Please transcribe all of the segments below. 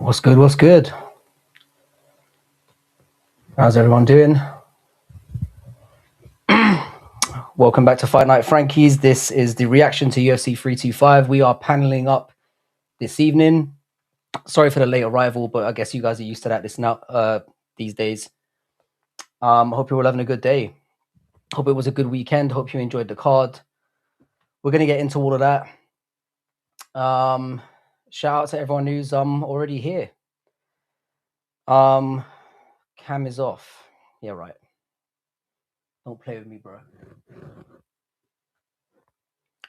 What's good? What's good? How's everyone doing? Welcome back to Fight Night Frankies. This is the reaction to UFC 325. We are paneling up this evening. Sorry for the late arrival, but I guess you guys are used to that these days. Hope you're all having a good day. Hope it was a good weekend. Hope you enjoyed the card. We're gonna get into all of that. Shout out to everyone who's already here. Cam is off. Yeah, right. Don't play with me, bro.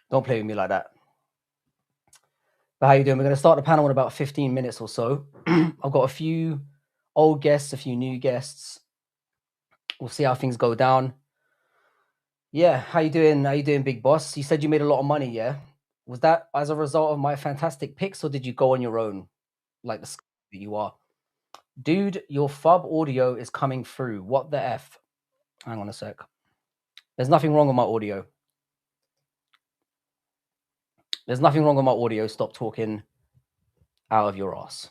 Don't play with me like that. But how you doing? We're going to start the panel in about 15 minutes or so. I've got a few old guests, a few new guests. We'll see how things go down. Yeah, how you doing? How you doing, big boss? You said you made a lot of money, yeah? Was that as a result of my fantastic picks, or did you go on your own, like the scum that you are? Dude, your FUB audio is coming through. What the F? Hang on a sec. There's nothing wrong with my audio. There's nothing wrong with my audio. Stop talking out of your ass.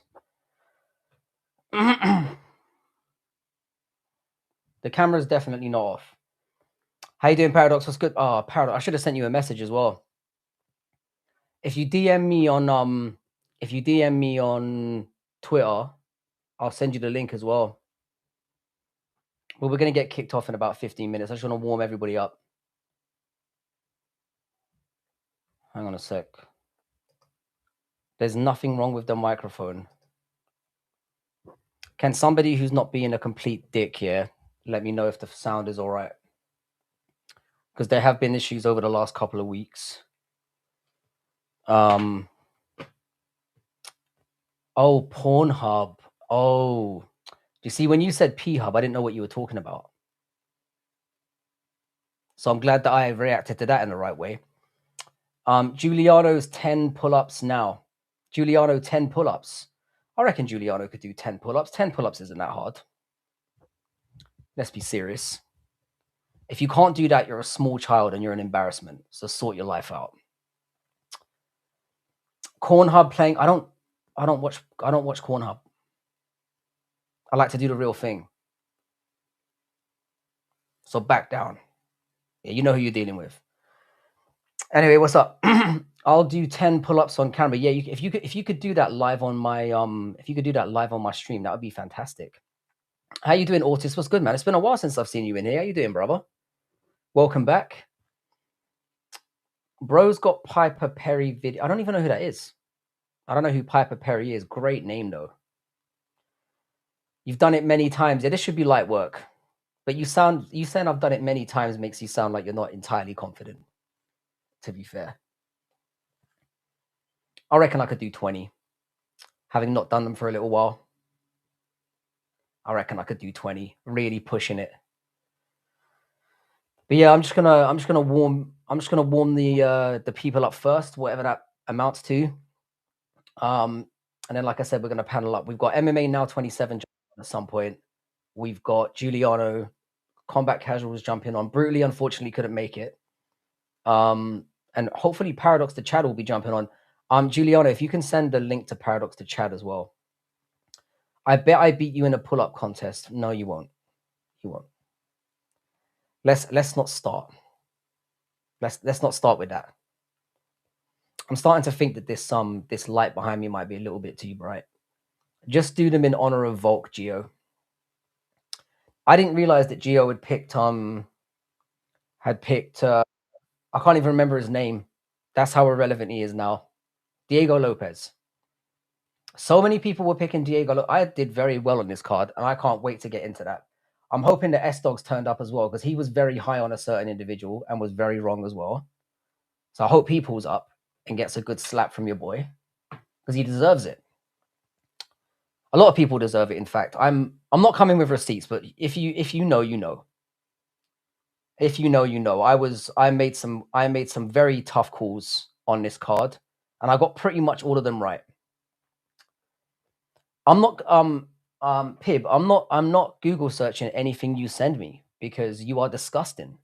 The camera's definitely not off. How you doing, Paradox? What's good? Oh, Paradox. I should have sent you a message as well. If you DM me on Twitter, I'll send you the link as well. Well, we're gonna get kicked off in about 15 minutes. I just want to warm everybody up. Hang on a sec. There's nothing wrong with the microphone. Can somebody who's not being a complete dick here let me know if the sound is all right? Because there have been issues over the last couple of weeks. Oh, Pornhub. Oh, you see, when you said P-Hub, I didn't know what you were talking about. So I'm glad that I reacted to that in the right way. Giuliano's 10 pull-ups now. Giuliano 10 pull-ups. I reckon Giuliano could do 10 pull-ups. 10 pull-ups isn't that hard. Let's be serious. If you can't do that, you're a small child and you're an embarrassment. So sort your life out. Cornhub playing. I don't watch Cornhub. I like to do the real thing. So back down. Yeah, you know who you're dealing with. Anyway, what's up? I'll do 10 pull-ups on camera. Yeah, if you could do that live on my stream, that would be fantastic. How you doing, Ortiz? What's good, man? It's been a while since I've seen you in here. How you doing, brother? Welcome back. Bro's got Piper Perry video. I don't even know who that is. I don't know who Piper Perry is. Great name, though. You've done it many times. Yeah, this should be light work. But you saying I've done it many times makes you sound like you're not entirely confident, to be fair. I reckon I could do 20. Having not done them for a little while. I reckon I could do 20. Really pushing it. But yeah, I'm just gonna warm the people up first, whatever that amounts to. And then, like I said, we're gonna panel up. We've got MMA Now 27 at some point. We've got Giuliano, Combat Casuals jumping on. Brutally, unfortunately, couldn't make it. And hopefully Paradox to Chad will be jumping on. Giuliano, if you can send the link to Paradox to Chad as well. I bet I beat you in a pull-up contest. No, you won't. You won't. Let's not start. Let's not start with that. I'm starting to think that this light behind me might be a little bit too bright. Just do them in honor of Volk, Gio. I didn't realize that Gio had picked I can't even remember his name. That's how irrelevant he is now. Diego Lopez. So many people were picking Diego. I did very well on this card, and I can't wait to get into that. I'm hoping that S-Dogs turned up as well, because he was very high on a certain individual and was very wrong as well. So I hope he pulls up and gets a good slap from your boy, because he deserves it. A lot of people deserve it, in fact. I'm not coming with receipts, but if you know, you know. If you know, you know. I made some very tough calls on this card, and I got pretty much all of them right. I'm not Pib, I'm not Google searching anything you send me, because you are disgusting.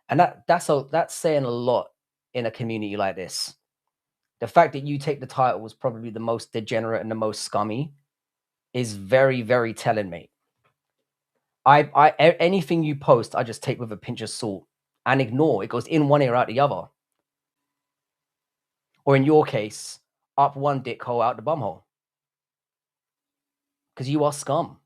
And that's saying a lot in a community like this. The fact that you take the title was probably the most degenerate and the most scummy. is very, very telling, mate. Anything you post, I just take with a pinch of salt and ignore. It goes in one ear, out the other. Or in your case, up one dick hole, out the bum hole. Because you are scum.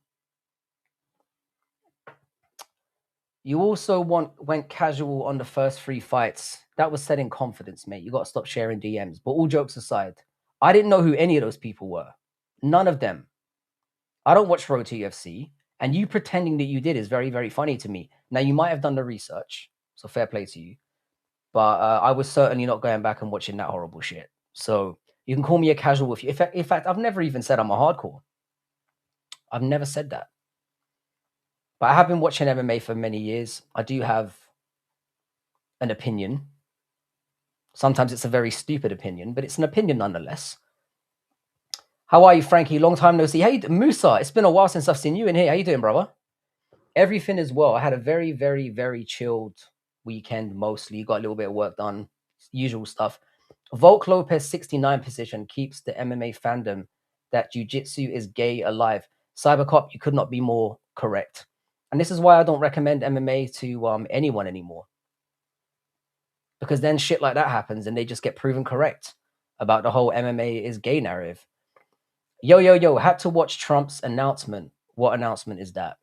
You also went casual on the first 3 fights. That was said in confidence, mate. You got to stop sharing DMs. But all jokes aside, I didn't know who any of those people were. None of them. I don't watch Road to UFC. And you pretending that you did is very, very funny to me. Now, you might have done the research, so fair play to you. But I was certainly not going back and watching that horrible shit. So you can call me a casual if you. In fact, I've never even said I'm a hardcore. I've never said that. But I have been watching MMA for many years. I do have an opinion. Sometimes it's a very stupid opinion, but it's an opinion nonetheless. How are you, Frankie? Long time no see. Hey, Musa, it's been a while since I've seen you in here. How you doing, brother? Everything is well. I had a very, very, very chilled weekend, mostly. Got a little bit of work done. Usual stuff. Volk Lopez 69 position keeps the MMA fandom that jiu-jitsu is gay alive. Cybercop, you could not be more correct. And this is why I don't recommend MMA to anyone anymore. Because then shit like that happens and they just get proven correct about the whole MMA is gay narrative. Yo, had to watch Trump's announcement. What announcement is that?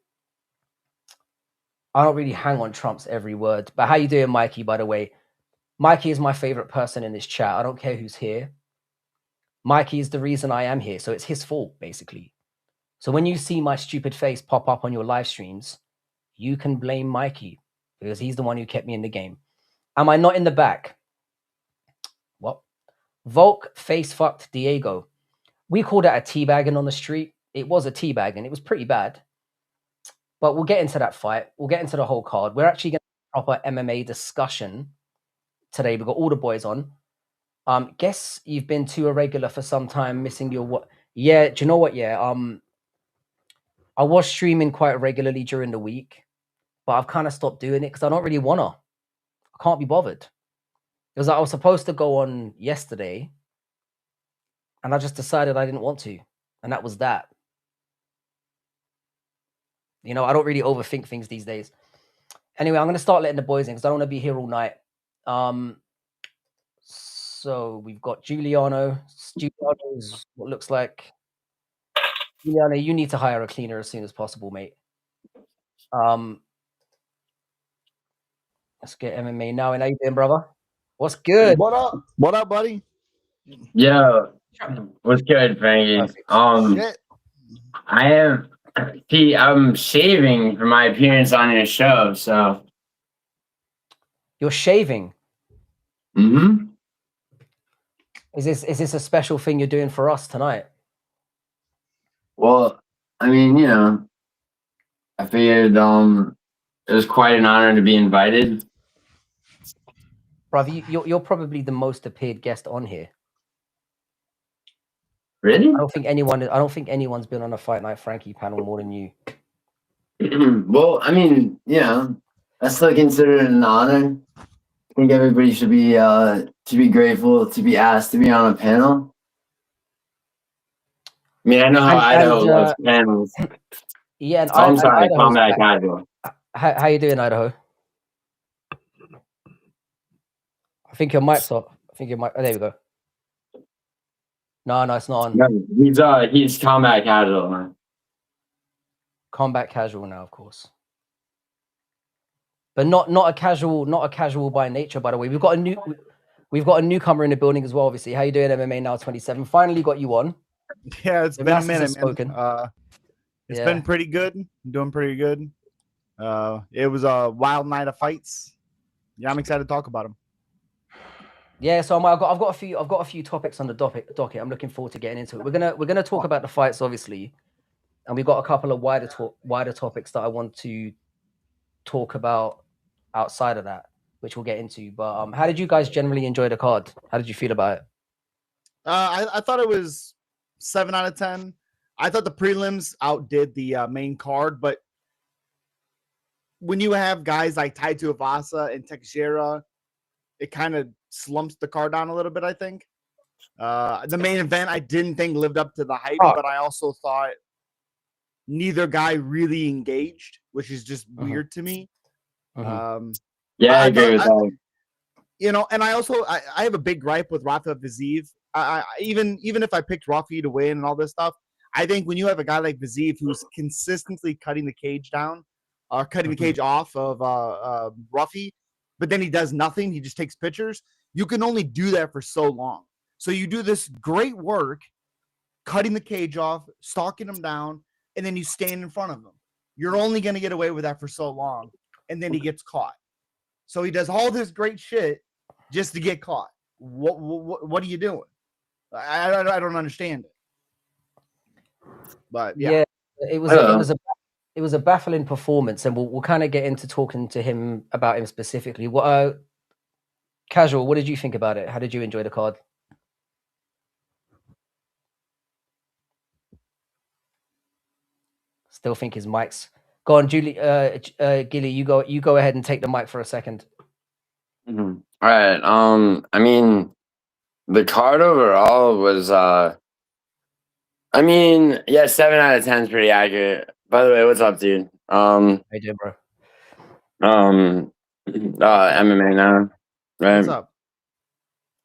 I don't really hang on Trump's every word. But how you doing, Mikey, by the way? Mikey is my favorite person in this chat. I don't care who's here. Mikey is the reason I am here. So it's his fault, basically. So when you see my stupid face pop up on your live streams, you can blame Mikey because he's the one who kept me in the game. Am I not in the back? What? Volk face fucked Diego. We called that a teabagging on the street. It was a teabagging. It was pretty bad. But we'll get into that fight. We'll get into the whole card. We're actually going to have a proper MMA discussion today. We've got all the boys on. Guess you've been too irregular for some time, missing your what? Yeah, do you know what? Yeah, I was streaming quite regularly during the week, but I've kind of stopped doing it because I don't really wanna. I can't be bothered. Because I was supposed to go on yesterday, and I just decided I didn't want to, and that was that. You know, I don't really overthink things these days. Anyway, I'm gonna start letting the boys in because I don't want to be here all night. So we've got Giuliano. Giuliano is what looks like. Giuliano, you need to hire a cleaner as soon as possible, mate. Let's get MMA now. And how you doing, brother? What's good? What up? What up, buddy? Yo, what's good, Frankie? Perfect. Shit. I am. See, I'm shaving for my appearance on your show, so. You're shaving. Mm-hmm. Is this a special thing you're doing for us tonight? Well, I mean, you know, I figured it was quite an honor to be invited. Brother, you're probably the most appeared guest on here. Really? I don't think anyone's been on a Fight Night Frankie panel more than you. Well, I mean, you know, I still consider it an honor. I think everybody should be grateful to be asked to be on a panel. I mean, I know how Idaho loves panels. Yeah, and I'm sorry, Idaho's Combat back. Idaho. How you doing, Idaho? I think your mic's off. I think your mic. Oh, there we go. No, it's not on. No, he's Combat Casual. Man. Combat casual now, of course. But not a casual by nature, by the way. We've got a newcomer in the building as well, obviously. How you doing, MMA Now 27? Finally got you on. Yeah, it's been a minute, man. It's Yeah. been pretty good. I'm doing pretty good. It was a wild night of fights. Yeah, I'm excited to talk about them. Yeah, so I've got a few topics on the docket. I'm looking forward to getting into it. We're gonna talk about the fights, obviously, and we've got a couple of wider topics that I want to talk about outside of that, which we'll get into. But how did you guys generally enjoy the card? How did you feel about it? I thought it was 7 out of 10. I thought the prelims outdid the main card, but when you have guys like Tai Tuivasa and Teixeira, it kind of slumps the card down a little bit, I think. The main event I didn't think lived up to the hype, but I also thought neither guy really engaged, which is just weird to me. Yeah, I agree thought- with that. You know, and I also I have a big gripe with Rafa Viziev. Even if I picked Rafi to win and all this stuff, I think when you have a guy like Viziev who's consistently cutting the cage down or cutting the cage off of Rafi, but then he does nothing, he just takes pictures. You can only do that for so long. So you do this great work, cutting the cage off, stalking him down, and then you stand in front of him. You're only going to get away with that for so long, and then he gets caught. So he does all this great shit just to get caught. What are you doing? I don't understand it. But yeah, it was a baffling performance, and we'll kind of get into talking to him about him specifically. What Casual, what did you think about it? How did you enjoy the card? Still think his mic's go on, Julie. Gilly, you go ahead and take the mic for a second. All right. I mean, the card overall was I mean, yeah, 7 out of 10 is pretty accurate. By the way, what's up, dude? How you doing, bro? MMA now, right? what's up?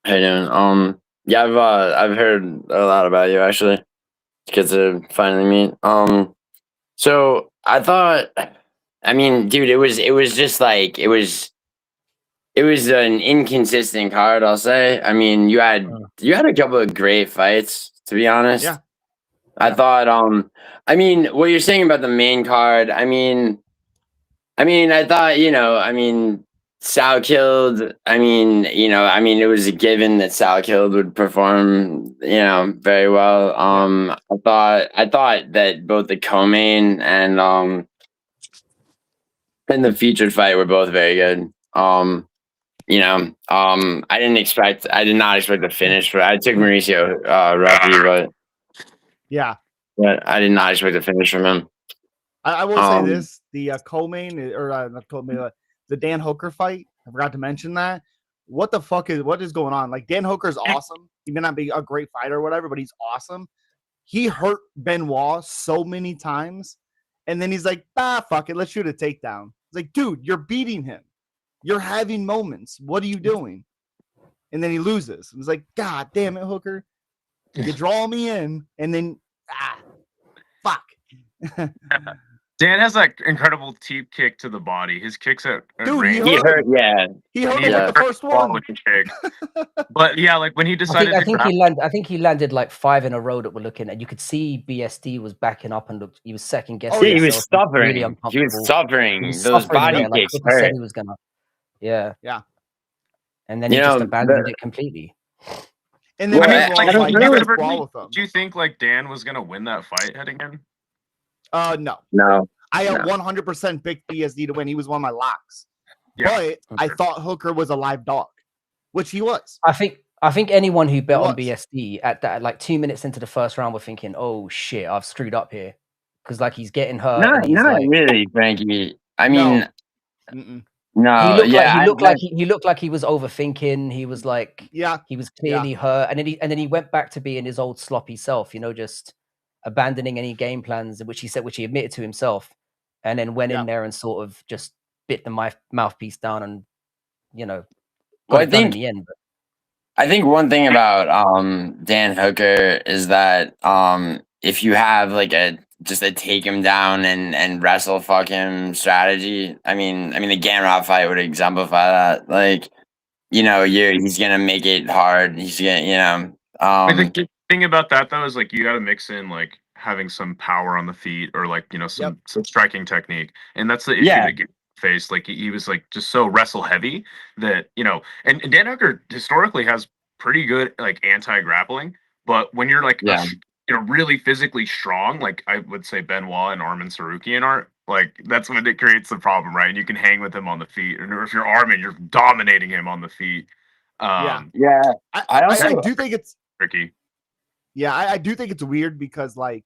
How you doing? Yeah, I've heard a lot about you actually. It's good to finally meet. So I thought, I mean, dude, it was just like it was an inconsistent card, I'll say. I mean, you had a couple of great fights, to be honest. Yeah. I thought, I mean, what you're saying about the main card, I mean, I thought, Sal Killed, it was a given that Sal Killed would perform, very well. I thought that both the co-main and the featured fight were both very good. I did not expect the finish, but I took Mauricio Ruffy, but I did not expect the finish from him. I will say this: the co-main or not co-main, the Dan Hooker fight. I forgot to mention that. What is going on? Like, Dan Hooker's awesome. He may not be a great fighter or whatever, but he's awesome. He hurt Benoit so many times, and then he's like, fuck it, let's shoot a takedown. It's like, dude, you're beating him. You're having moments. What are you doing? And then he loses. It's like, God damn it, Hooker. You draw me in, and then fuck. Dan has that incredible teep kick to the body. His kicks at Dude, range. he hurt him with the first one. With the kick. But yeah, like when he decided I think he landed like 5 in a row that we're looking at. You could see BSD was backing up and he was second guessing. He was suffering. Really he was suffering. Those body kicks like said he was gonna. Yeah. And then he just abandoned it completely. And then do you think like Dan was gonna win that fight heading in? No. I 100% picked BSD to win. He was one of my locks. Yeah. But I thought Hooker was a live dog, which he was. I think anyone who bet on BSD at that, like 2 minutes into the first round, were thinking, "Oh shit, I've screwed up here," because like he's getting hurt. Not really, Frankie. I mean, no. He looked like he was overthinking. He was like, he was clearly hurt, and then he went back to being his old sloppy self. Just abandoning any game plans, which he admitted to himself, and then went in there and sort of just bit the mouthpiece down and got it done in the end. But I think one thing about Dan Hooker is that if you have like just a take him down and wrestle fuck him strategy, I mean the Gamrot fight would exemplify that. Like, he's gonna make it hard. He's gonna, the thing about that though is like you got to mix in like having some power on the feet or like some striking technique, and that's the issue that Gary faced. Like he was like just so wrestle heavy that and Dan Hooker historically has pretty good like anti-grappling, but when you're like really physically strong, like I would say Benoit and Arman Sarukian are, like that's when it creates the problem, right? And you can hang with him on the feet, and if you're Arman, you're dominating him on the feet. I do think it's tricky. Yeah, I do think it's weird because like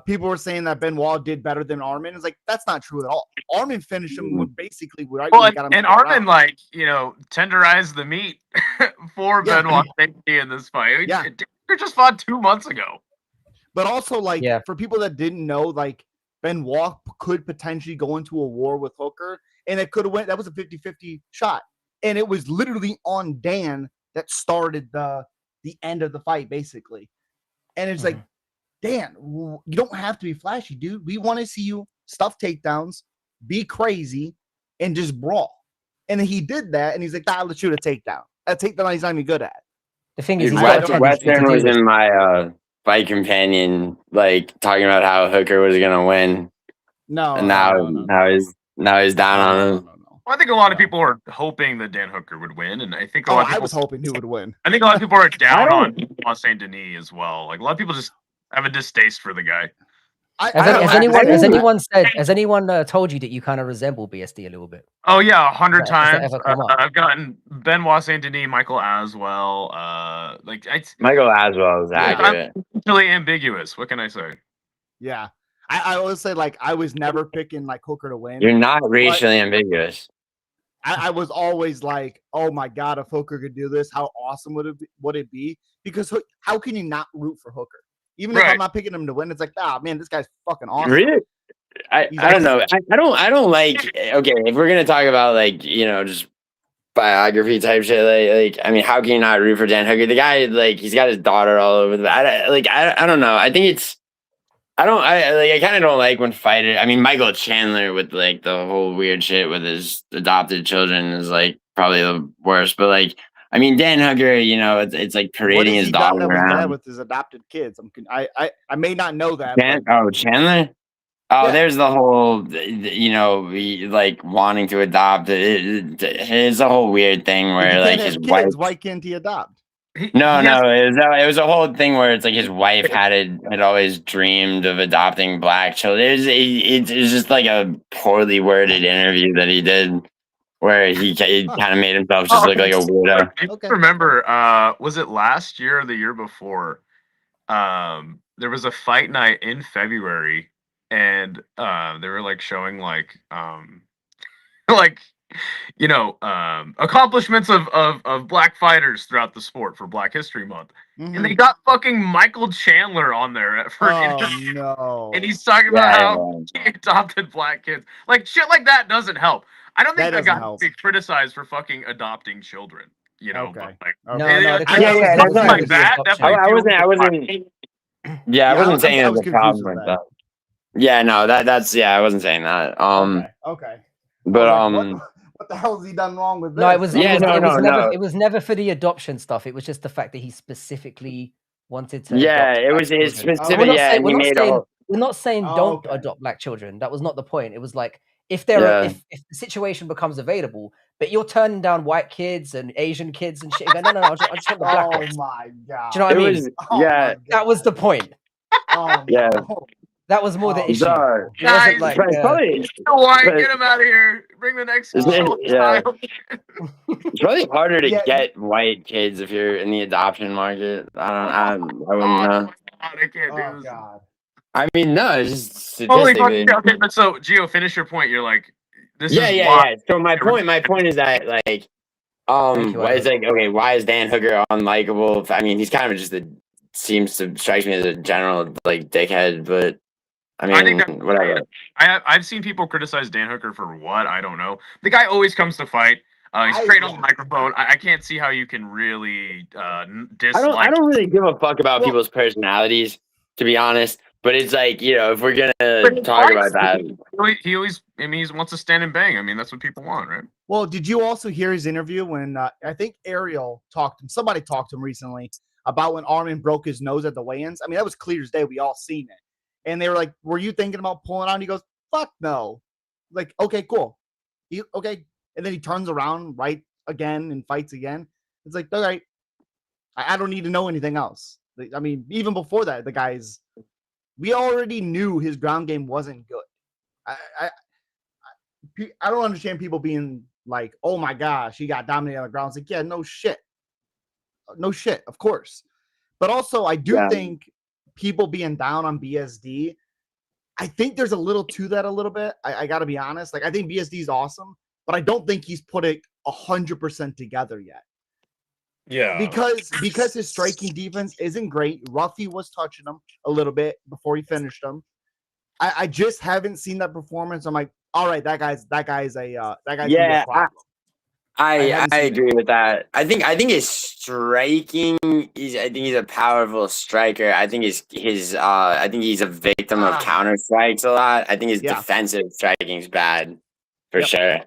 people were saying that Benoit did better than Arman. It's like that's not true at all. Arman finished him with basically right. Well, and Arman like tenderized the meat for Benoit in this fight. Hooker just fought 2 months ago. But also, like, Yeah. for people that didn't know, like, Benoit could potentially go into a war with Hooker, and it could have went. That was a 50-50 shot, and it was literally on Dan that started the end of the fight, basically. And it's like, Dan, you don't have to be flashy, dude. We want to see you stuff takedowns, be crazy, and just brawl. And he did that, and he's like, let's shoot a takedown. A takedown he's not even good at. The thing is, Dude, he's got a tendency Western to do was this. in my fight companion, like talking about how Hooker was gonna win, No, and no. now he's down on him. No. Well, I think a lot of people are hoping that Dan Hooker would win, and I think a lot of people. I was hoping he would win. I think a lot of people are down on Saint Denis as well. Like a lot of people just have a distaste for the guy. Has anyone told you that you kind of resemble BSD a little bit? Oh yeah, 100 Has that times. ever come up? I've gotten Benoit Saint Denis, Michael Aswell. Michael Aswell is accurate. I'm really ambiguous. What can I say? Yeah. I always say, like, I was never picking, like, Hooker to win. You're not racially ambiguous. I was always like, oh my God, if Hooker could do this, how awesome would it be? Because how can you not root for Hooker? Even if I'm not picking him to win, it's like, man, this guy's fucking awesome. Really? I don't know. I don't like. Okay, if we're gonna talk about, like, just biography type shit, like I mean, how can you not root for Dan Hooker? The guy, like, he's got his daughter all over the. I don't know. I think it's. I kind of don't like when fighters. I mean, Michael Chandler with, like, the whole weird shit with his adopted children is, like, probably the worst. But, like, I mean, Dan Hooker, it's like parading his daughter around with his adopted kids. I may not know that. Chandler. Oh, yeah. There's the whole, like, wanting to adopt. It's a whole weird thing where, like, his wife. Why can't he adopt? No, it was a whole thing where it's like his wife had always dreamed of adopting black children. It was just like a poorly worded interview that he did, where he kind of made himself just look like a weirdo. I remember, was it last year or the year before? There was a fight night in February, and they were, like, showing, like, accomplishments of black fighters throughout the sport for Black History Month. And they got fucking Michael Chandler on there for an interview. No. And he's talking about how he adopted black kids. Like, shit like that doesn't help. I don't think the guy should be criticed for fucking adopting children. Okay. But, like, I wasn't saying it was a problem with that. Yeah, no, I wasn't saying that. Okay. But what the hell has he done wrong with this? No, it was never for the adoption stuff. It was just the fact that he specifically wanted to. Yeah, it was his specific. We're not saying don't adopt black children. That was not the point. It was like, if the situation becomes available, but you're turning down white kids and Asian kids and shit. No, I just want the black ones. Oh my God. Do you know what I mean? That was the point. Yeah. That was more the issue. Guys, like, why get him out of here? Bring the next child. It's really harder to get white kids if you're in the adoption market. I wouldn't know. I can't do this. God. I mean, no, it's just statistically. Okay, but so, Gio, finish your point. You're like, this is why. So my point is that, like, it's like, okay, why is Dan Hooker unlikable? I mean, he's kind of just seems to strike me as a general, like, dickhead, but I mean, whatever. I've seen people criticize Dan Hooker for what? I don't know. The guy always comes to fight. He's straight on the microphone. I can't see how you can really dislike. I don't really give a fuck about people's personalities, to be honest. But it's like, if we're gonna talk about that, he always, I mean, he wants to stand and bang. I mean, that's what people want, right? Well, did you also hear his interview when I think Ariel somebody talked to him recently about when Armin broke his nose at the weigh-ins? I mean, that was clear as day. We all seen it. And they were like, were you thinking about pulling out? And he goes, fuck no. Like, okay, cool. Okay. And then he turns around right again and fights again. It's like, all right. I don't need to know anything else. I mean, even before that, we already knew his ground game wasn't good. I don't understand people being like, oh my gosh, he got dominated on the ground. It's like, yeah, no shit. No shit, of course. But also, I do think people being down on BSD, I think there's a little to that a little bit. I got to be honest. Like, I think BSD is awesome, but I don't think he's put it 100% together yet. Yeah. Because his striking defense isn't great. Ruffy was touching him a little bit before he finished him. I just haven't seen that performance. I'm like, all right, that guy's gonna be a problem. I agree with that. I think his striking is. I think he's a powerful striker. I think his I think he's a victim of counter strikes a lot. I think his defensive striking is bad for sure.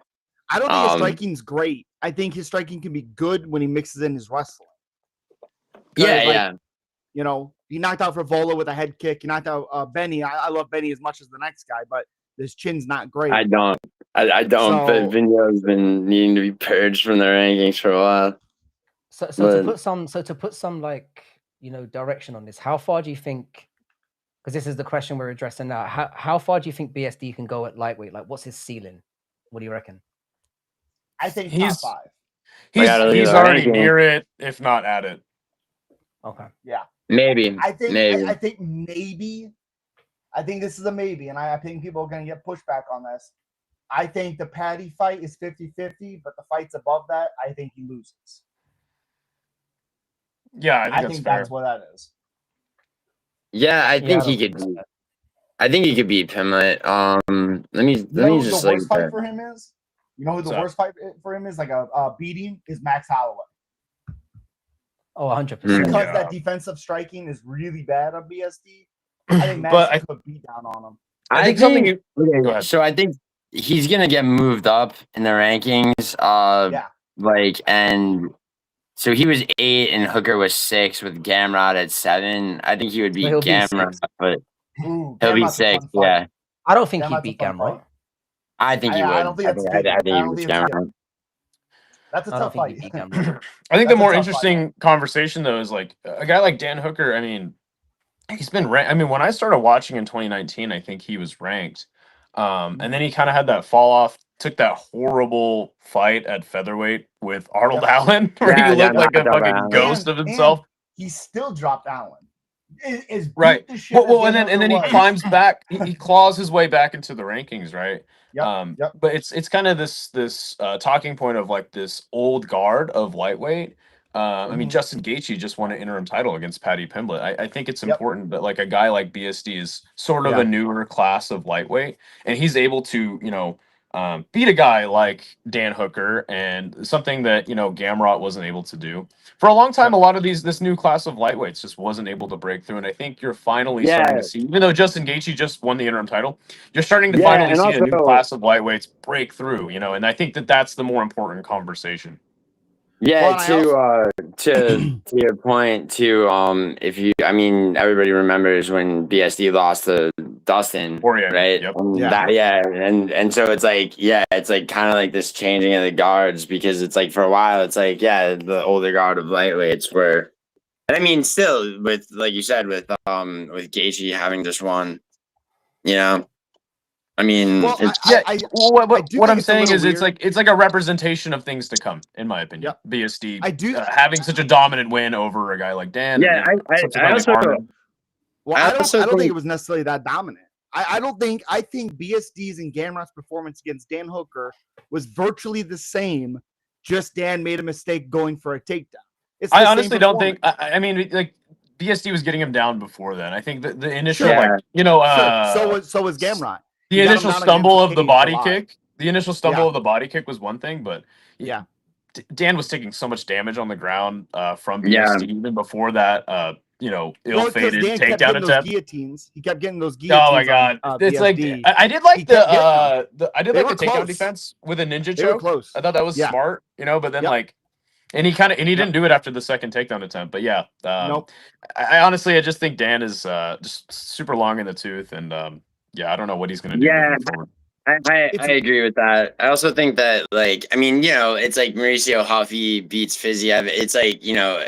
I don't think his striking's great. I think his striking can be good when he mixes in his wrestling. Yeah. You know, he knocked out Frivola with a head kick. He knocked out Benny. I love Benny as much as the next guy, but his chin's not great. I don't. But Vigneault's been needing to be purged from the rankings for a while. So to put some like, you know, direction on this, how far do you think? Because this is the question we're addressing now. How far do you think BSD can go at lightweight? Like, what's his ceiling? What do you reckon? I think top 5. He's already near it, if not at it. Okay. Yeah. Maybe. I think maybe. I think this is a maybe, and I think people are going to get pushback on this. I think the Patty fight is 50-50, but the fights above that, I think he loses. Yeah, I think that's what that is. Yeah, I think he could. I think he could beat Pimlet. Let me just the worst fight for him is. You know who the worst fight for him is? Like a beating is Max Holloway. Oh, 100%. Because that defensive striking is really bad on BSD. I think Max could beat down on him. I think something. Go ahead. So I think he's gonna get moved up in the rankings. And so he was 8 and Hooker was 6 with Gamrot at 7. I think he would beat Gamrot, but he'll be 6. Yeah, I don't think he'd beat Gamrot. I think he would. I don't think that's I think he would beat Gamrot. That's a tough fight. I think the more interesting conversation though is like a guy like Dan Hooker. I mean, he's been ranked. I mean, when I started watching in 2019, I think he was ranked. And then he kind of had that fall off, took that horrible fight at featherweight with Arnold Allen, where he looked like a fucking ghost of himself. He still dropped Allen. Right. Well, and then he climbs back. He claws his way back into the rankings, right? But it's kind of this talking point of like this old guard of lightweight. I mean, Justin Gaethje just won an interim title against Paddy Pimblett. I think it's important that like a guy like BSD is sort of a newer class of lightweight, and he's able to, you know, beat a guy like Dan Hooker, and something that, you know, Gamrot wasn't able to do for a long time. A lot of this new class of lightweights just wasn't able to break through, and I think you're finally starting to see, even though Justin Gaethje just won the interim title, you're starting to finally see a new class of lightweights break through, you know, and I think that's the more important conversation. Yeah, to your point too. If you, I mean, everybody remembers when BSD lost to Dustin, right? Yep. And so it's like, it's like kind of like this changing of the guards, because it's like for a while it's like the older guard of lightweights were, and I mean still with, like you said, with Gaethje having just won, you know. I mean, what I'm saying is weird. it's like a representation of things to come, in my opinion. BSD having such a dominant win over a guy like Dan. Yeah, I don't think it was necessarily that dominant. I think BSD's and Gamrot's performance against Dan Hooker was virtually the same. Just Dan made a mistake going for a takedown. I honestly don't think. I mean, like, BSD was getting him down before then. I think the initial, so was Gamrot. The initial stumble of the body kick. The initial stumble of the body kick was one thing, but Dan was taking so much damage on the ground from BSD even before that. Ill-fated takedown attempt. Guillotines. He kept getting those guillotines. Oh my god! It's BSD. like I did like the takedown defense with a ninja choke. Close. I thought that was smart, you know. But then and he didn't do it after the second takedown attempt. But I honestly just think Dan is just super long in the tooth, and I don't know what he's going to do. Yeah, I agree with that. I also think that, like, I mean, you know, it's like Mauricio Huffy beats Fiziev. It's like, you know,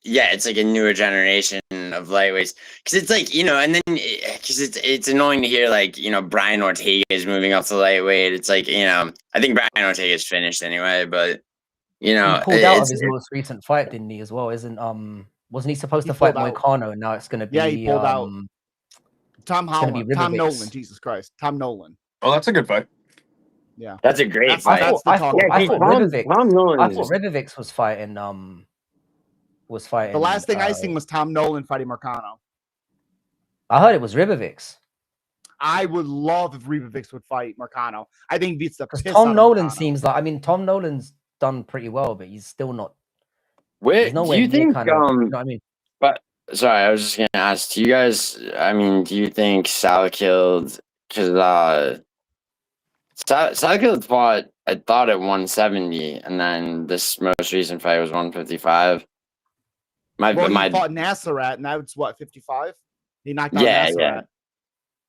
it's like a newer generation of lightweights. Because it's like, you know, and then because it's annoying to hear, like, you know, Brian Ortega is moving up to lightweight. It's like, you know, I think Brian Ortega is finished anyway, but, you know, he pulled out of his most recent fight, didn't he? As well, wasn't he supposed to fight Moicano? And now it's going to be he pulled out. Tom Nolan, Jesus Christ. Tom Nolan. Oh, that's a good fight. Yeah. That's a great fight. I thought Rivovix was fighting was fighting. The last thing I seen was Tom Nolan fighting Marcano. I heard it was Ribovics. I would love if Ribovics would fight Marcano. I think beats the piss Tom out Nolan of Marcano. seems like, I mean, Tom Nolan's done pretty well, but he's still not. Wait, He's do nowhere you near think? kind of, you know what I mean? But sorry, I was just gonna ask. Do you guys? I mean, do you think Sal killed? Because Sal killed fought. I thought at 170, and then this most recent fight was 155. He fought Nasserat, and that was what, 55? He knocked out Nasserat.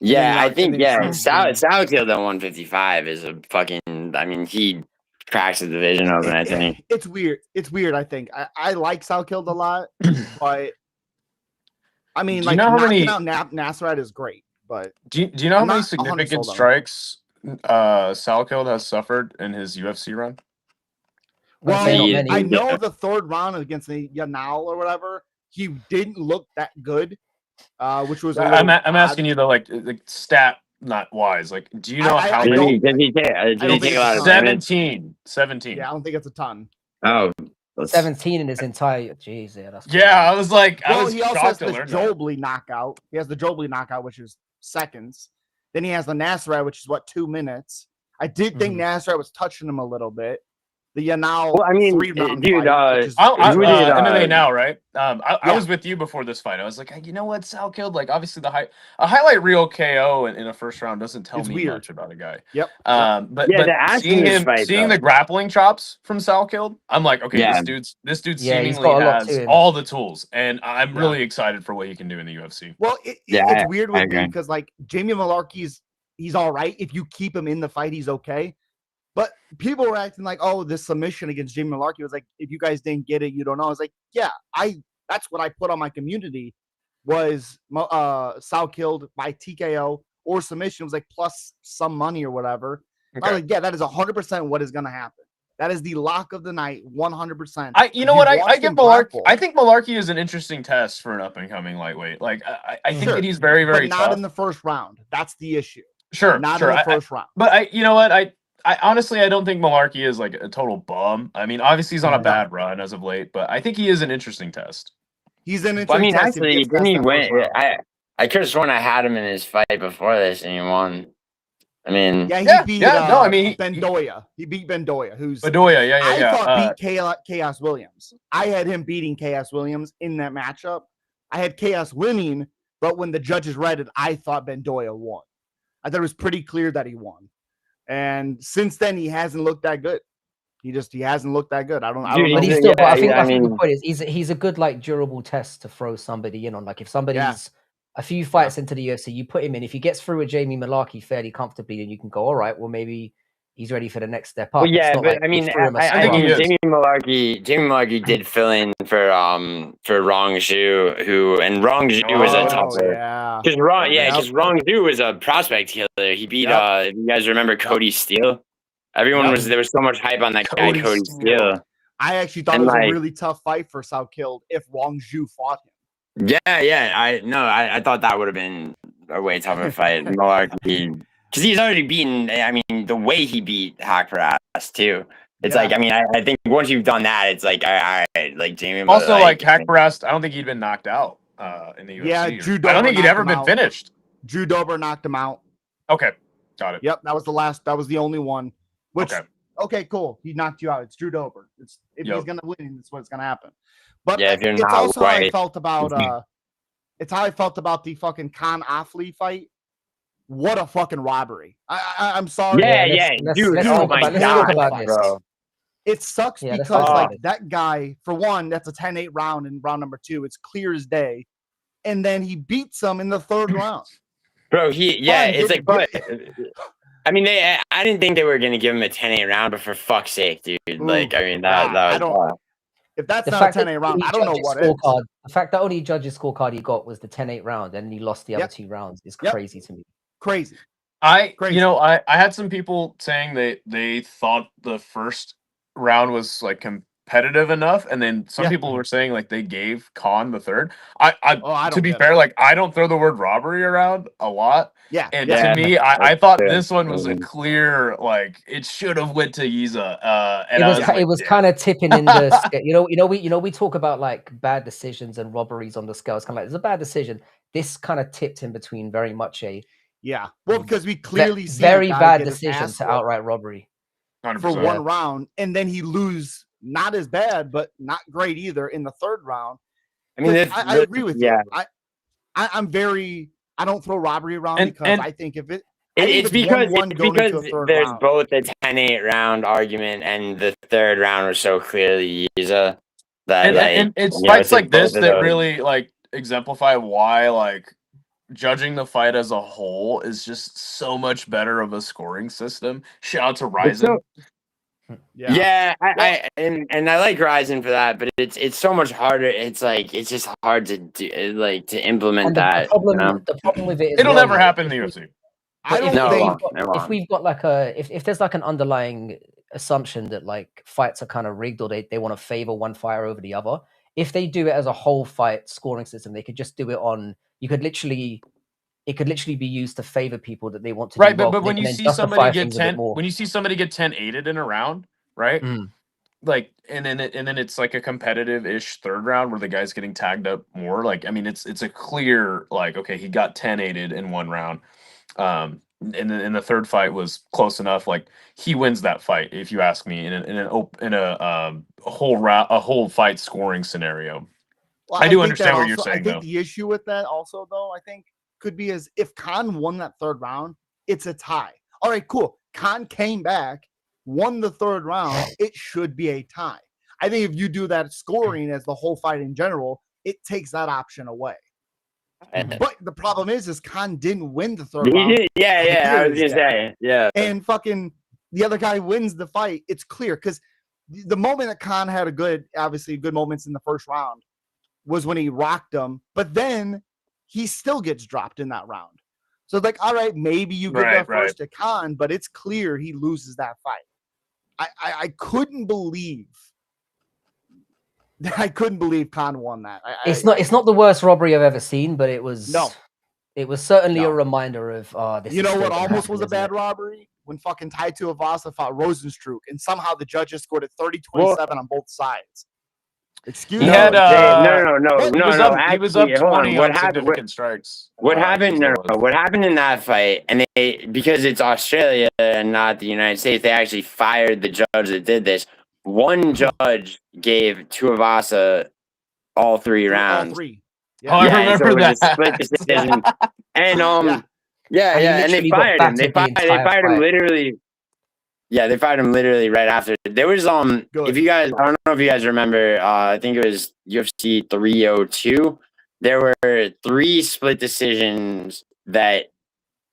Yeah, I think Sal killed at 155 is a fucking. I mean, he cracks the division open. I think it's weird. It's weird. I think I like Sal killed a lot, but I mean, like knocking out Nasserat is great. But do you know how many significant strikes Sal killed has suffered in his UFC run? Well, I know the third round against the Yanal or whatever, he didn't look that good. Which was I'm asking you though, like stat not wise. Like, do you know how many? Did he take a lot of 17. Yeah, I don't think it's a ton. Oh, 17 in his entire. Jeez, yeah, that's. Crazy. Yeah, I was like, well, he also has the Jobley knockout. He has the Jobley knockout, which is seconds. Then he has the Nasserat, which is what, 2 minutes. I did think Nasserat was touching him a little bit. The Yanal, well, I mean, 3-round dude, fight, MMA now, right? I was with you before this fight. I was like, hey, you know what, Sal killed? Like, obviously, a highlight reel KO in a first round doesn't tell me much about a guy. Yep. But seeing the grappling chops from Sal killed, I'm like, okay, this dude seemingly has all the tools, and I'm really excited for what he can do in the UFC. Well, it's weird with me because like Jamie Malarkey's, he's all right if you keep him in the fight, he's okay. But people were acting like, oh, this submission against Jamie Malarkey was like, if you guys didn't get it, you don't know. I was like, yeah, that's what I put on my community was Sal killed by TKO or submission. It was like plus some money or whatever. Okay. I was like, yeah, that is 100% what is going to happen. That is the lock of the night, 100%. I get Malarkey. I think Malarkey is an interesting test for an up and coming lightweight. Like I think that he's very, very tough. Not in the first round. That's the issue. Not in the first round. But you know what? I honestly, I don't think Malarkey is like a total bum. I mean, obviously he's on a bad run as of late, but I think he is an interesting test. He's an interesting test. I mean, actually, didn't he win? I could have sworn I had him in his fight before this, and he won. I mean, he beat Bendoya. He beat Bendoya, who's Bedoya. I thought beat Chaos Williams. I had him beating Chaos Williams in that matchup. I had Chaos winning, but when the judges read it, I thought Bendoya won. I thought it was pretty clear that he won. And since then, he hasn't looked that good. He hasn't looked that good. I don't know. But he's still. I think the point is, he's a good like durable test to throw somebody in on. Like if somebody's a few fights into the UFC, you put him in. If he gets through with Jamie Malarkey fairly comfortably, then you can go, all right, well maybe he's ready for the next step up. Well, yeah, but like, I mean, I think Jamie Malarkey did fill in for Rong Zhu, Rong Zhu was a tougher. Because Rong Zhu was a prospect killer. He beat if you guys remember Cody Steele. There was so much hype on that guy, Cody Steele. I actually thought it was a really tough fight for Sal killed if Rong Zhu fought him. I thought that would have been a way tougher fight. Malarkey. Because he's already beaten. I mean, the way he beat Hackbrass too. It's like, I mean, I think once you've done that, it's like, all right, like Jamie. Also, like Hackbrass, I don't think he'd been knocked out in the UFC. Yeah, Drew Dober I don't think he'd ever been finished. Drew Dober knocked him out. Okay, got it. Yep, that was the last. That was the only one. Which okay, cool. He knocked you out. It's Drew Dober. If he's gonna win, that's what's gonna happen. But it's also how I felt about. It's how I felt about the fucking Khan Offley fight. What a fucking robbery! I'm sorry. Dude. Oh my god, bro. It sucks because like that guy, for one, that's a 10-8 round in round number 2. It's clear as day, and then he beats him in the 3rd round. Bro, it's like, but I mean, I didn't think they were gonna give him a 10-8 round, but for fuck's sake, dude, like, I mean, that was. If that's not a 10-8 round, I don't know what is. The fact that only judge's scorecard he got was the 10-8 round, and he lost the other 2 rounds is crazy to me. Crazy. I had some people saying they thought the first round was like competitive enough, and then some people were saying like they gave Khan the third. I I to be don't fair, get it. like I don't throw the word robbery around a lot. Yeah. And yeah. to me, I thought true. this one was a clear, like it should have went to Yiza. And it was kind of tipping in the scale. We talk about like bad decisions and robberies on the scale. It's kind of like, it's a bad decision. This kind of tipped in between very much a Well, because we clearly see very a guy bad get his decision ass to whooped outright robbery. 100%. for one round, and then he lose not as bad, but not great either in the third round. I mean, I agree with you. I'm very. I don't throw robbery around because I think if it's because there's round. both the 10-8 round argument and the third round was so clearly Yiza that and it's fights like this that really like exemplify why like judging the fight as a whole is just so much better of a scoring system. Shout out to Ryzen. And I like Ryzen for that, but it's so much harder. It's like it's just hard to do, like to implement that. The problem with it is it'll never happen in the UFC. I don't think if we've got like if there's like an underlying assumption that like fights are kind of rigged or they want to favor one fighter over the other, if they do it as a whole fight scoring system, they could just do it on. It could literally be used to favor people that they want to. Right, do well, but when you see somebody get 10-8 in a round, right? Like, and then it's like a competitive-ish third round where the guy's getting tagged up more. Like, I mean, it's a clear like, okay, he got 10-8'd in one round. And then the third fight was close enough. Like he wins that fight, if you ask me, in a whole fight scoring scenario. Well, I do understand what you're saying. I think the issue with that also, though, I think could be is if Khan won that third round, it's a tie. All right, cool. Khan came back, won the third round. It should be a tie. I think if you do that scoring as the whole fight in general, it takes that option away. But the problem is Khan didn't win the third round. I was gonna say, and fucking the other guy wins the fight. It's clear because the moment that Khan had obviously good moments in the first round was when he rocked him, but then he still gets dropped in that round. So like, all right, maybe you give that first to Khan, but it's clear he loses that fight. I couldn't believe. I couldn't believe Khan won that. It's not the worst robbery I've ever seen, but it was It was certainly a reminder of this. You know what almost was a bad robbery? When fucking Tai Tuivasa fought Rosenstruck, and somehow the judges scored at 30-27 on both sides. Excuse me. No. He was up 20 on significant strikes. What happened? What happened in that fight? And because it's Australia and not the United States, they actually fired the judge that did this. One judge gave Tuivasa all 3 rounds. All 3. Yeah. Oh, I remember that. Split decision. And and they fired him. They fired him literally. Yeah, they fired him literally right after. There was if you guys, I don't know if you guys remember, I think it was UFC 302. There were 3 split decisions that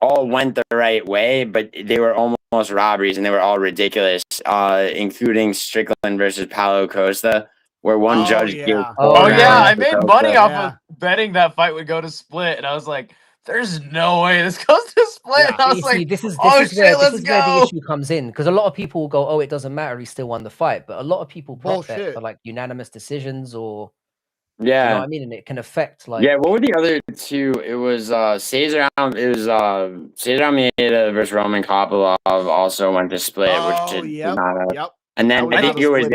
all went the right way, but they were almost robberies and they were all ridiculous, including Strickland versus Paulo Costa, where one judge gave I made money off of betting that fight would go to split, and I was like, there's no way this goes to split. I was like, this is where the issue comes in, because a lot of people will go, oh, it doesn't matter, he still won the fight, but a lot of people bet for like unanimous decisions or you know what I mean, and it can affect like what were the other 2? It was Cesar Almeida versus Roman Kopylov also went to split, and then I think it was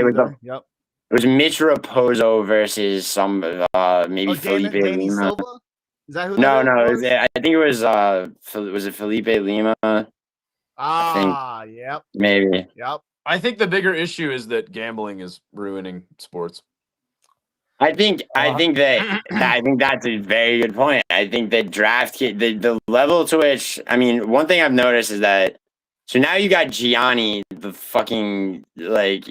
Mitch Raposo versus some maybe Felipe Lima. Silva? Is that who no, I think it was it Felipe Lima? Maybe. Yep. I think the bigger issue is that gambling is ruining sports. I think that's a very good point. I think that the level to which, I mean, one thing I've noticed is that so now you got Gianni, the fucking he's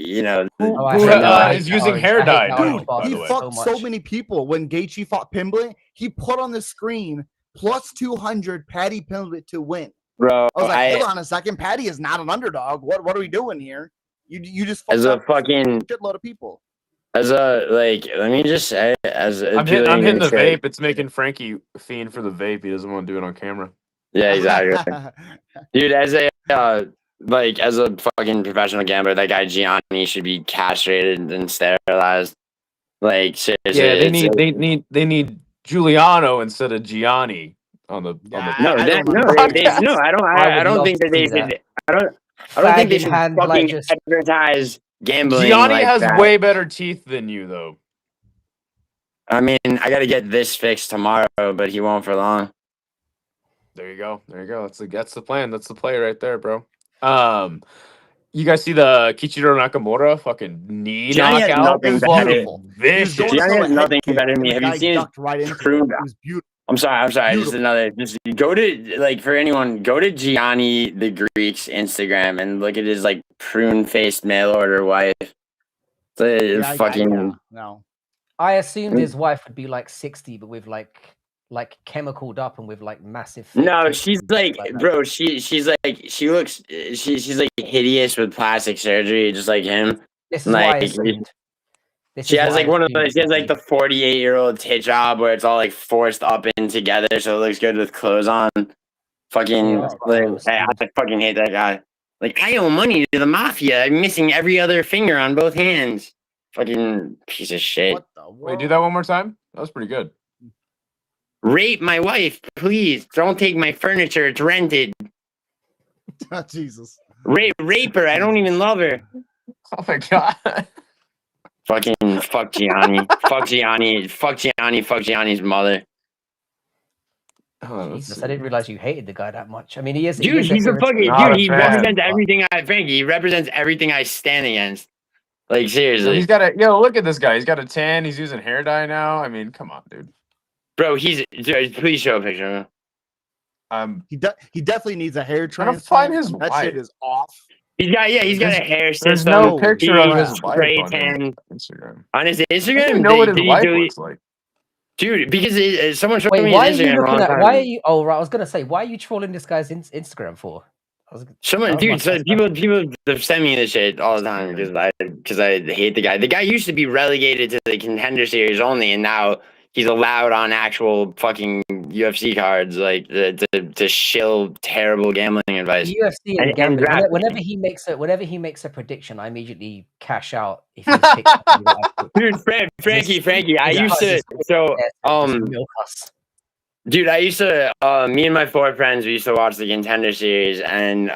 using hair dye. Dude, he fucked so many people. When Gaethje fought Pimblett, he put on the screen plus 200 Paddy Pimblett to win. Bro, I was like, hold on a second, Paddy is not an underdog. What are we doing here? You just fucked up fucking shitload of people. Let me just say, I'm hitting the vape. It's making Frankie fiend for the vape. He doesn't want to do it on camera. Yeah, exactly. Dude, like as a fucking professional gambler, that guy Gianni should be castrated and sterilized. Like seriously, Yeah, they need Giuliano instead of Gianni on the Yeah, no, I don't no, understand. no. I I would don't love think to that they see that. should. I don't think Fag they in should hand, like fucking just advertise gambling Gianni like has that. way better teeth than you, though. I mean, I got to get this fixed tomorrow, but he won't for long. There you go. There you go. That's the plan. That's the play right there, bro. You guys see the Kichiro Nakamura fucking knee Gianni has knockout? It nothing was better. beautiful. He was Vicious. going to Gianni throw has a head nothing kick, better than and me. the Have you guy seen his ducked right into it. prune? It was beautiful. I'm sorry. Just Beautiful. another. Just go to like for anyone. Go to Gianni the Greek's Instagram and look at his like prune faced mail order wife. The Yeah, fucking. no. I assumed his wife would be like 60, but with like chemicaled up and with like massive. Fake No, tits she's and like, stuff like that. bro. She's like, she looks. She's like hideous with plastic surgery, just like him. This is why I Like assumed. This she is has why like I one of assumed those. She has like the it 48-year-old tit job where it's all like forced up in together, so it looks good with clothes on. Fucking Yeah, that's what I like, I assumed. fucking hate that guy. Like I owe money to the mafia. I'm missing every other finger on both hands. Fucking piece of shit. What the world? Wait, do that one more time. That was pretty good. Rape my wife, please. Don't take my furniture. It's rented. Jesus. Rape her. I don't even love her. Oh my god. Fucking fuck Gianni. Fuck Gianni. Fuck Gianni. Fuck Gianni's mother. Oh, let's Jesus, see. I didn't realize you hated the guy that much. I mean, he is. Dude, he is he's a fucking Not dude. a He fan. represents everything Frankie. He represents everything I stand against. Like Yo, seriously, he's got a look at this guy. He's got a tan. He's using hair dye now. I mean, come on, dude. bro. Dude, please show a picture of him. He definitely needs a hair Trying to transplant. find his That wife. shit is off. He's got a hair system. There's no picture of his He's wife spray on his tan. Instagram. On his I don't Instagram, even know what his did he wife delete? looks like. Dude, because someone showed Wait, me why are his you Instagram a looking long at? time Why are ago. you? Oh, right. I was gonna say, why are you trolling this guy's Instagram for? Someone, that was dude, my so first people send me this shit all the time because I hate the guy. The guy used to be relegated to the contender series only, and now he's allowed on actual fucking UFC cards, like to shill terrible gambling advice. UFC and gambling. draft. Whenever he makes a prediction, I immediately cash out. If he picks somebody that I pick. Dude, Frankie, I His used to cousins just milk us. dude, I used to me and my 4 friends we used to watch the contender series, and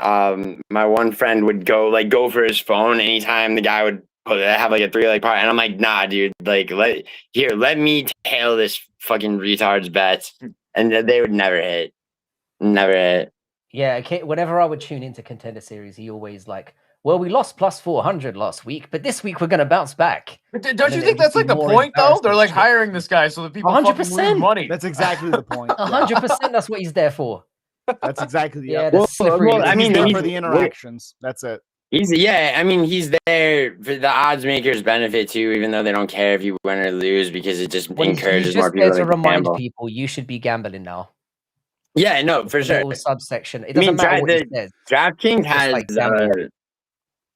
my one friend would go for his phone anytime the guy would have like a 3-leg part, and I'm like, nah, dude, like let me tail this fucking retard's bets, and they would never hit. Yeah, whenever I would tune into contender series, he always like, well, we lost plus 400 last week, but this week we're gonna bounce back. But don't you think that's like the point, though? They're like hiring this guy so that people fucking lose money. That's exactly the point. 100%. That's what he's there for. That's exactly the Yeah. The slippery. I mean, he's there he's for the interactions. That's it. He's there for the odds makers' benefit too, even though they don't care if you win or lose because it just encourages more people to remind gamble. people you should be gambling now. Yeah, no, for sure. Subsection. It doesn't matter what he says. DraftKings has like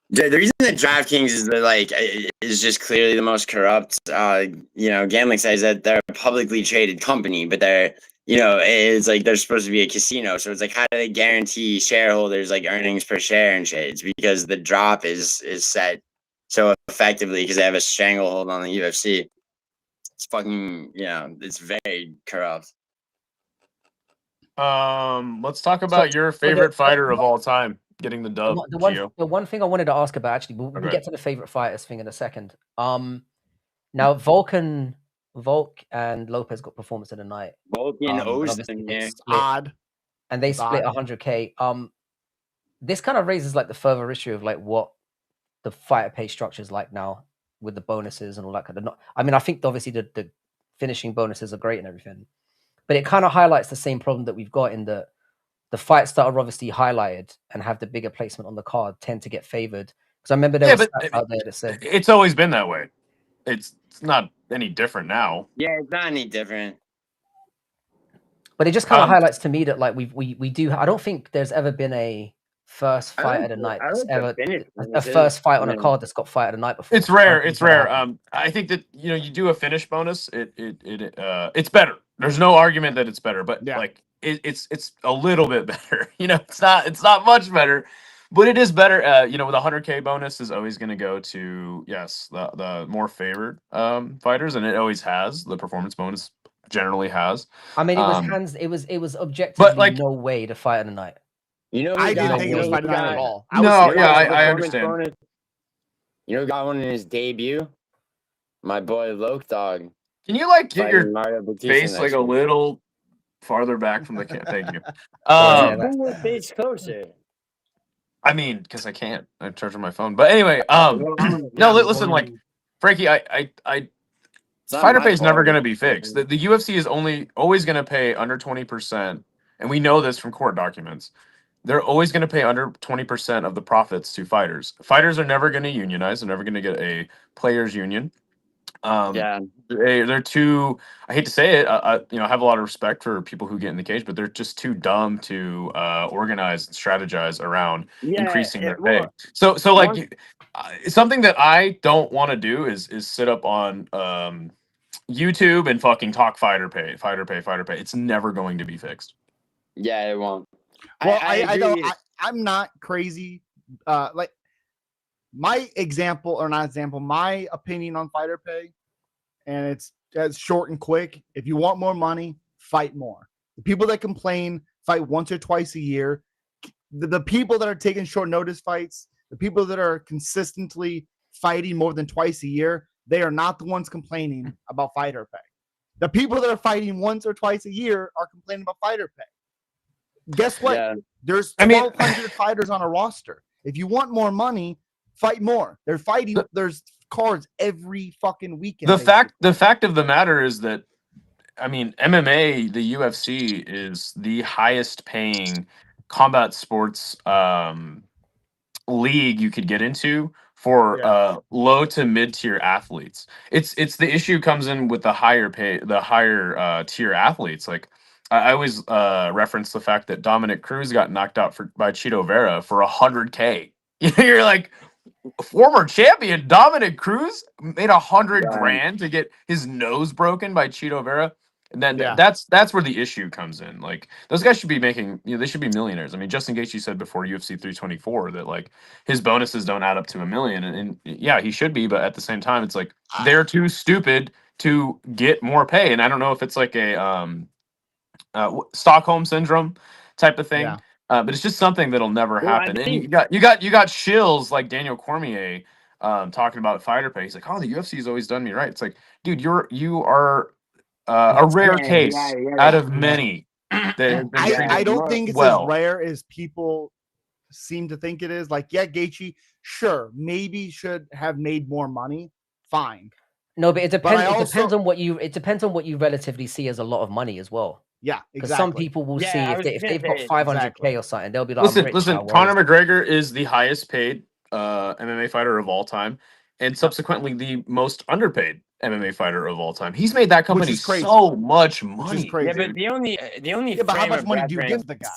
the reason that DraftKings is just clearly the most corrupt gambling site is that they're a publicly traded company, but they're it's like they're supposed to be a casino, so it's like how do they guarantee shareholders like earnings per share and shit? It's because the drop is set so effectively because they have a stranglehold on the UFC. It's fucking it's very corrupt. Let's talk about your favorite fighter of all time getting the dub. The one thing I wanted to ask about, actually, we'll get to the favorite fighters thing in a second. Now Volk and Lopez got performance of the night. Volk and Osten, odd, and they split 100K. This kind of raises like the further issue of like what the fighter pay structure is like now with the bonuses and all that kind of. I mean, I think obviously the finishing bonuses are great and everything. But it kind of highlights the same problem that we've got in the fights that are obviously highlighted and have the bigger placement on the card tend to get favored. Because I remember there was stats out there that said it's always been that way. It's not any different now. Yeah, it's not any different. But it just kind of highlights to me that like we do. I don't think there's ever been a first fight of the night that's ever a first fight on a card that's got fight of the night before. It's rare. It's rare. I think that you do a finish bonus. It's better. There's no argument that it's better, but like it's a little bit better. It's not much better, But it is better. You know, with a 100K bonus is always going to go to the more favored fighters, and it always has. The performance bonus generally has. I mean, it was Um, hands. It was but objectively like, no way to fight of the night. You know I who didn't got? think You it know was who fight night at got? all. no, yeah, got the I performance understand. bonus? You know who got one in his debut? My boy Loke Dog Can you like get fighting your Mario Batista face like next a week. little farther back from the Thank you. Yeah, Bring your that's face closer. I mean, because I can't. I'm charging my phone. But anyway, Well, no, listen, like Frankie, it's not fighter my pay is never fault. going to be fixed. The UFC is always going to pay under 20%, and we know this from court documents. They're always going to pay under 20% of the profits to fighters. Fighters are never going to unionize. They're never going to get a players union. Yeah. They're too. I hate to say it. You know, I have a lot of respect for people who get in the cage, but they're just too dumb to organize and strategize around Yeah. increasing their pay. Well, So one. like, something that I don't want to do is sit up on YouTube and fucking talk fighter pay, fighter pay, fighter pay. It's never going to be fixed. Yeah, it won't. Well, I I don't. agree. I'm not crazy. Like my example or not example, my opinion on fighter pay, and it's short and quick. If you want more money, fight more. The people that complain fight once or twice a year. The people that are taking short notice fights, the people that are consistently fighting more than twice a year, they are not the ones complaining about fighter pay. The people that are fighting once or twice a year are complaining about fighter pay. Guess what? Yeah. There's I mean- 1,200 fighters on a roster. If you want more money, fight more. They're fighting. There's cards every fucking weekend. The fact of the matter is that, I mean, MMA, the UFC is the highest paying combat sports league you could get into for low to mid tier athletes. It's the issue comes in with the higher tier athletes. Like, I always reference the fact that Dominic Cruz got knocked out by Chito Vera for 100K. You're like, former champion Dominic Cruz made 100 grand to get his nose broken by Chito Vera. And then that's where the issue comes in. Like, those guys should be making, they should be millionaires. I mean, Justin Gaethje said before UFC 324 that like his bonuses don't add up to $1 million, and yeah, he should be, but at the same time, it's like they're too stupid to get more pay. And I don't know if it's like a Stockholm syndrome type of thing. Yeah. But it's just something that'll never Well, I happen. And think- you got shills like Daniel Cormier talking about fighter pay. He's like, "Oh, the UFC's always done me right." It's like, dude, you are a rare case out of many that have been treated I don't think it's well. as rare as people seem to think it is. Like, yeah, Gaethje, sure, maybe should have made more money. Fine. no, but it depends. I It depends on what you. It depends on what you relatively see as a lot of money as well. Yeah, Because exactly. some people will Yeah, see I if, was if gonna they've got say, 500K exactly. or something, they'll be like, "I'm rich." Listen, no Conor worries. McGregor is the highest paid MMA fighter of all time, and subsequently the most underpaid MMA fighter of all time. He's made that company is crazy. so much money. Which is crazy. Yeah, but the only Yeah, but how frame much of money do you reference- give the guy?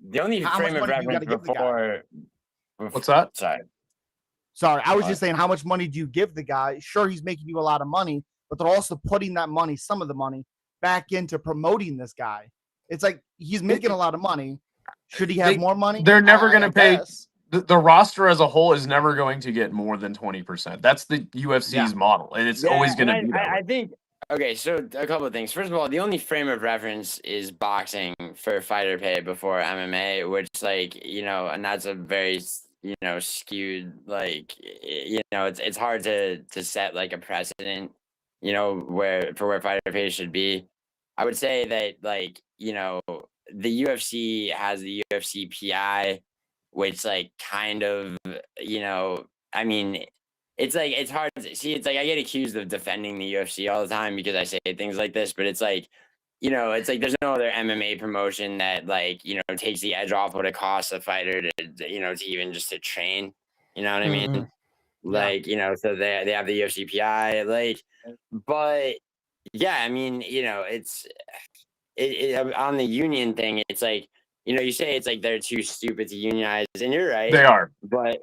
The only How much frame of money do you gotta reference give the guy? What's that? Sorry, I was just saying, how much money do you give the guy? Sure, he's making you a lot of money, but they're also putting that money, some of the money, back into promoting this guy. It's like he's making a lot of money. Should he have more money? They're never going to pay. guess. The roster as a whole is never going to get more than 20%. That's the UFC's model, and it's always going to be that way. I think. Okay, so a couple of things. First of all, the only frame of reference is boxing for fighter pay before MMA, which, like, and that's a very skewed, like, it's hard to set like a precedent, where fighter pay should be. I would say that, like, the UFC has the UFC PI, which, like, kind of, I mean, it's like, it's hard to see. It's like I get accused of defending the UFC all the time because I say things like this, but it's like, it's like there's no other MMA promotion that, like, takes the edge off what it costs a fighter to to even just to train. You know what I mean? Like, so they have the UFC PI, like, but yeah, I mean, it's on the union thing. It's like, you say it's like they're too stupid to unionize, and you're right. They are. But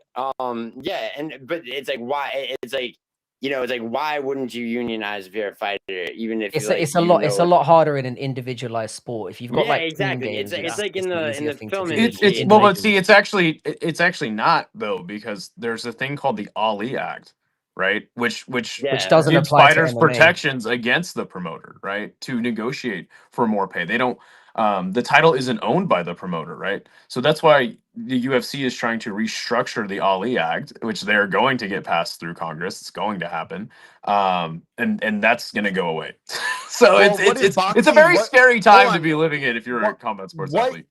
yeah, but it's like, why? It's like, it's like, why wouldn't you unionize if you're a fighter, even if It's you like? it's a lot. It's a lot harder in an individualized sport. If you've got like team exactly. games, It's like it's in an the easier thing to film do. industry. Well, but see, it's actually not though, because there's a thing called the Ali Act, right? Which Which doesn't gives apply to fighters MMA. protections against the promoter, right? To negotiate for more pay. They don't. The title isn't owned by the promoter, right? So that's why the UFC is trying to restructure the Ali Act, which they're going to get passed through Congress. It's going to happen, and that's going to go away. So Well, it's a very scary time to be living in if you're a combat sports athlete.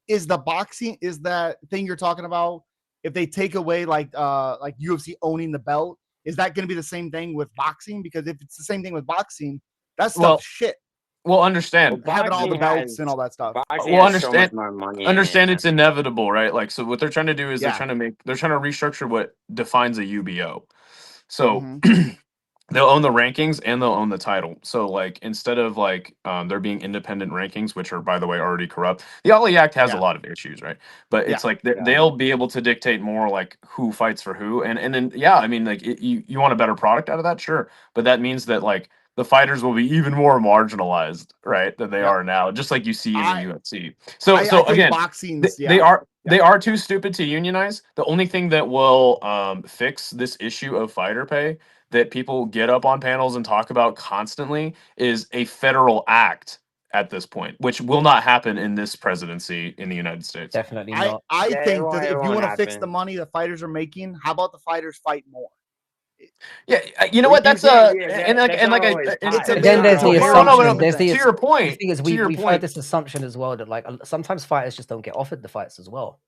Is the boxing, is that thing you're talking about, if they take away like UFC owning the belt, is that going to be the same thing with boxing? Because if it's the same thing with boxing, that's shit. Well, understand having all the belts and all that stuff. Well, understand so much more money. Understand it's inevitable, right? Like, so what they're trying to do is they're trying to restructure what defines a UBO. So they'll own the rankings and they'll own the title. So like, instead of like there being independent rankings, which are by the way already corrupt, the Ali Act has a lot of issues, right? But it's like they'll be able to dictate more like who fights for who, and then I mean, like you want a better product out of that, sure, but that means that like the fighters will be even more marginalized, right, than they are now, just like you see in the UFC. So again, they are too stupid to unionize. The only thing that will fix this issue of fighter pay that people get up on panels and talk about constantly is a federal act at this point, which will not happen in this presidency in the United States. Definitely not. I think that if you want to fix the money the fighters are making, how about the fighters fight more? Yeah, you know what? That's then there's the assumption. To your point, the thing is, we've heard this assumption as well that like sometimes fighters just don't get offered the fights as well,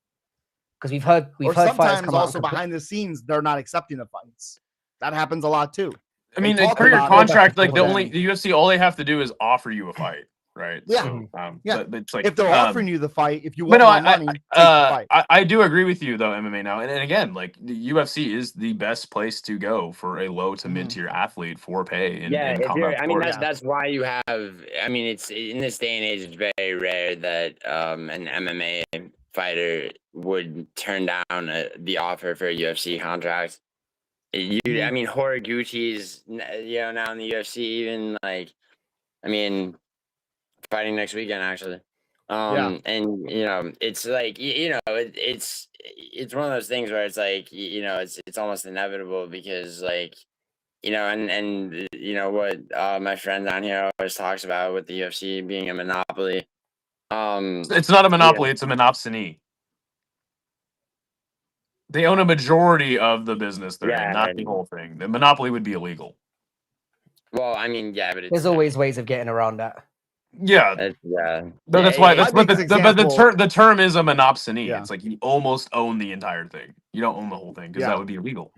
because we've heard fighters come also behind the scenes they're not accepting the fights. That happens a lot too. I mean, per your contract, like the UFC, all they have to do is offer you a fight, right? Yeah, so, But it's like if they're offering you the fight, if you want more money, take the fight. I do agree with you though, MMA now, and again, like the UFC is the best place to go for a low to mid tier athlete for pay. In combat sports. That's why you have. I mean, it's in this day and age, it's very rare that an MMA fighter would turn down the offer for a UFC contract. I mean, Horiguchi's now in the UFC, even like, I mean, fighting next weekend actually. And it's like it's one of those things where it's like it's almost inevitable, because like and what my friend down here always talks about with the UFC being a monopoly. It's not a monopoly; it's a monopsony. They own a majority of the business they're in, not the whole thing. The monopoly would be illegal. Well, I mean, but there's always ways of getting around that. Yeah, that's why. But the term is a monopsony. It's like you almost own the entire thing. You don't own the whole thing because that would be illegal.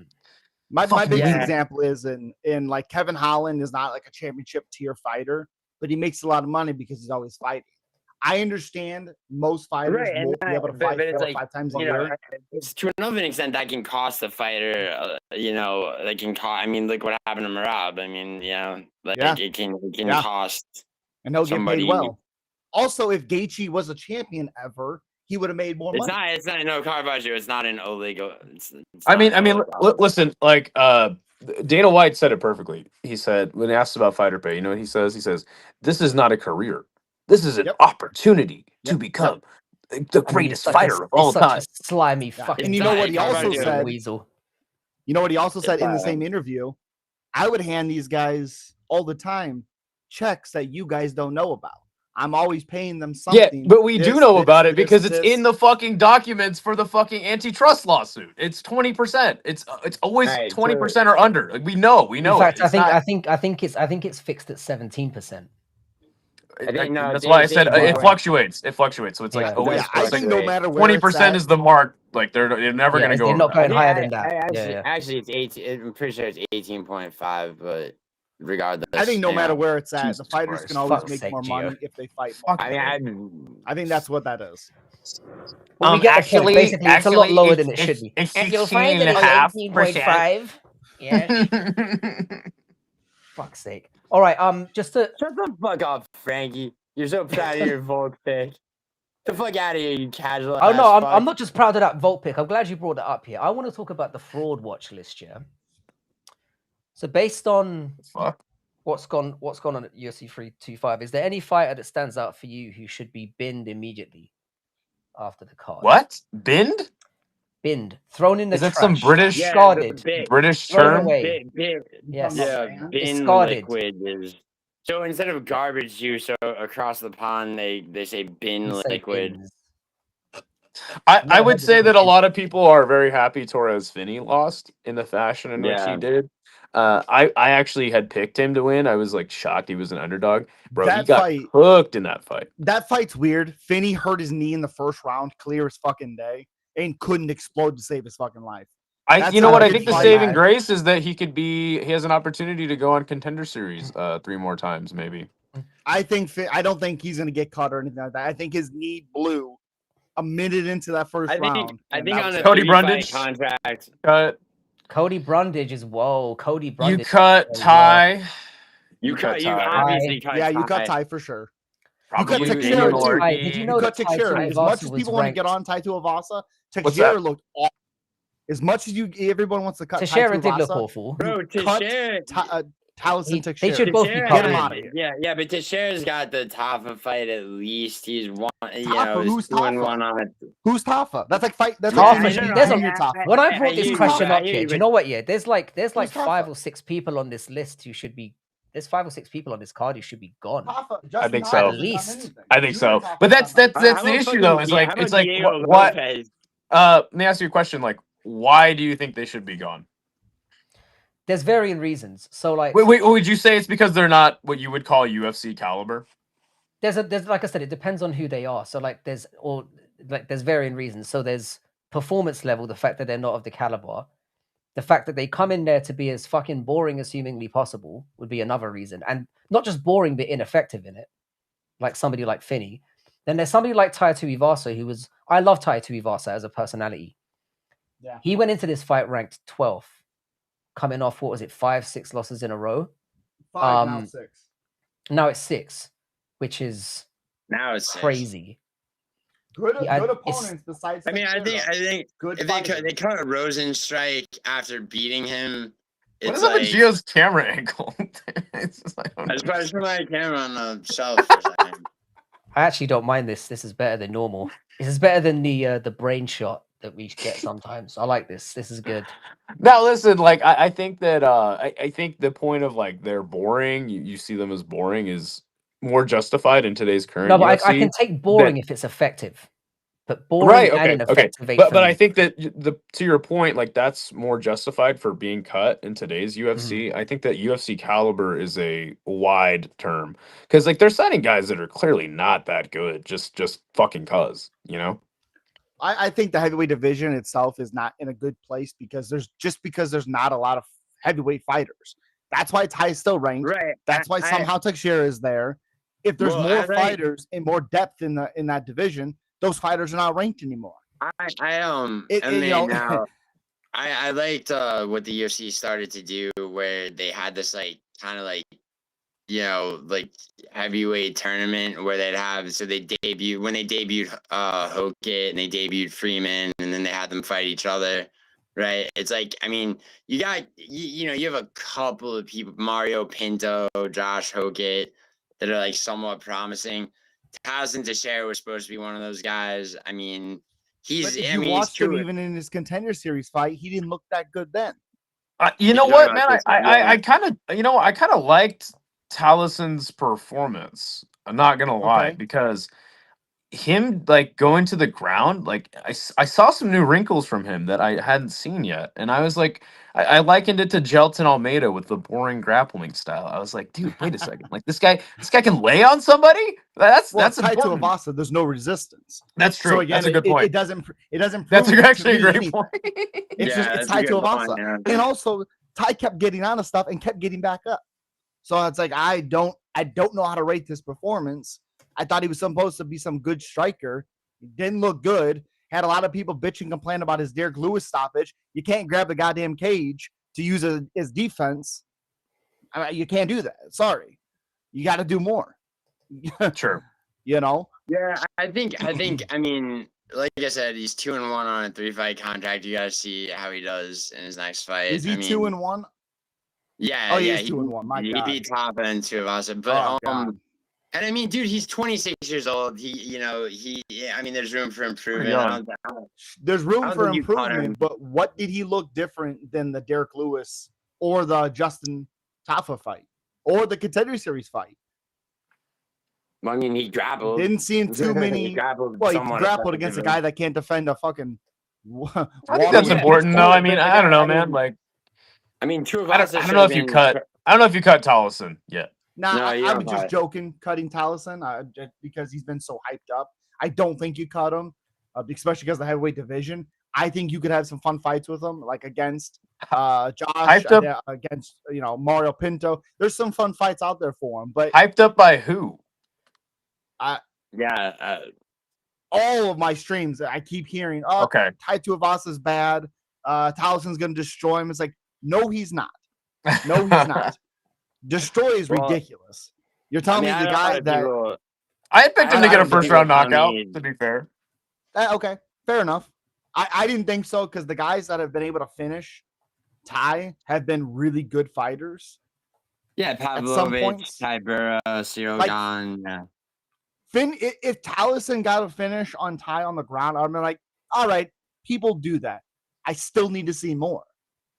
My biggest example is in like Kevin Holland is not like a championship tier fighter, but he makes a lot of money because he's always fighting. I understand most fighters won't be able to fight 4 or 5 times a year. To another extent, that can cost the fighter. That can cost. I mean, look what happened to Merab. I mean, it can cost. And he'll get paid well. Also, if Gaethje was a champion ever, he would have made more money. It's not no Carvalho. It's not an illegal. I mean, listen. Like Dana White said it perfectly. He said when asked about fighter pay, you know what he says? He says, "This is not a career. This is an opportunity to become the greatest fighter of all time." Slimy fucking. And you know what he also said? Weasel. You know what he also said in the same interview? I would hand these guys all the time checks that you guys don't know about. I'm always paying them something. Yeah, but we do know about it because it's in the fucking documents for the fucking antitrust lawsuit. It's 20%. It's always 20% or under. Like, we know. In fact, I think it's fixed at 17%. That's why I said it fluctuates. It fluctuates. So it's like always. I think no matter where 20% is the mark. Like they're never going to go. They're not going higher than that. Actually, it's 18. I'm pretty sure it's 18.5, but. Regardless, I think no matter where it's at, the fighters can always make more money if they fight more. I think that's what that is. Well, we get actually, basically, it's a lot lower than it should be. And you'll find it at 18.5. Yeah. Fuck's sake. All right. Just to shut the fuck up, Frankie. You're so proud of your Volk pick. The fuck out of here, you casual. Oh no, I'm not just proud of that Volk pick. I'm glad you brought it up here. I want to talk about the fraud watch list, yeah. So based on Fuck. what's gone on at UFC 325, is there any fighter that stands out for you who should be binned immediately after the card? What? Binned? Binned, thrown in the Is that trash. some British Discarded. British Thrown term? away. Yes. Yeah, bin Discarded. liquid is. So instead of garbage juice across the pond, they say bin You say liquid. bins. I would say that a lot of people are very happy Torres Finney lost in the fashion in which he Yeah. did. I actually had picked him to win. I was like shocked he was an underdog. Bro, he That got fight- cooked in that fight. That fight's weird. Finney hurt his knee in the first round, clear as fucking day, and couldn't explode to save his fucking life. You know what? I think the fight. saving grace is that he has an opportunity to go on Contender Series 3 more times, maybe. I don't think he's gonna get cut or anything like that. I think his knee blew a minute into that first round. I think on the Cody 3-fight Brundage contract. cut. Cody Brundage is Cody Brundage. You cut Ty. You Ty. obviously cut. Yeah, you cut Ty for sure. Probably you cut Daniel Teixeira too. Lordy. Did you You know cut that Teixeira. Tai As much Tuivasa as was people want to get ranked- on Tai Tuivasa, What's Teixeira that? looked awful. As much as everyone wants to cut Teixeira Tai did look Tuivasa, awful. Bro, Teixeira. Taliesin They Teixeira. should both be Teixeira cut. Get him out of here. Yeah, but Teixeira's got the Tafa fight at least. He's one, Who's he's 2-1 Tafa? on it. Who's Tafa? That's like fight. That's Tafa, like there's there's a- Tafa. When I brought this hear question you, up I hear here, you, do you but- know what? Yeah, there's like Who's 5 Tafa? or 6 people on this list who should be. There's 5 or 6 people on this card who should be gone. I think so. At least. I think so. But that's How the about issue though. Is like how it's about like Diego what? Lopez? Let me ask you a question. Like, why do you think they should be gone? There's varying reasons. So like, Wait, would you say it's because they're not what you would call UFC caliber? there's like I said, it depends on who they are. So like there's varying reasons. So there's performance level, the fact that they're not of the caliber, the fact that they come in there to be as fucking boring as humanly possible would be another reason, and not just boring but ineffective in it, like somebody like Finney. Then there's somebody like Tai Tuivasa I love Tai Tuivasa as a personality. Yeah. He went into this fight ranked 12th, coming off 5-6 losses in a row. 5 now 6. Now it's 6, which is Now it's crazy. Good Yeah, opponents besides. I mean, I think good. if they cut Rosenstrike after beating him, What it's is up with like Gio's camera angle? It's just like, I just put my camera on the shelf for a second. I actually don't mind this. This is better than normal. This is better than the brain shot that we get sometimes. I like this. This is good. Now listen, like I think that I think the point of like they're boring, you see them as boring is more justified in today's current No, but UFC. I can take boring if it's effective. But boring Right, and okay, ineffective. okay. But I think that to your point, like that's more justified for being cut in today's UFC. I think that UFC caliber is a wide term because like they're signing guys that are clearly not that good, just fucking cuz, you know. I think the heavyweight division itself is not in a good place because there's not a lot of heavyweight fighters. That's why Ty is still ranked. Right. That's why somehow Teixeira is there. If there's more fighters and more depth in that division, those fighters are not ranked anymore. I liked what the UFC started to do where they had this like kind of like like heavyweight tournament where they'd have they debuted Hockett and they debuted Freeman and then they had them fight each other. Right. It's like, I mean, you got you have a couple of people, Mario Pinto, Josh Hockett, that are like somewhat promising. Taliesin Teixeira was supposed to be one of those guys. I mean, watched him even in his Contender Series fight, he didn't look that good then. You know what, man? I kind of liked Taliesin's performance. I'm not gonna lie, because him like going to the ground, like I saw some new wrinkles from him that I hadn't seen yet, and I was like, I likened it to Jelton Almeida with the boring grappling style. I was like, dude, wait a second, like this guy can lay on somebody. That's Tai important. Tuivasa, there's no resistance. That's true. So again, that's a good point. It doesn't. That's prove actually a to me great point. It's Tai Tuivasa, and also Ty kept getting on of stuff and kept getting back up. So it's like I don't know how to rate this performance. I thought he was supposed to be some good striker. He didn't look good. Had a lot of people bitch and complain about his Derek Lewis stoppage. You can't grab the goddamn cage to use as defense. I mean, you can't do that. Sorry. You got to do more. Sure. You know? Yeah, I think, I mean, like I said, he's 2-1 on a 3-fight contract. You got to see how he does in his next fight. Is he 2-1? Yeah, Oh, he yeah, is 2-1. My he God. beat Tapa and Tuivasa, but Oh, God. and I mean, dude, he's 26 years old. I mean, there's room for improvement. young. There's room for think you caught him. improvement, but what did he look different than the Derek Lewis or the Justin Tafa fight or the Contender Series fight? Well, I mean, he grappled. Didn't see him too many. He grappled. Well, he somewhat grappled against a guy that can't defend a fucking. I think that's Yeah. important, though. I mean, I don't know, I mean, man. Like, I mean, I Tuivasa don't know if you cut. I don't know if you cut Tollison yet. Nah, No, you I don't was just cut. joking, cutting Taliesin just because he's been so hyped up. I don't think you cut him, especially because of the heavyweight division. I think you could have some fun fights with him, like against Josh, Hyped up- against Mario Pinto. There's some fun fights out there for him, but Hyped up by who? Yeah. all of my streams, I keep hearing, "Oh, Okay. Tai Tuivasa's bad. Taliesin's going to destroy him." It's like, no, he's not. No, he's not. Destroy is Well, ridiculous. You're telling me the guy that I had picked him to I get a don't think first round people tell knockout. me- To be fair, okay, fair enough. I didn't think so because the guys that have been able to finish Tai have been really good fighters. Yeah, At some Pavlovich, points, Tybura, Sirogan. Yeah. If Taliesin got a finish on Tai on the ground, I'd be like, all right, people do that. I still need to see more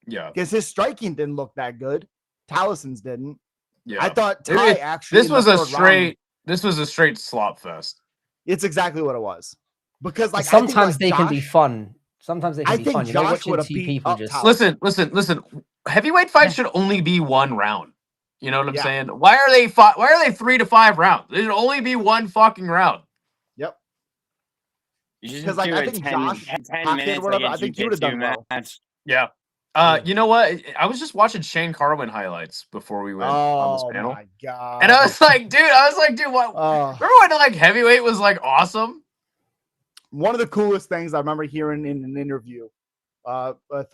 yeah, because his striking didn't look that good. Taliesin's didn't. yeah. I thought Tai actually. This in the was a third straight. round, This was a straight slop fest. it's exactly what it was. Because like sometimes I think, they can be Josh- fun. Sometimes they can I be think fun. You know, Josh watching would have two beat people up just Taliesin. Listen. Heavyweight fights should only be one round. You know what I'm Yeah. saying? Why are they 3 to 5 rounds? There should only be one fucking round. Yep. You should 'Cause, do like, I a think 10 Josh, 10 Pac minutes did whatever, like a I think he would've done jiu-jitsu well. match. Yeah. You know what? I was just watching Shane Carwin highlights before we went on this Oh panel. my God. And I was like, dude, what? Remember when like heavyweight was like awesome? One of the coolest things I remember hearing in an interview with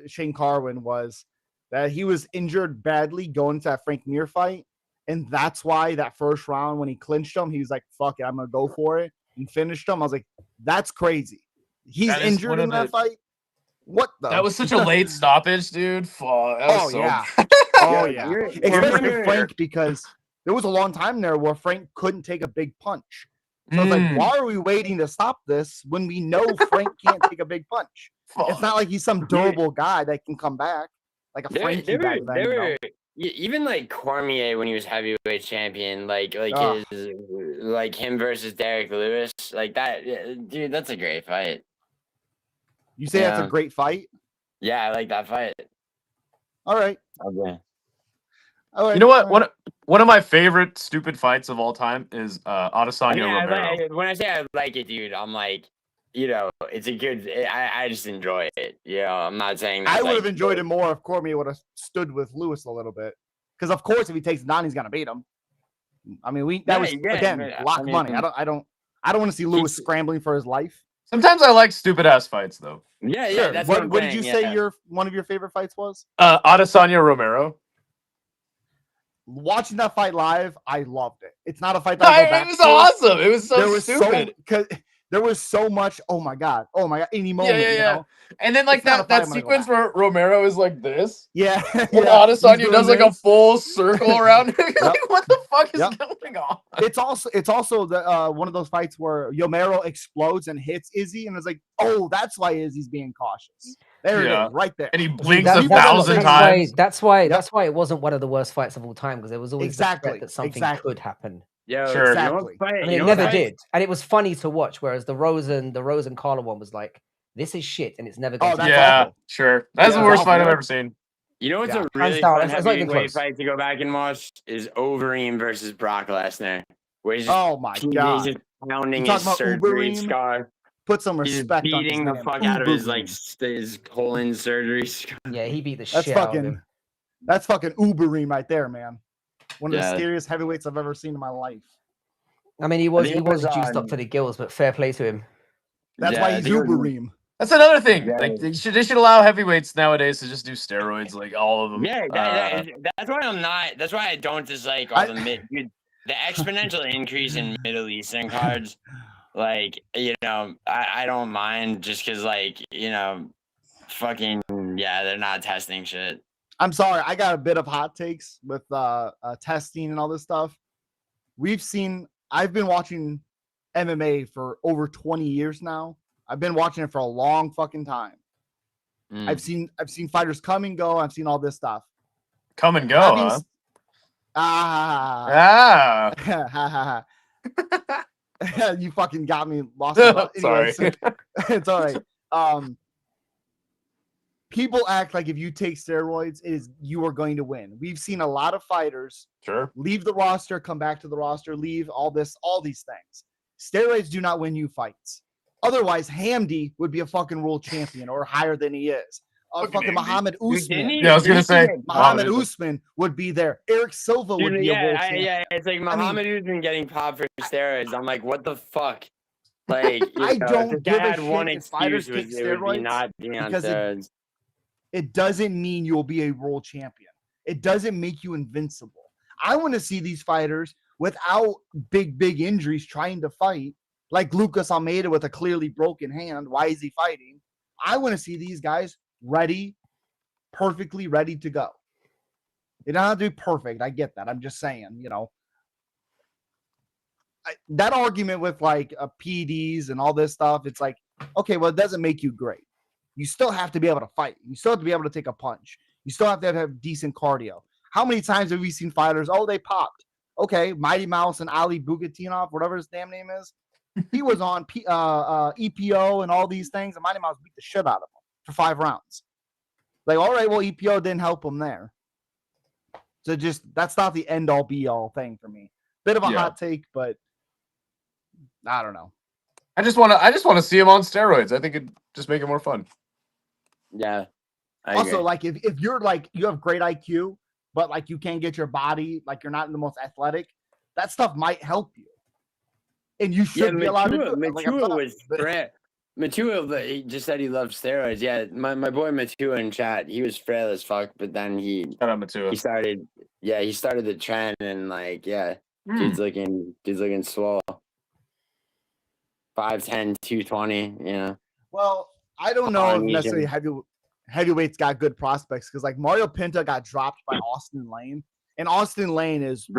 Shane Carwin was that he was injured badly going into that Frank Mir fight. And that's why that first round, when he clinched him, he was like, fuck it, I'm going to go for it, and finished him. I was like, that's crazy. He's injured in that fight? What the? That was such a late stoppage, dude. Fuck, that was yeah. so... Oh, yeah. Especially remember- Frank, because there was a long time there where Frank couldn't take a big punch. So it's like, why are we waiting to stop this when we know Frank can't take a big punch? It's not like he's some durable guy that can come back like a Frankie back then. Even like Cormier when he was heavyweight champion, like him versus Derek Lewis, like that, dude. That's a great fight. You say that's a great fight? Yeah, I like that fight. All right. Okay. All right. You know what? One of my favorite stupid fights of all time is Adesanya Romero. When I say I like it, dude, I'm like, it's a good. I just enjoy it. I'm not saying that, I would have enjoyed it more if Cormier would have stood with Lewis a little bit, because of course if he takes it down, he's gonna beat him. I mean, block money. I don't want to see Lewis scrambling for his life. Sometimes I like stupid ass fights though. Yeah. Sure. That's what did you say one of your favorite fights was? Adesanya Romero. Watching that fight live, I loved it. It's not a fight that I go back it was to. awesome. It was so stupid. There was so much. Oh my god. Any moment. Yeah. And then like that sequence where Romero is like this. Yeah. And Adesanya does like a full circle around him. Like, what the fuck is going on? It's also the one of those fights where Romero explodes and hits Izzy, and it's like, oh, that's why Izzy's being cautious. There it is, right there. And he blinks 1,000 times. That's why it wasn't one of the worst fights of all time, because there was always the threat that something could happen. Yeah, sure. Exactly. I mean, it never did, and it was funny to watch. Whereas the Rose and Carla one was like, this is shit, and it's never going to. Yeah, sure. That's the worst fight I've ever seen. You know what's a really fun heavyweight fight to go back and watch is Overeem versus Brock Lesnar. Where he's just, oh my god, he's just pounding his surgery scar. Put some respect. He's beating the fuck out of his colon surgery scar. Yeah, he beat the shit out of him. That's fucking Ubereem right there, man. One of the scariest heavyweights I've ever seen in my life. I mean, he was juiced up to the gills, but fair play to him. That's why he's Ubereem. That's another thing. Yeah. Like they should allow heavyweights nowadays to just do steroids, like all of them. Yeah, that's why I'm not. That's why I don't dislike all the exponential increase in Middle Eastern cards. Like, I don't mind just because, like, fucking they're not testing shit. I'm sorry, I got a bit of hot takes with testing and all this stuff. I've been watching MMA for over 20 years now. I've been watching it for a long fucking time. I've seen fighters come and go. I've seen all this stuff. Come and go, You fucking got me lost. Sorry. It's all right. People act like if you take steroids, you are going to win. We've seen a lot of fighters leave the roster, come back to the roster, leave all these things. Steroids do not win you fights. Otherwise, Hamdi would be a fucking world champion or higher than he is. Fucking Muhammad Usman. Yeah, I was gonna say Muhammad Usman would be there. Eric Silva would be a world champion. Yeah, it's like Muhammad Usman getting popped for steroids. I'm like, what the fuck? Like, I don't give a one shit if fighters take steroids not being on because steroids. It doesn't mean you'll be a world champion. It doesn't make you invincible. I want to see these fighters without big injuries trying to fight, like Lucas Almeida with a clearly broken hand. Why is he fighting? I want to see these guys perfectly ready to go. They don't have to be perfect. I get that. I'm just saying, that argument with like PEDs and all this stuff, it's like, okay, well, it doesn't make you great. You still have to be able to fight. You still have to be able to take a punch. You still have to have decent cardio. How many times have we seen fighters? Oh, they popped. Okay, Mighty Mouse and Ali Bugatinov, whatever his damn name is, he was on EPO and all these things, and Mighty Mouse beat the shit out of him for 5 rounds. Like, all right, well, EPO didn't help him there. So that's not the end-all, be-all thing for me. Bit of a hot take, but I don't know. I just want to see him on steroids. I think it'd just make it more fun. Yeah. Also, like if you're like you have great IQ, but like you can't get your body, like you're not the most athletic, that stuff might help you. And you should be allowed to do it. Matua, he just said he loved steroids. Yeah, my boy Matua in chat, he was frail as fuck, but then he started the trend and like, dude's looking swole. 5'10", 220, Well, I don't know if necessarily heavyweights got good prospects because like Mario Pinto got dropped by Austin Lane, and Austin Lane is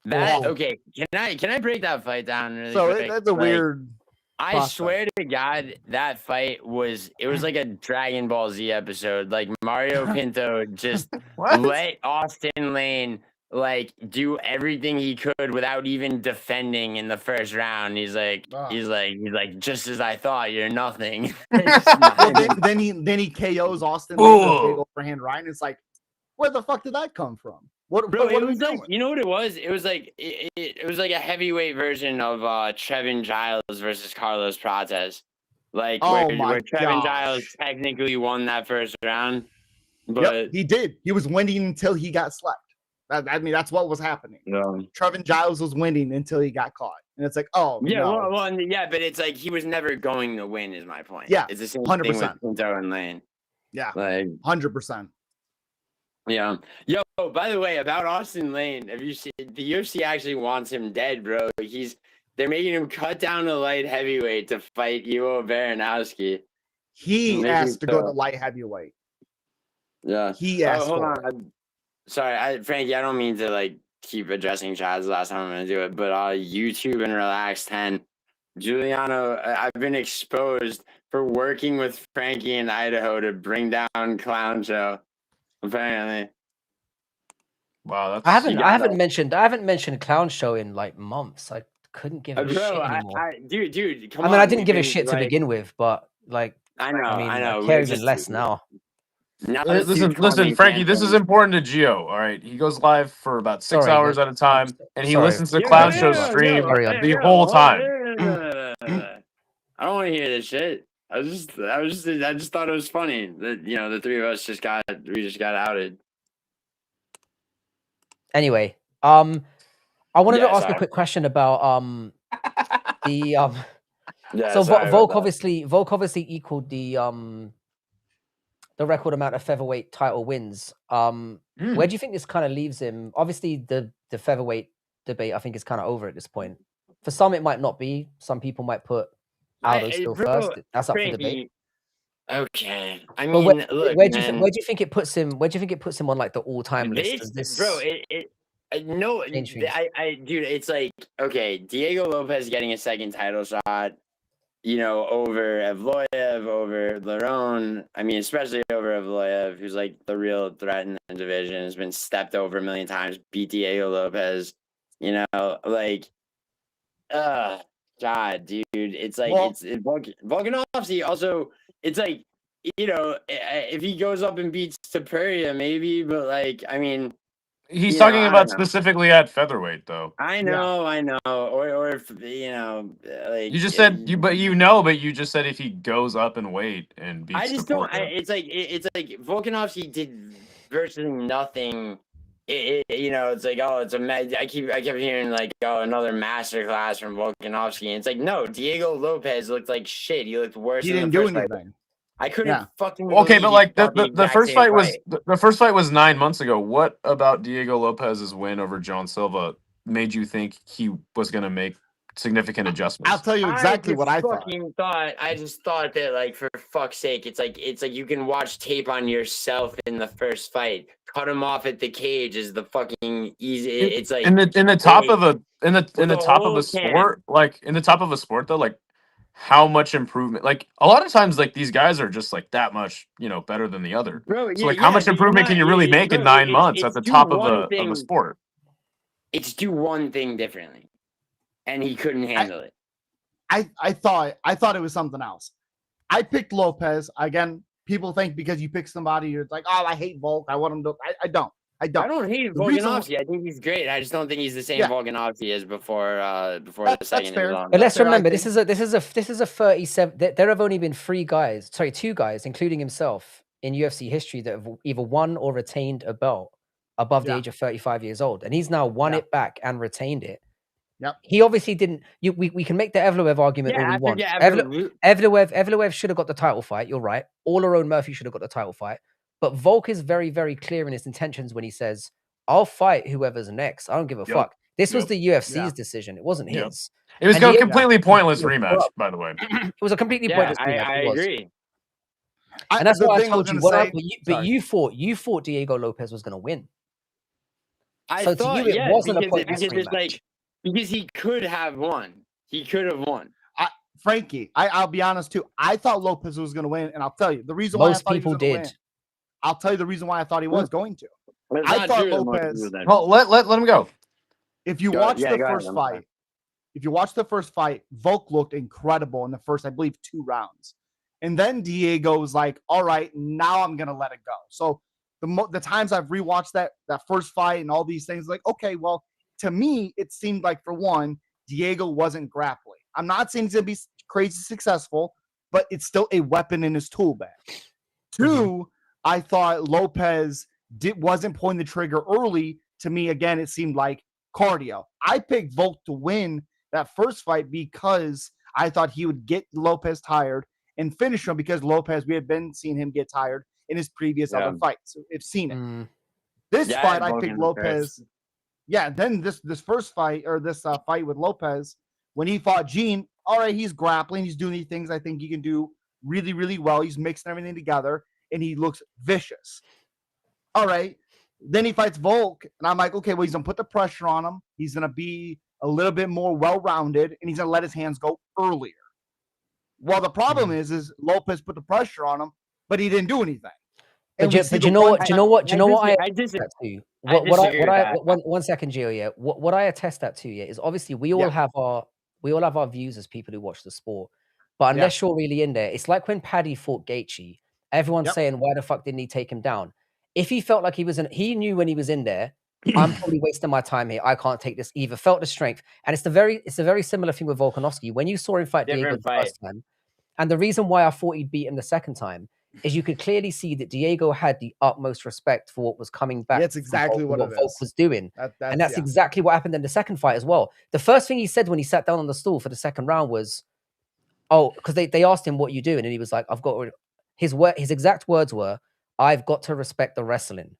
okay. Can I break that fight down really quick? That's a weird. I swear to God, that fight was like a Dragon Ball Z episode. Like Mario Pinto just let Austin Lane like do everything he could without even defending in the first round. He's like, just as I thought, you're nothing. then he KOs Austin Lane with a big overhand right. And it's like, where the fuck did that come from? What it was like, you know what it was? It was like it was like a heavyweight version of Trevin Giles versus Carlos Prates. Like where Trevin Giles technically won that first round. But he did. He was winning until he got slept. I mean, that's what was happening. Trevin Giles was winning until he got caught. And it's like, but it's like he was never going to win is my point. Yeah, it's the same 100%. thing with Pinto and Lane. Yeah, like 100%. Yeah. Yo, by the way, about Austin Lane, have you seen the UFC actually wants him dead, bro? They're making him cut down to light heavyweight to fight Ivo Baranowski. He asked to go to light heavyweight. Yeah. He asked. Hold on. Sorry, Frankie, I don't mean to like keep addressing Chad's the last time I'm gonna do it, but YouTube and Relax 10. Giuliano, I've been exposed for working with Frankie in Idaho to bring down Clown Show. Apparently. Wow, I haven't mentioned Clown Show in like months. I couldn't give a shit anymore. Dude, come on. I didn't give a shit to begin with, but like I know. I care even less now. Listen, Frankie, this is important to Gio. All right, he goes live for about 6 hours at a time, and he listens to Clown Show stream the whole time. I don't want to hear this shit. I just thought it was funny that the three of us just got outed. Anyway, I wanted to ask a quick question about the so Volk obviously equaled the record amount of featherweight title wins. Where do you think this kind of leaves him? Obviously, the featherweight debate I think is kind of over at this point. For some, it might not be. Some people might put Aldo still first. That's up for debate. Okay. I But mean, look, where do man. you think it puts him? Where do you think it puts him on like the all-time list? Does this, Bro, no, change things? dude, it's like, okay, Diego Lopez getting a second title shot, over Evloev, over Lerone. I mean, especially over Evloev, who's like the real threat in the division, has been stepped over a million times, beat Diego Lopez, like, God, dude, it's like, Volkanovski also, it's like, if he goes up and beats Tapuria, maybe, but like, I mean, He's you know, talking I about don't know. specifically at featherweight, though. I know, or if like You just said but you just said if he goes up in weight and beats I just don't. Taporka. It's like Volkanovski did virtually nothing. It's like, oh, I kept hearing like, oh, another masterclass from Volkanovski, and it's like, no, Diego Lopez looked like shit. He looked worse. He than didn't the do first fight. anything. I couldn't fucking. Okay, believe but he like fought the exact first same fight was the first fight was 9 months ago. What about Diego Lopez's win over John Silva made you think he was going to make significant adjustments? I'll tell you exactly what I thought. I just thought that, like, for fuck's sake, it's like you can watch tape on yourself in the first fight. Cut him off at the cage is the fucking easy. It's like in the top of a in the top of a cannon. sport, like in the top of a sport though, like how much improvement? Like a lot of times, like these guys are just like that much, better than the other. Bro, So like, how much but improvement can you really make in 9 months at the top of a sport? It's do one thing differently, and he couldn't handle it. I thought it was something else. I picked Lopez. Again, people think because you pick somebody, you're like, oh, I hate Volk. I want him to. I don't. I don't hate Volkanovski. I think he's great. I just don't think he's the same Volkanovski as before the second. But let's remember, this is a 37. There have only been two guys, including himself, in UFC history that have either won or retained a belt above the age of 35 years old, and he's now won it back and retained it. Yep. He obviously didn't. We can make the Evloev argument all we want. Evloev should have got the title fight. You're right. All Lerone Murphy should have got the title fight. But Volk is very, very clear in his intentions when he says, "I'll fight whoever's next. I don't give a fuck." This was the UFC's decision. It wasn't his. It was a completely pointless rematch, by the way. It was a completely pointless rematch. I agree. And that's why I told you. But you thought Diego Lopez was going to win. I so thought, to you, it wasn't a pointless because rematch. Because he could have won. He could have won. Frankie, I'll be honest too. I thought Lopez was going to win, and I'll tell you the reason Most why I thought people he was going to win. I'll tell you the reason why I thought he was going to. I thought Lopez. Well, let him go. If you watch the first fight, Volk looked incredible in the first, I believe, 2 rounds, and then Diego was like, "All right, now I'm going to let it go." So the times I've rewatched that first fight and all these things, like, okay, well, to me, it seemed like, for one, Diego wasn't grappling. I'm not saying he's going to be crazy successful, but it's still a weapon in his tool bag. 2, I thought Lopez wasn't pulling the trigger early. To me, again, it seemed like cardio. I picked Volk to win that first fight because I thought he would get Lopez tired and finish him, because Lopez, we had been seeing him get tired in his previous other fights. So I've seen it. This fight, I picked Lopez. Yeah, then this first fight, or this fight with Lopez, when he fought Gene, all right, he's grappling, he's doing these things I think he can do really, really well. He's mixing everything together, and he looks vicious. All right, then he fights Volk, and I'm like, okay, well, he's going to put the pressure on him. He's going to be a little bit more well-rounded, and he's going to let his hands go earlier. Well, the problem is Lopez put the pressure on him, but he didn't do anything. But you know what? I disagree. One second, Gio. Yeah, what I attest that to, is obviously we all have our views as people who watch the sport. But unless you're really in there, it's like when Paddy fought Gaethje. Everyone's saying, "Why the fuck didn't he take him down?" If he felt like he knew when he was in there, I'm probably wasting my time here. I can't take this either. Felt the strength, and it's a very similar thing with Volkanovski. When you saw him fight Diego the first time, and the reason why I thought he'd beat him the second time is you could clearly see that Diego had the utmost respect for what was coming back. That's exactly what Volk was doing. And that's exactly what happened in the second fight as well. The first thing he said when he sat down on the stool for the second round was, because they asked him, "What are you doing?" And he was like, his exact words were, "I've got to respect the wrestling."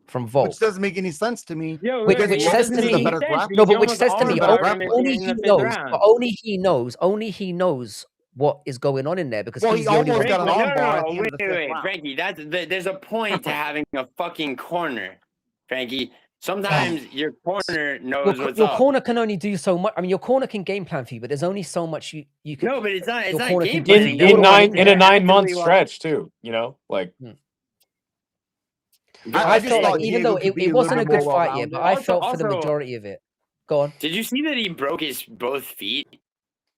From Volk. Which doesn't make any sense to me. Which says to me, only he knows what is going on in there because Well, he's he the only almost one. got an armbar at the end wait, of the fifth wait, round. Frankie. There's a point to having a fucking corner, Frankie. Sometimes your corner knows what's Your up. corner can only do so much. I mean, your corner can game plan for you, but there's only so much you can. No, but it's not. It's your not corner game can do. planning. You're the one in in a there. 9-month stretch too. You know, like. I I just felt thought like even Diego though could be it a wasn't a little good more fight yet, but I well-rounded. felt for the Also- majority of it. Go on. Did you see that he broke his both feet?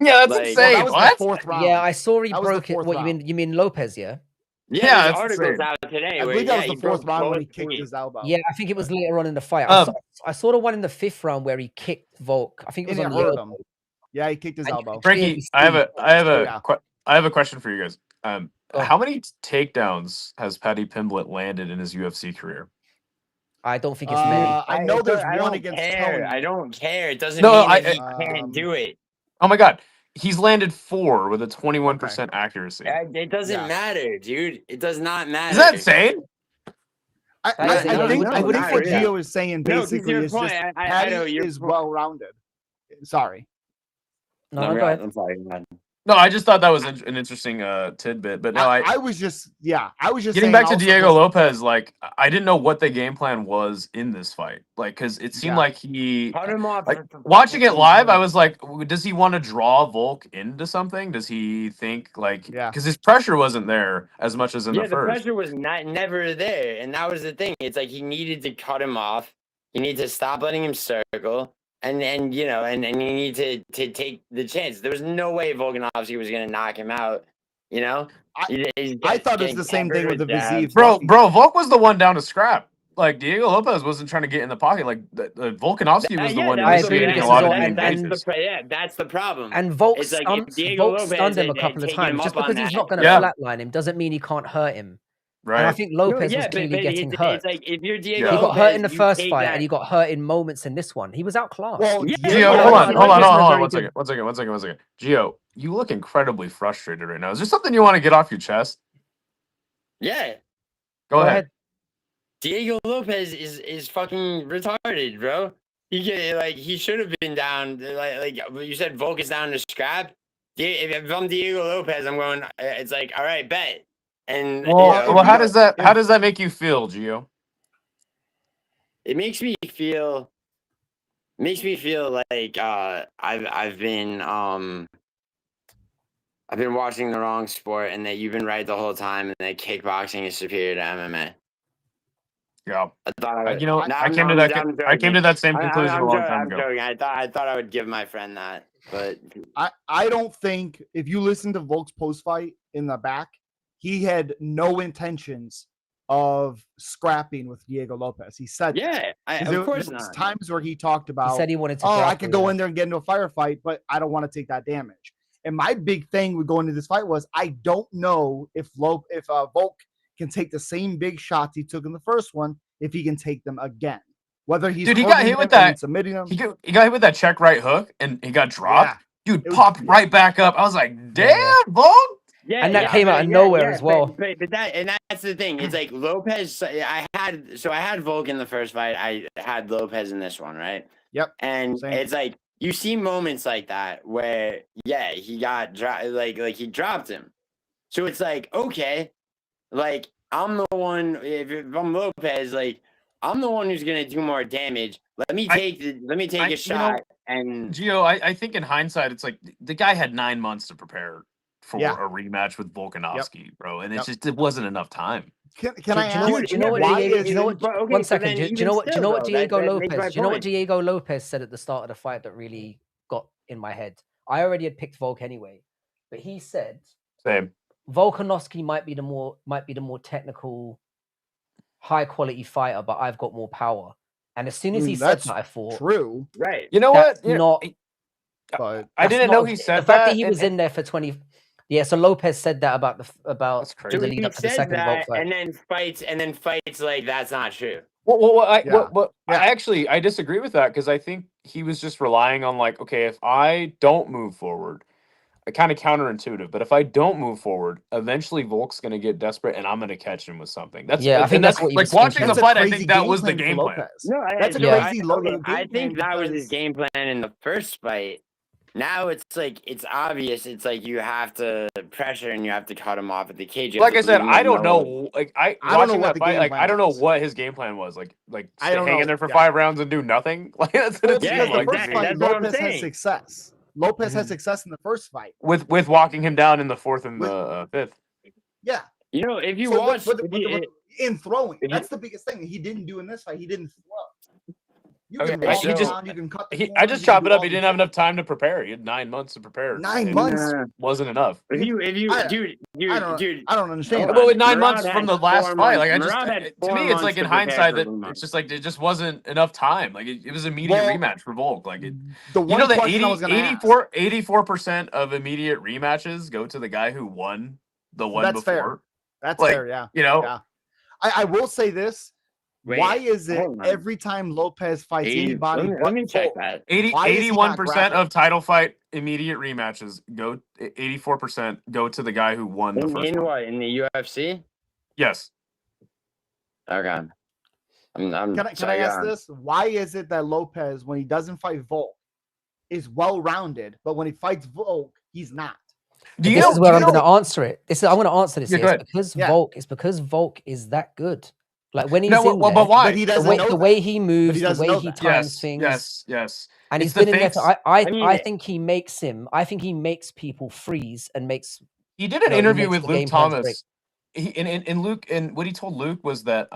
Yeah, that's Like- insane. that was What? the fourth round. Yeah, I saw he That was the broke it. fourth What round. you mean Lopez? Yeah. Yeah, Yeah, there's it's articles insane. out today. I where, believe that was he the fourth broke round when he both kicked feet. his elbow. Yeah, I think it was later on in the fight. I saw the one in the fifth round where he kicked Volk. I think it was And on it the hurt elbow. him. Yeah, he kicked his And you elbow. could clearly Frankie, I have see- I have a question for you guys. Go. How many takedowns has Paddy Pimblett landed in his UFC career? I don't think it's many. I know there's I one don't against care. Tony. I don't care. It doesn't No, mean that he I- can't do it. Oh my God, he's landed 4 with a 21% accuracy. It doesn't matter, dude. It does not matter. Is that insane? I That is think insane. I think what Yeah. Gio is saying No, 'cause basically your is point, just I know Paddy your is point. well rounded. Sorry. No, I'm go ahead. sorry. man. No, I just thought that was an interesting tidbit. But no, I was just I was just getting saying back to also Diego just- Lopez, like I didn't know what the game plan was in this fight, like because it seemed Yeah. like he, Cut him off. like watching it live, I was like, does he want to draw Volk into something? Does he think like, because his pressure wasn't there as much as in the the first. pressure was never there, and that was the thing. It's like he needed to cut him off. He needed to stop letting him circle, and you know, and you need to take the chance. There was no way Volkanovski was going to knock him out. You know, I thought it was the same thing with the Viziev. Bro, Volk was the one down to scrap. Like Diego Lopez wasn't trying to get in the pocket. Like Volkanovski was the one I agree initiating with a lot of this the all, invasions. That's the problem. And Volk It's like stunned, if Diego Volk Lopez stunned him a had couple of taken him times. Just up on because he's that- not going to flatline him doesn't mean he can't hurt him. Right. And I think Lopez was clearly getting hurt. It's like if you're Diego He Lopez, got hurt in the you first take fight, that- and he got hurt in moments in this one. He was outclassed. Well, Gio, hold on, one second. Gio, you look incredibly frustrated right now. Is there something you want to get off your chest? Yeah. Go ahead. Diego Lopez is fucking retarded, bro. He should have been down. Like you said, Volk is down to scrap. If I'm Diego Lopez, I'm going. It's like, all right, bet. And Well, how does that make you feel, Gio? It makes me feel like I've been watching the wrong sport, and that you've been right the whole time, and that kickboxing is superior to MMA. Yeah, I thought I came to that same conclusion a long time ago. Joking. I thought I would give my friend that, but I don't think if you listen to Volk's post fight in the back, he had no intentions of scrapping with Diego Lopez. He said, of course there was not. times where he talked about, he said he wanted to. I could go in there and get into a firefight, but I don't want to take that damage. And my big thing with going into this fight was I don't know if Volk can take the same big shots he took in the first one, if he can take them again. Whether he's he got hit with that, submitting him. He got hit with that check right hook, and he got dropped. Yeah. Dude popped right back up. I was like, damn, Volk. Yeah, and that came out of nowhere as well. But that's the thing. It's like Lopez. I had Volk in the first fight. I had Lopez in this one, right? Yep. And it's like you see moments like that where he got dropped. Like he dropped him. So it's like, okay, like I'm the one. If I'm Lopez, like I'm the one who's gonna do more damage. Let me take a shot. And Gio, I think in hindsight, it's like the guy had 9 months to prepare for a rematch with Volkanovski, bro, and it wasn't enough time. Can I ask? Do you know what? One second. Do you know what Diego Lopez said at the start of the fight that really got in my head? I already had picked Volk anyway, but he said, "Same. Volkanovski might be the more technical, high quality fighter, but I've got more power." And as soon as he said that, I thought, true, right? You know what? But I didn't know he said the fact that he was in there for 20. Yeah, so Lopez said that about the lead up to the second Volk fight, and then fights like that's not true. I disagree with that because I think he was just relying on like, okay, if I don't move forward, kind of counterintuitive, but if I don't move forward, eventually Volk's going to get desperate and I'm going to catch him with something. I think that's what he was watching the fight. I think that was the game plan. No, that's a crazy. I think that was his game plan in the first fight. Now it's like it's obvious. It's like you have to pressure and you have to cut him off at the cage. Like I said, I don't know. Like I don't know watching what that the fight, game like plan I don't know was. what his game plan was. Like I don't hang in know. there for Yeah. 5 rounds and do nothing. Like that's what Well, it Yeah, because seemed the like. first exactly. fight, That's what I'm Lopez had saying. success. Lopez had Mhm. success in the first fight. With walking him down in the 4th and With- the 5th. Yeah. You know, if you So, watch, in throwing, if you- that's the biggest thing he didn't do in this fight. He didn't throw. You Okay, can he walk him just- down. You can cut the I corners, just you can chop do it up. all He these didn't have things. enough time to prepare. He had 9 months to prepare. 9 and months. it wasn't enough. if you, I- dude, I don't understand. Hold But on. with 9 Murad months had from the last 4 fight, months. like I Murad had just to 4 me, it's months like in to prepare hindsight for that Luma. it's just like there just wasn't enough time. Like it was immediate Well, rematch for Volk. Like it, The you one know that question I was going to ask. 84% of immediate rematches go to the guy who won the one That's before. fair. That's Like, fair. Yeah. You know, Yeah. I will say this. Wait, Why is it hold on. every time Lopez fights 80 anybody let but me check Volk, that. Why is he not 81% grappling? of title fight immediate rematches go 84% go to the guy who won the first In one. what? In the UFC? Yes. Okay. I'm Can I sorry, ask this? Why is it that Lopez, when he doesn't fight Volk, is well-rounded, but when he fights Volk, he's not? This is where I'm going to answer it. I'm going to answer this. Yeah, Here. go ahead. It's because Volk is that good. Like when he's No, in well, there, but why? But he doesn't know the that. way he moves, the doesn't way know he that. times things. Yes. And It's he's been the in there. fakes. I think he makes him. I think he makes people freeze and makes. He did an he interview makes with the Luke game plans break. Thomas. And Luke, and what he told Luke was that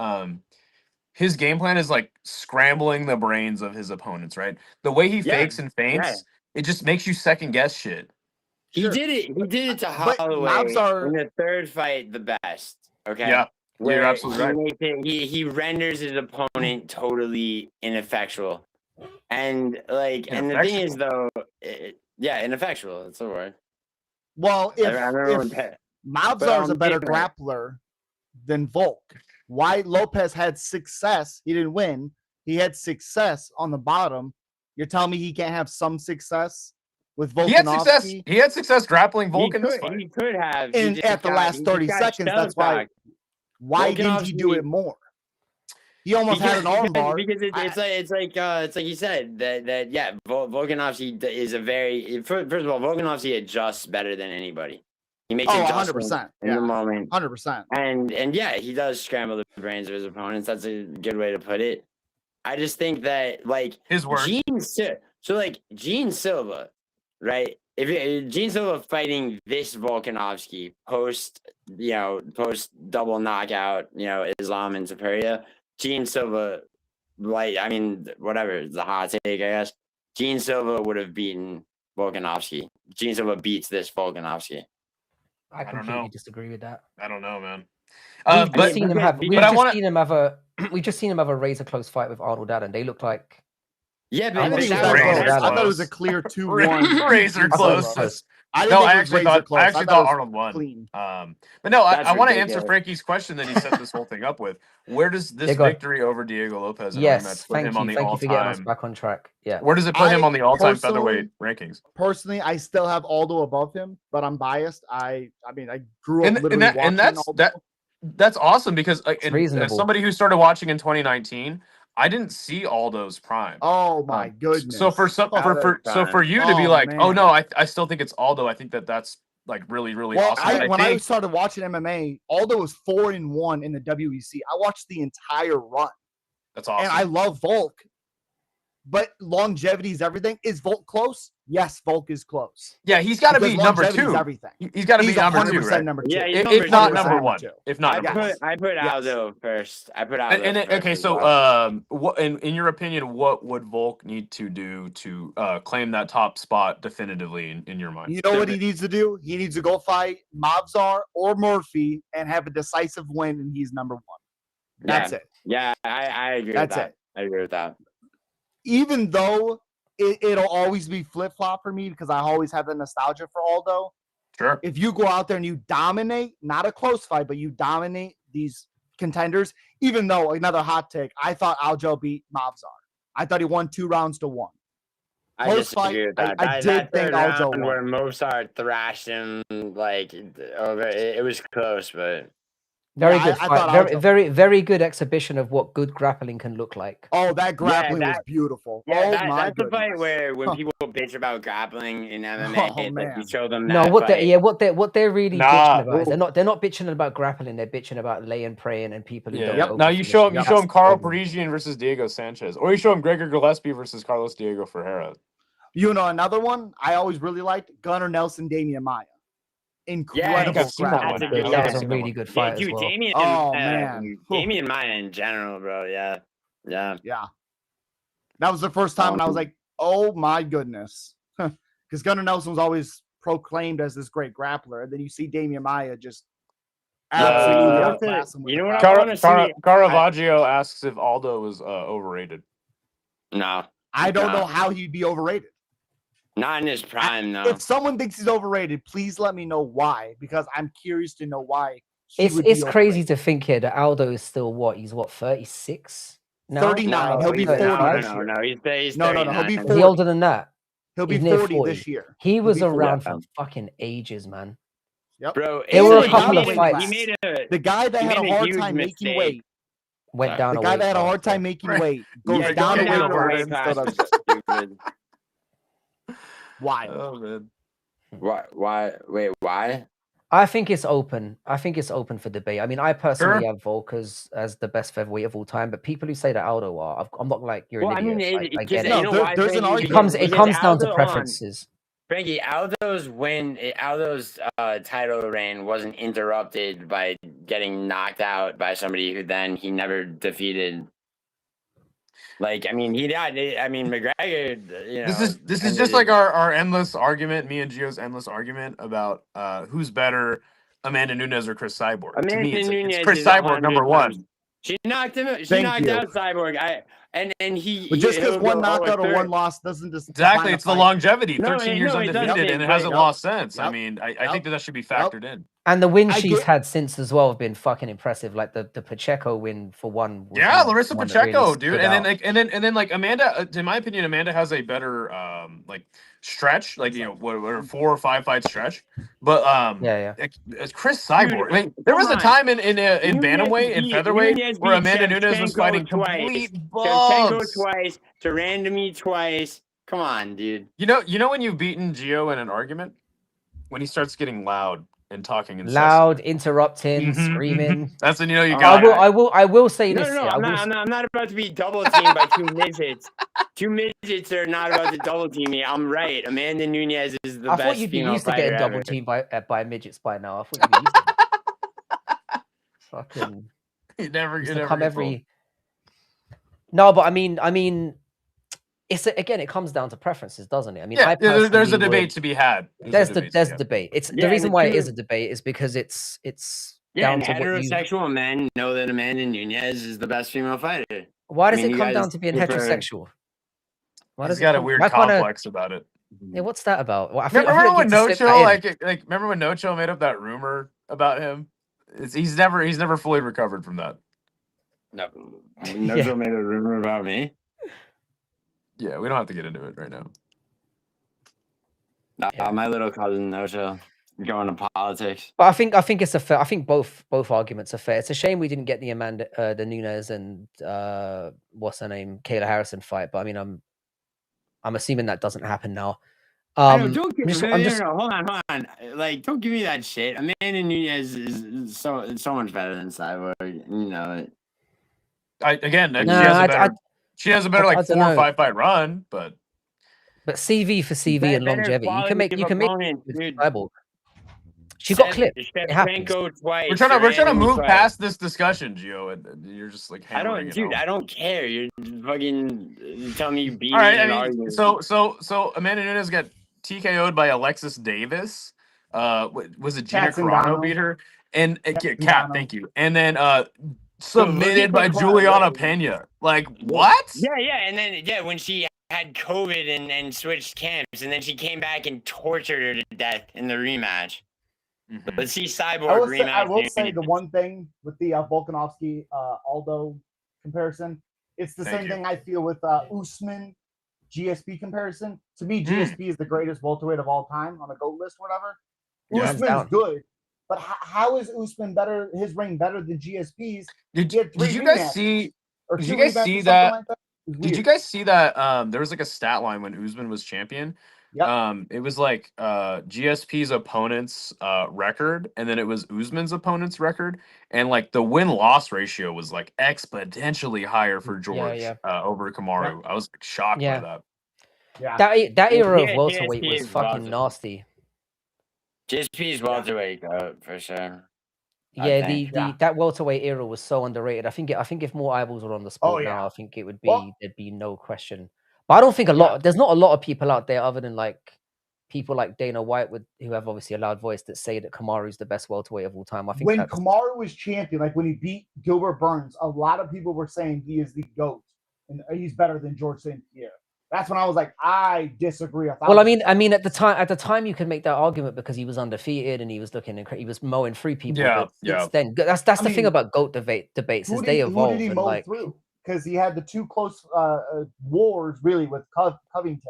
his game plan is like scrambling the brains of his opponents, right? The way he fakes and feints, it just makes you second guess shit. He Sure. did it. He did it to But Holloway mobs are- in the third fight the best. Okay. Yeah, Where you're absolutely right. makes it, he renders his opponent totally ineffectual. And like, and the thing is though, ineffectual. That's the word. Well, I remember when if Mobzar is a better grappler than Volk, why Lopez had success? He didn't win. He had success on the bottom. You're telling me he can't have some success with Volkanovski? He had success grappling Volk in this He fight. could have. And at the last 30 seconds, that's why. Why didn't he do it more? He almost had an armbar. Because it's like you said that Volkanovski is a very first of all, Volkanovski adjusts better than anybody. He makes adjustments 100%. in the moment. 100%. And yeah, he does scramble the brains of his opponents. That's a good way to put it. I just think that like his word. Gene Silva, right? If Gene Silva fighting this Volkanovski post double knockout, Islam and Superior, Gene Silva, whatever, it's a hot take, I guess. Gene Silva would have beaten Volkanovski. Gene Silva beats this Volkanovski. I completely disagree with that. I don't know, man. We've just seen him have a razor close fight with Arnold Allen. They look like. Yeah, I but didn't think it was that close. I thought it was a clear 2-1. Razor close. I actually thought Arnold won. Clean. But no, I want to answer Frankie's question that he set this whole thing up with. Where does this victory over Diego Lopez in a rematch put him on the Thank you for getting us all-time? back on track. Yeah. Where does it put him on the all-time featherweight rankings? Personally, I still have Aldo above him, but I'm biased. I grew up and that's awesome because as somebody who started watching in 2019, I didn't see Aldo's prime. Oh my goodness! So for you to be like, oh no, I still think it's Aldo. I think that's like really awesome. When I started watching MMA, Aldo was 4-1 in the WEC. I watched the entire run. That's awesome. And I love Volk, but longevity is everything. Is Volk close? Yes, Volk is close. Yeah, he's got to be number 2. Everything. He's got to be number 2, right? Number 2. Yeah, if not number 1. If not number 1. I put Aldo first. I put Aldo first. Okay, so what in your opinion, what would Volk need to do to claim that top spot definitively in your mind? You know what he needs to do? He needs to go fight Mobzar or Murphy and have a decisive win, and he's number 1. That's it. Yeah, I agree with that. I agree with that. Even though it'll always be flip-flop for me because I always have the nostalgia for Aldo. Sure. If you go out there and you dominate, not a close fight, but you dominate these contenders, even though, another hot take, I thought Aljo beat Mobzar. I thought he won 2 rounds to 1. I disagree with that. I did think Aljo won. Where Mozart thrashed him, like, over, it was close, but... Very Yeah, good I fight. thought Very, Aljo- very good exhibition of what good grappling can look like. Oh, that grappling was that- beautiful. Yeah, Oh that's my the fight goodness. where when people bitch about grappling in MMA, Oh, it's like you man. show them No, that what fight. they what they're really Nah. bitching about is they're not bitching about grappling. They're bitching about laying, praying, and people who don't. Yeah. go Now for you show him finishing. you show him That's the Carl problem. Parisian versus Diego Sanchez, or you show him Gregor Gillespie versus Carlos Diego Ferreira. You know, another one I always really liked, Gunnar Nelson, Damian Maya. Incredible I've seen that grappling. one. That's a good That was yeah. a really good fight as Dude, well. Damien, Oh, man. Damien Maya in general, bro. Yeah. Yeah. That was the first time, and I was like, oh my goodness. Because Gunnar Nelson was always proclaimed as this great grappler. And then you see Damian Maya just absolutely outclass him with you the know what I grappling. wanna see? Caravaggio asks if Aldo was overrated. No, I don't Nah. know how he'd be overrated. not in his prime, no. If someone thinks he's overrated, please let me know why, because I'm curious to know why. He would It's be crazy overrated. to think here that Aldo is still what? He's what, 36 now? 39. He'll be he's 40 35? this year. No, he's No, he'll be 39. Is he older than that? He'll be He's near 40 40 this year. He He'll was be 40. around Yeah. for fucking ages, man. Yep. Bro, There were a he couple of made- fights. He made a The guy that He had a made a hard huge time making mistake. weight. Went Sorry. down The a guy weight that had a class, hard time yeah. making weight goes yeah, down a going weight down a class weight and class still is does just stupid. Why? Oh man. Why? Wait, why? I think it's open. I think it's open for debate. I mean, I personally Sure. have Volk as the best featherweight of all time, but people who say that Aldo are, I'm not like you're Well, an I mean, idiot. I it get just, it. No, you know why, there's an Frankie? argument. It Because comes down to Aldo- preferences. Frankie, Aldo's title reign wasn't interrupted by getting knocked out by somebody who then he never defeated. Like, I mean, he died. I mean, McGregor. You know, This is just like our endless argument, me and Gio's endless argument about who's better, Amanda Nunes or Chris Cyborg. To me, it's Chris Cyborg number one. She knocked him. She Thank knocked you. out Cyborg. And he. But just because he'll one go, knockout or third. one loss doesn't just Exactly, define a it's the fight. longevity. No, 13 years no, it undefeated, doesn't, and it but- hasn't lost since. I Yep. mean, I Yep. think that should be factored in. And the wins I she's get- had since as well have been fucking impressive. Like the Pacheco win for one. Was Yeah, the Larissa one that Pacheco, really dude, stood and out. then like Amanda. In my opinion, Amanda has a better like stretch, like what 4 or 5 fight stretch. But Yeah. it's Chris Cyborg. Dude, I mean, there was a come on. time in bantamweight and featherweight Nunez where beat Amanda Nunes was Shevchenko fighting twice. complete Shevchenko bums. twice, Durandamy twice. Come on, dude. You know when you've beaten Gio in an argument, when he starts getting loud and talking incessantly. Loud, interrupting, Mhm, screaming. That's when you know you Oh, got it. I will say No, this. no, yeah, I'm not about to be double teamed by two midgets. Two midgets are not about to double team me. I'm right. Amanda Nunes is the I best thought you'd be female used to fighter getting double ever. teamed by midgets by now. I thought you'd be used to that. Fucking You never used get to come told. every. No, but I mean, it comes down to preferences, doesn't it? I mean, Yeah, I there's a personally debate would- to be had. There's debate. It's Yeah, the reason and why the it is two- a debate is because it's Yeah, down and to what you. heterosexual men know that Amanda Nunes is the best female fighter. Why does I mean, it you come guys down to being prefer- heterosexual? Why He's does got it a come, weird why can't complex about it. Yeah, what's that about? Well, I feel Remember like when you get to slip Nocho that in. like remember when Nocho made up that rumor about him? He's never fully recovered from that. No, Yeah. made a rumor about me. Yeah, we don't have to get into it right now. Yeah. My little cousin Nocho going to politics. But I think it's a fair. I think both arguments are fair. It's a shame we didn't get the Amanda, the Nunes and what's her name, Kayla Harrison fight. But I mean, I'm assuming that doesn't happen now. I know, don't give I'm just no, hold on. Like, don't give me that shit. Amanda Nunes is so much better than Cyborg. You know it. She has a better I like don't 4 or know. 5 fight run, but CV for CV and Better longevity, you can make opponent, with dude. Cyborg. She got clipped. It happens. Shevchenko twice. we're trying to Durandamy move twice. past this discussion, Gio, and you're just like I hammering don't, dude. it home. I don't care. You're fucking telling me you beat All me right, in I an mean, argument. so Amanda Nunes got TKO'd by Alexis Davis. Was it Gina Cat Carano Zingano. beat her? And Cat, Zingano. thank you. And then submitted by Look at Juliana Carano. Pena. Like what? Yeah, and then when she had COVID and switched camps, and then she came back and tortured her to death in the rematch. Mhm. Let's see Cyborg I rematch. will say the one thing with the Volkanovski Aldo comparison, it's the Thank same you. thing I feel with Usman GSP comparison. To me, GSP is the greatest welterweight of all time on the GOAT list, whatever. Yeah, hands Usman's down. good, But how is Usman better? His reign better than GSP's? Did you guys see? Or Did two you guys rematches, see something that? like that? It was Did you weird. guys see that? There was like a stat line when Usman was champion. Yep. It was like GSP's opponent's record, and then it was Usman's opponent's record, and like the win-loss ratio was like exponentially higher for George over Kamaru. I was like, shocked by that. Yeah. That era of Yeah, welterweight GSP was is fucking welterweight. nasty. GSP's welterweight for sure. Yeah, think. that welterweight era was so underrated. I think if more eyeballs were on the sport now, I think it would be there'd be no question. But I don't think there's not a lot of people out there other than like people like Dana White who have obviously a loud voice that say that Kamaru's the best welterweight of all time. I think when Kamaru was champion, like when he beat Gilbert Burns, a lot of people were saying he is the GOAT and he's better than George St. Pierre. That's when I was like, I disagree. Well, I mean, at the time, you could make that argument because he was undefeated and he was looking incredible. He was mowing through people. But since then, that's the thing about GOAT debates is they evolve. Who did he mow through? Because he had the two close wars really with Covington.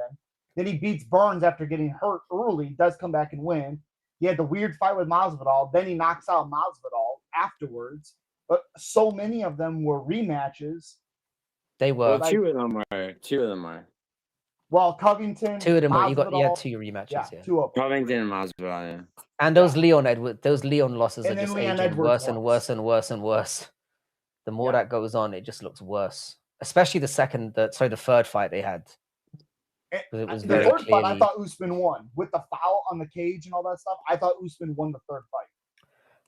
Then he beats Burns after getting hurt early. Does come back and win. He had the weird fight with Masvidal. Then he knocks out Masvidal afterwards. But so many of them were rematches. They were. Well, two of them were. Well, Covington, two of them were. You had two rematches. Yeah, two of them. Covington and Masvidal. Yeah. And those Leon losses And are just Leon aging Edwards worse and worse and worse and worse. The more that goes on, it just looks worse. Especially the third fight they had. It was the third fight, I thought Usman won with the foul on the cage and all that stuff. I thought Usman won the third fight.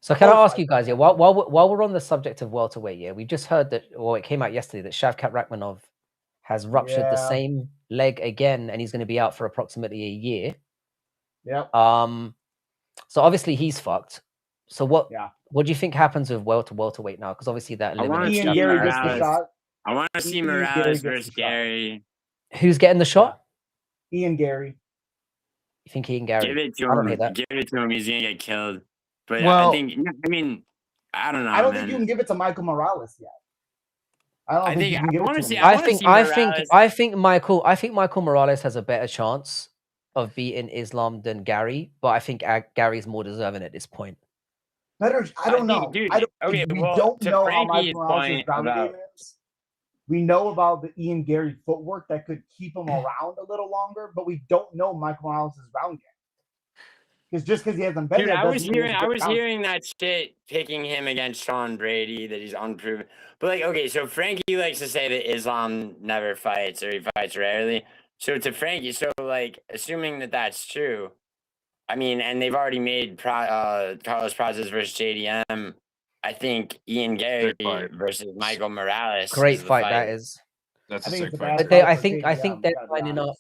So can I ask you guys, while we're on the subject of welterweight, we just heard that, it came out yesterday that Shavkat Rakhmonov has ruptured the same leg again, and he's going to be out for approximately a year. Yep. So obviously he's fucked. So what do you think happens with welterweight now? Because obviously that eliminates Ian Gary gets the shot. I want to see Morales versus Gary. Who's getting the shot? Ian Gary. You think Ian Gary? Give it to him. I don't hate that. Give it to him. He's gonna get killed. But I don't know. I don't think you can give it to Michael Morales yet. I think Michael Morales has a better chance of beating Islam than Gary, but I think Gary's more deserving at this point. I don't know. Dude, we don't know how Michael Morales' ground game is. We know about the Ian Gary footwork that could keep him around a little longer, but we don't know Michael Morales' ground game. Because he hasn't been there. I was hearing that shit picking him against Sean Brady, that he's unproven. But like, okay, so Frankie likes to say that Islam never fights or he fights rarely. So to Frankie, like, assuming that that's true, I mean, and they've already made Carlos Prazas versus JDM. I think Ian Gary versus Michael Morales. Great fight that is. That's a sick fight. But I think they're lining up.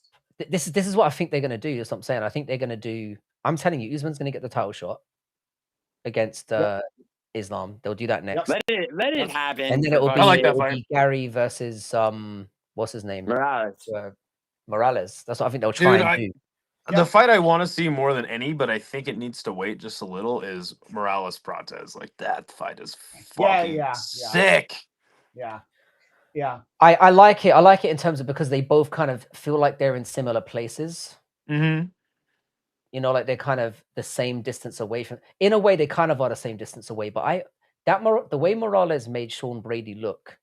This is what I think they're going to do. That's what I'm saying. I think they're going to do. I'm telling you, Usman's going to get the title shot against Islam. They'll do that next. Let it happen. And then it will be Gary versus what's his name? Morales. That's what I think they'll try and do. The fight I want to see more than any, but I think it needs to wait just a little, is Morales Prates. Like, that fight is fucking sick. Yeah. I like it. I like it in terms of because they both kind of feel like they're in similar places. Mm-hmm. You know, like they're kind of the same distance away from. In a way, they kind of are the same distance away. But the way Morales made Sean Brady look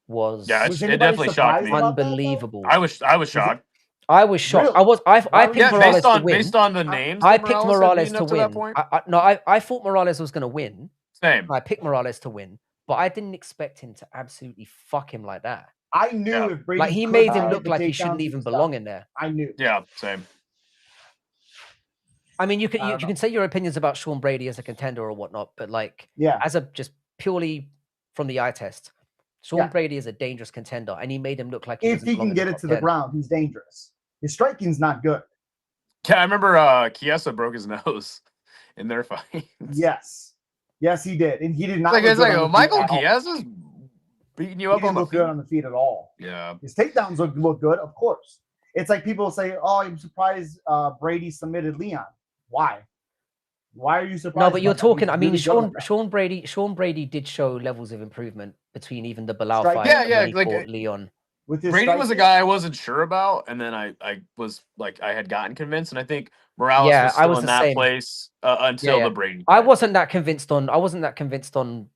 was it definitely shocked me. Unbelievable. I was shocked. I was shocked. Really? I picked Morales to win. Based on the names, I picked Morales to win. I thought Morales was going to win. Same. I picked Morales to win, but I didn't expect him to absolutely fuck him like that. I knew if Brady he made him look like he shouldn't even belong in there. I knew. Yeah, same. I mean, you can say your opinions about Sean Brady as a contender or whatnot, but as a just purely from the eye test, Sean Brady is a dangerous contender, and he made him look like if he can get it to the ground, he's dangerous. His striking's not good. Yeah, I remember Chiesa broke his nose in their fight. Yes, he did, and he did not. Michael Chiesa's beating you up on the feet. Good on the feet at all. Yeah, his takedowns look good, of course. It's like people say, "Oh, I'm surprised Brady submitted Leon." Why? Why are you surprised? No, but you're talking. I mean, Sean Brady did show levels of improvement between even the Bilal fight and when he fought Leon. with his Brady was a striking. guy I wasn't sure about, and then I was like I had gotten convinced, and I think Morales Yeah, was I still was in the that same. place Yeah, until yeah. the Brady. I fight. wasn't that convinced on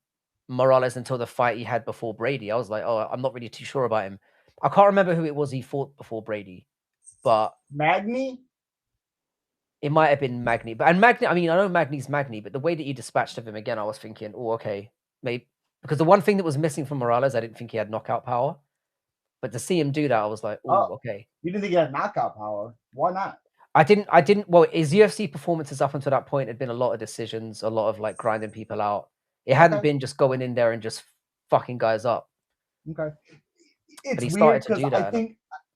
Morales until the fight he had before Brady. I was like, oh, I'm not really too sure about him. I can't remember who it was he fought before Brady, but Magny. it might have been Magny. And Magny, I mean, I know Magny's Magny, but the way that he dispatched of him again, I was thinking, oh, okay, maybe because the one thing that was missing from Morales, I didn't think he had knockout power. But to see him do that, I was like, oh, okay. You didn't think he had knockout power? Why not? I didn't. Well, his UFC performances up until that point had been a lot of decisions, a lot of like grinding people out. It hadn't been just going in there and just fucking guys up. Okay. But It's he weird started to because do that.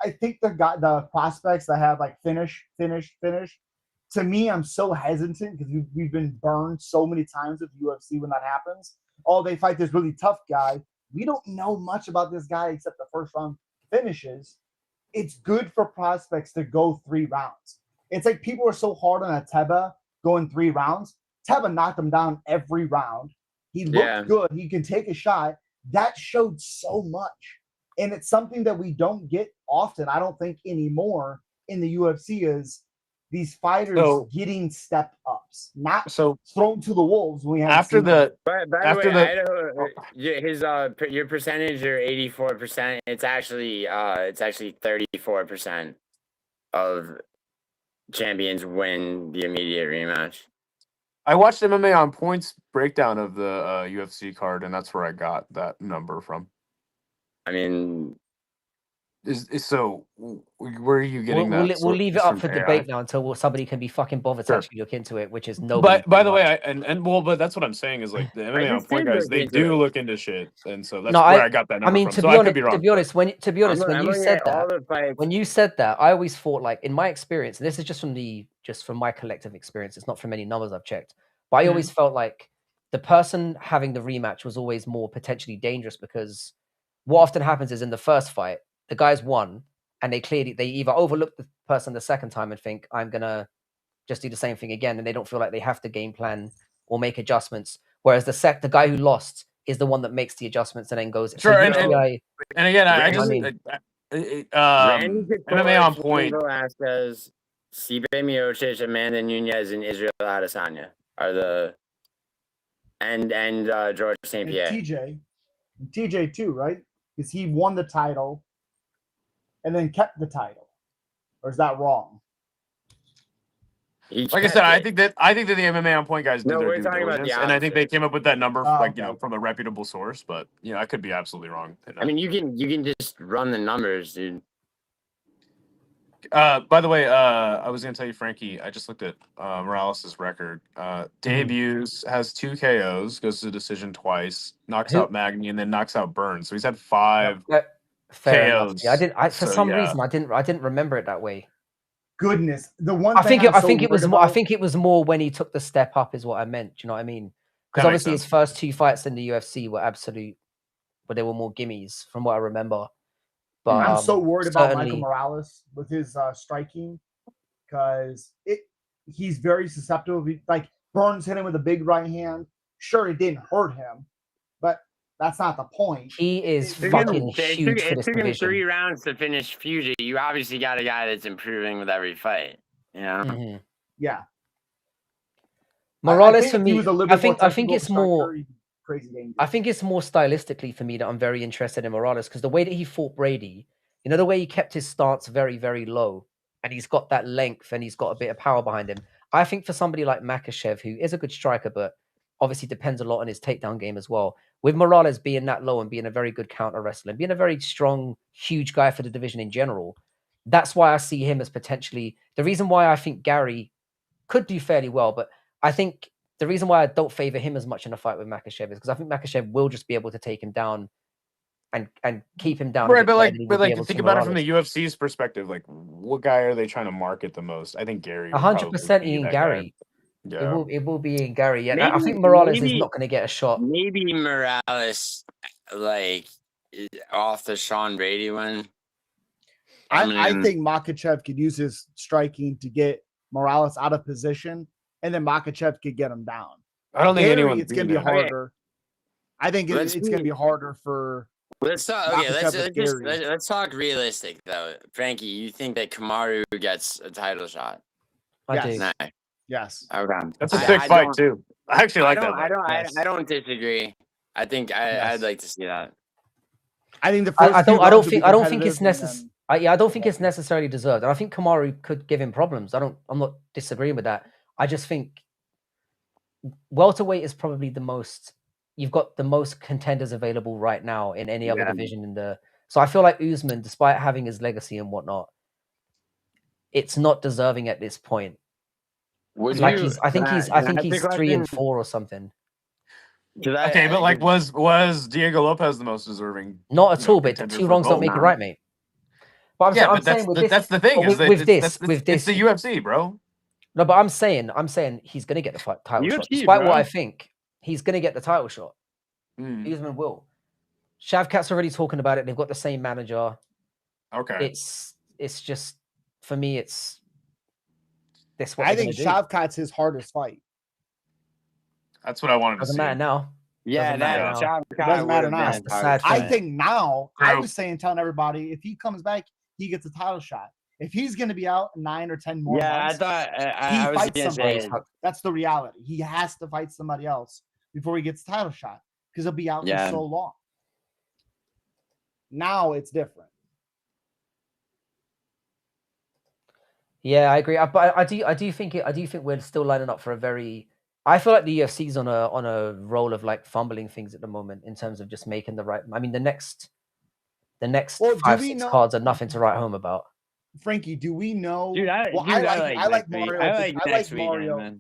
I think the prospects that have like finish. To me, I'm so hesitant because we've been burned so many times with UFC when that happens. Oh, they fight this really tough guy. We don't know much about this guy except the first round finishes. It's good for prospects to go 3 rounds. It's like people are so hard on Teba going 3 rounds. Teba knocked him down every round. He looked good. He can take a shot. That showed so much. And it's something that we don't get often, I don't think, anymore in the UFC is these fighters getting step ups, not thrown to the wolves. When we after the by the way, Idaho, his your percentage are 84%. It's actually 34% of champions win the immediate rematch. I watched MMA on Points breakdown of the UFC card, and that's where I got that number from. I mean, so where are you getting that? We'll leave it up for debate now until somebody can be fucking bothered to actually look into it, which is nobody. But by the way, but that's what I'm saying is like the MMA on Point guys, they do look into shit, and so that's where I got that number from. So I could be wrong. To be honest, when you said that, I always thought like in my experience, and this is just from my collective experience, it's not from any numbers I've checked, but I always felt like the person having the rematch was always more potentially dangerous because what often happens is in the first fight, the guys won, and they either overlook the person the second time and think I'm gonna just do the same thing again, and they don't feel like they have to game plan or make adjustments. Whereas the guy who lost is the one that makes the adjustments and then goes. Sure, so and again, I just MMA on Point. Velasquez, Stipe Miocic, Amanda Nunes, and Israel Adesanya are the and George St. Pierre. TJ too, right? Because he won the title and then kept the title, or is that wrong? Like I said, I think that the MMA on Point guys did their due diligence, and I think they came up with that number, from a reputable source. But I could be absolutely wrong. I mean, you can just run the numbers, dude. By the way, I was gonna tell you, Frankie. I just looked at Morales' record. Debuts, has 2 KOs, goes to decision twice, knocks out Magny, and then knocks out Burns. So he's had 5 KOs. Yeah, for some reason I didn't remember it that way. Goodness, the one I think it was more when he took the step up is what I meant. Do you know what I mean? Because obviously his first 2 fights in the UFC were but they were more gimmies from what I remember. But I'm so worried about Michael Morales with his striking because he's very susceptible. Like Burns hit him with a big right hand. Sure, it didn't hurt him, but that's not the point. He is fucking huge for this division. It took him 3 rounds to finish Fuji. You obviously got a guy that's improving with every fight. You know? Mm-hmm. Yeah. Morales for me, I think it's more. Crazy dangerous. I think it's more stylistically for me that I'm very interested in Morales because the way that he fought Brady, the way he kept his stance very, very low, and he's got that length and he's got a bit of power behind him. I think for somebody like Makhachev, who is a good striker, but obviously depends a lot on his takedown game as well. With Morales being that low and being a very good counter wrestler, and being a very strong, huge guy for the division in general, that's why I see him as potentially the reason why I think Gary could do fairly well, but I think the reason why I don't favor him as much in a fight with Makhachev is because I think Makhachev will just be able to take him down and keep him down. Right, but think about it from the UFC's perspective. Like, what guy are they trying to market the most? I think Gary. 100% Ian Gary. Yeah. It will be Ian Gary. Yeah, I think Morales is not going to get a shot. Maybe Morales, like off the Sean Brady one. I think Makhachev could use his striking to get Morales out of position, and then Makhachev could get him down. I don't think it's going to be harder. I think it's going to be harder for Let's talk. Knock Okay, us let's out with just Gary. let's talk realistic though. Frankie, you think that Kamaru gets a title shot? I Yes. do. No. Yes. Okay. That's a Yeah. sick I fight don't- too. I actually like that I fight. don't. Yes. I don't disagree. I think I'd like to see that. I think the first I few don't rounds will be don't think it's competitive, and necessary. then- Yeah, I don't think it's necessarily deserved. And I think Kamaru could give him problems. I'm not disagreeing with that. I just think welterweight is probably the most. You've got the most contenders available right now in any other Yeah. division in the. So I feel like Usman, despite having his legacy and whatnot, it's not deserving at this point. Would Like you? I think he's can I ask he's a 3 and question? 4 or something. Okay, but like, was Diego Lopez the most deserving? Not at all, but contender 2 for wrongs don't both? make it No. right, mate. But Yeah, I'm but saying with this, that's the thing. but Is that with this, it's the UFC, bro. no, but I'm saying he's gonna get the title shot. UFC, Despite what bro. I think, he's gonna get the title shot. Mm, Usman will. Shavkat's already talking about it. They've got the same manager. okay. It's just for me, it's this what I they're think gonna do. Shavkat's his hardest fight. That's what I wanted to Doesn't see. matter now. Yeah, Doesn't matter that now. job It doesn't matter now. That's the sad I thing. think now, I True. was telling everybody, if he comes back, he gets a title shot. If he's going to be out 9 or 10 more Yeah, I months, thought he I was fights gonna somebody. say. That's the reality. He has to fight somebody else before he gets a title shot because he'll be out Yeah. for so long. Now it's different. Yeah, I agree. But I do think we're still lining up for a very. I feel like the UFC's on a roll of like fumbling things at the moment in terms of just making the right. I mean, the next Well, do 5, we 6 know- cards are nothing to write home about. Frankie, do we know? Dude, I like next week. Mario. I like I next like weekend, Mario. man.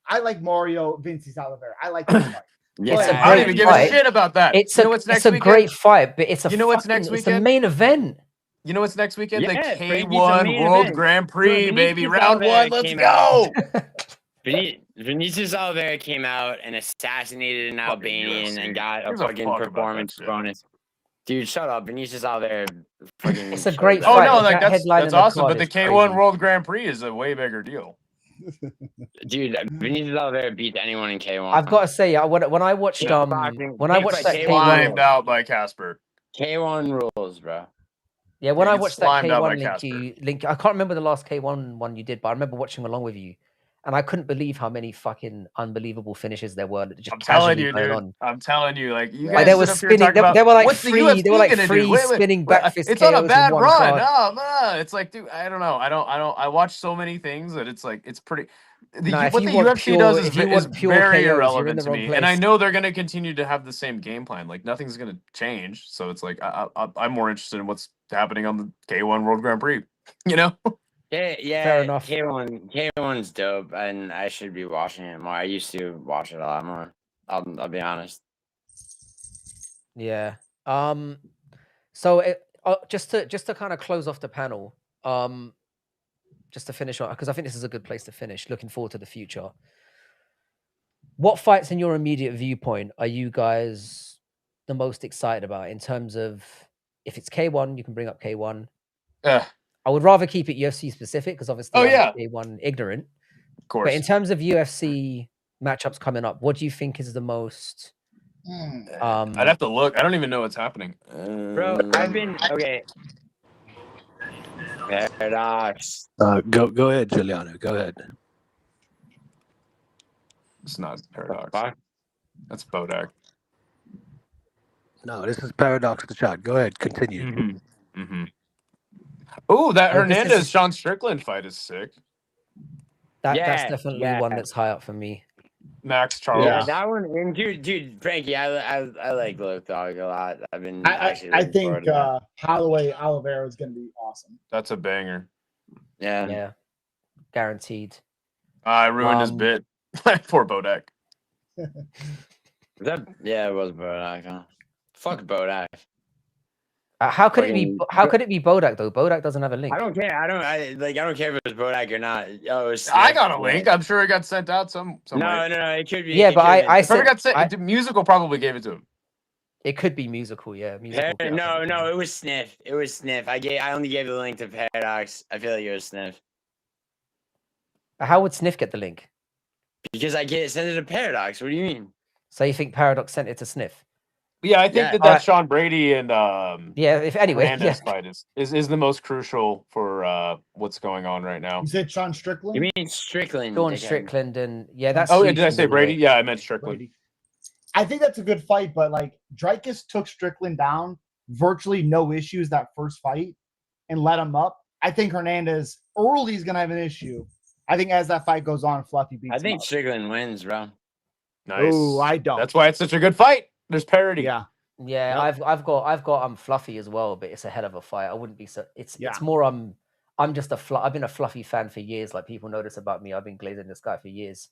I like Mario Vinicius Oliveira. I like this fight. Yeah, It's a I don't great even give a fight. shit about that. It's You know what's next a weekend? great fight, but it's a You know what's fucking- next It's the weekend? main event. You know what's next weekend? Yeah, the Frankie's the K1 main World event. Grand Prix, Bro, baby. Vinicius Round Oliveira 1. Let's came go. Vinicius Oliveira came out and assassinated an Fucking Albanian UFC. and got a Gives a fucking fuck about that performance shit. bonus. Dude, shut up. Vinicius Oliveira fucking. It's a great Oh fight. no, That like that's headlining the awesome. card But the is K1 crazy. World Grand Prix is a way bigger deal. Dude, Vinicius Oliveira beats anyone in K1. I've got to say, when I watched Yeah, when I watched that K1 Slimed K1, out by Casper. K1 rules, bro. yeah, when Yeah, I he watched that slimed out by K1 link, I can't remember the last K1 one you did, but I remember watching along with you, and I couldn't believe how many fucking unbelievable finishes there were that just I'm telling casually you, going dude. on. I'm telling you, like you Like guys they were sit up here spinning. talking about They were like what's the free. UFC They were like gonna free do? Wait, spinning back fist it's on a KOs bad in one run. card. It's like, dude, I don't know. I watch so many things that it's like it's pretty. If What you the want UFC pure- does if is, you is want pure very KOs, you're in irrelevant the to wrong me, and I place. know they're going to continue to have the same game plan. Like nothing's going to change, so it's like I'm more interested in what's happening on the K1 World Grand Prix. You know? Yeah, Fair enough. K1's dope, and I should be watching it more. I used to watch it a lot more. I'll be honest. Yeah. So just to kind of close off the panel, just to finish on, because I think this is a good place to finish. Looking forward to the future. What fights, in your immediate viewpoint, are you guys the most excited about in terms of if it's K1, you can bring up K1. I would rather keep it UFC specific because obviously I'm K1 ignorant. Of course. But in terms of UFC matchups coming up, what do you think is the most? I'd have to look. I don't even know what's happening. Bro, I've been okay. Paradox. Go ahead, Giuliano. Go ahead. It's not Paradox. Fuck? That's Bodak. No, this is Paradox the Shot. Go ahead. Continue. Mm-hmm. Mm-hmm. Oh, that Oh, this Hernandez is- Sean Strickland fight is sick. That's Yeah, definitely yeah. one that's high up for me. Max Charles. Yeah, that one. And dude, Frankie, I like Low Dog a lot. I've been actually I looking forward think to that. Holloway Oliveira is going to be awesome. That's a banger. Yeah. Yeah, guaranteed. I ruined his Um, bit. Poor Bodak. It was Bodak. Huh? Fuck Bodak. How could it be? Fucking- How could it be Bodak though? Bodak doesn't have a link. I don't care. I don't care if it was Bodak or not. Oh, it was I got a Sniff. link. I'm sure it got sent out some No, way. it could be. Yeah, it but could have been- I Probably said got sent. Musical probably gave it to him. it could be musical. Yeah, musical. No, it was Sniff. It was Sniff. I only gave the link to Paradox. I feel like it was Sniff How would Sniff get the link? because sent it to Paradox. What do you mean? So you think Paradox sent it to Sniff? Yeah, I think Yeah. that Alright. Sean Brady and Yeah, if anyway, yeah. Hernandez fight is the most crucial for what's going on right now. You said Sean Strickland? You mean Strickland? Sean dickhead. Strickland and yeah, that's Oh, huge did I for say Brady? middleweight. Yeah, I meant Strickland. Brady. I think that's a good fight, but like Dreykus took Strickland down, virtually no issues that first fight, and let him up. I think Hernandez early is gonna have an issue. I think as that fight goes on, Fluffy beats I him think up. Strickland wins, bro. Nice. Oh, I don't. That's why it's such a good fight. There's parity. Yeah. Yeah, Yep. I've got Fluffy as well, but it's a hell of a fight. I wouldn't be so. It's Yeah. more I'm just I've been a Fluffy fan for years. Like people know this about me. I've been glazing this guy for years,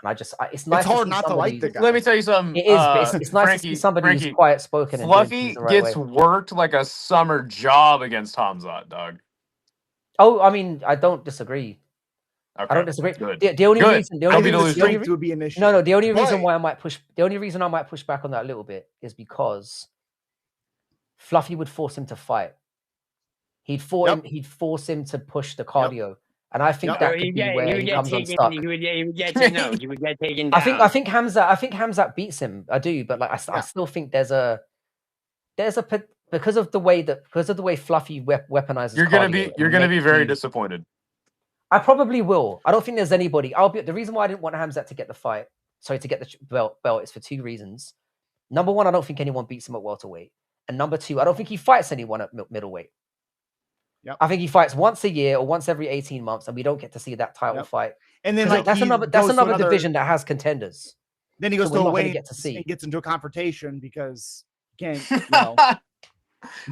and it's nice. It's hard to not to like the guy. Let me tell you something. It is, but it's nice to see somebody who's quiet spoken and doing Fluffy things the right gets way. worked like a summer job against Hamzat, dog. Oh, I mean, I don't disagree. Okay. I don't disagree. Good. The only Good. reason, I think the strength would be an issue. no, the only reason But- why I might push, the only reason I might push back on that a little bit is because Fluffy would force him to fight. He'd force him to push the cardio, and I think that could be where he comes unstuck. He would get taken down. I think Hamzat beats him. I do, but like I still think there's a because of the way Fluffy weaponizes. You're gonna be very disappointed. I probably will. I don't think there's anybody. The reason why I didn't want Hamzat to get the fight, to get the belt, is for two reasons. Number one, I don't think anyone beats him at welterweight, and number two, I don't think he fights anyone at middleweight. Yep. I think he fights once a year or once every 18 months, and we don't get to see that title fight. And then like that's another division that has contenders. Then he goes to a weight get to see. and gets into a confrontation because you can't.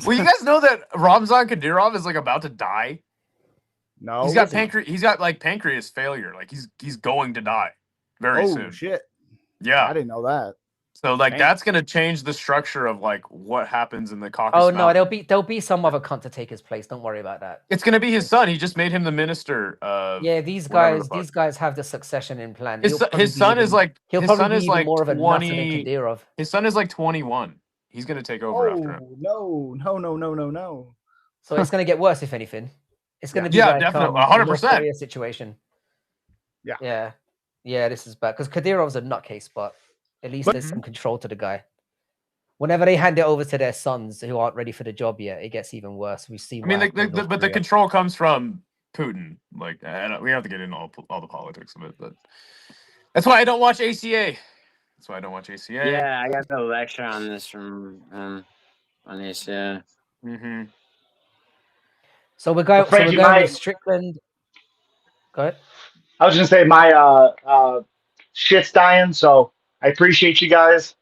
Well, you guys know that Ramzan Kadyrov is like about to die. No, he's got like pancreas failure. Like he's going to die very soon. Oh shit! Yeah, I didn't know that. So like that's gonna change the structure of like what happens in the Caucasus Oh no, Mountains. there'll be some other cunt to take his place. Don't worry about that. It's gonna be his son. He just made him the minister. Yeah, these guys have the succession in plan. His son is like more of a 20. Kadyrov. His son is like 21. He's gonna take over after him. No. So it's gonna get worse if anything. It's gonna be definitely 100% situation. Yeah. This is bad because Kadyrov's a nutcase, but at least there's some control to the guy. Whenever they hand it over to their sons who aren't ready for the job yet, it gets even worse. We've seen. I mean, the control comes from Putin. Like, we have to get into all the politics of it, but that's why I don't watch ACA. Yeah, I got the lecture on this from on ACA. Mm-hmm. So we're going with Strickland. Go ahead. I was gonna say my shit's dying, so I appreciate you guys.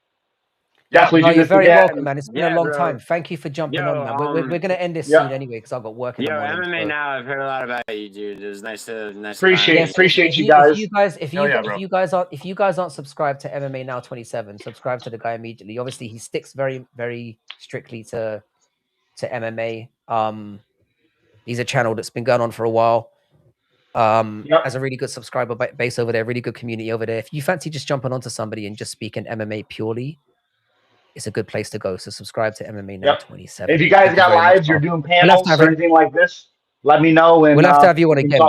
Definitely do you're this very again. welcome, man. It's been a long time. Thank you for jumping on, man. We're gonna end this soon anyway because I've got work in the morning. MMA now. I've heard a lot about you, dude. It was nice to appreciate you guys. If you guys aren't subscribed to MMA Now 27, subscribe to the guy immediately. Obviously, he sticks very very strictly to MMA. He's a channel that's been going on for a while. Has a really good subscriber base over there, really good community over there. If you fancy just jumping onto somebody and just speaking MMA purely, it's a good place to go. So subscribe to MMA Now 27. If you guys got lives, you're doing panels or anything like this, let me know. And we'll have to have you on again.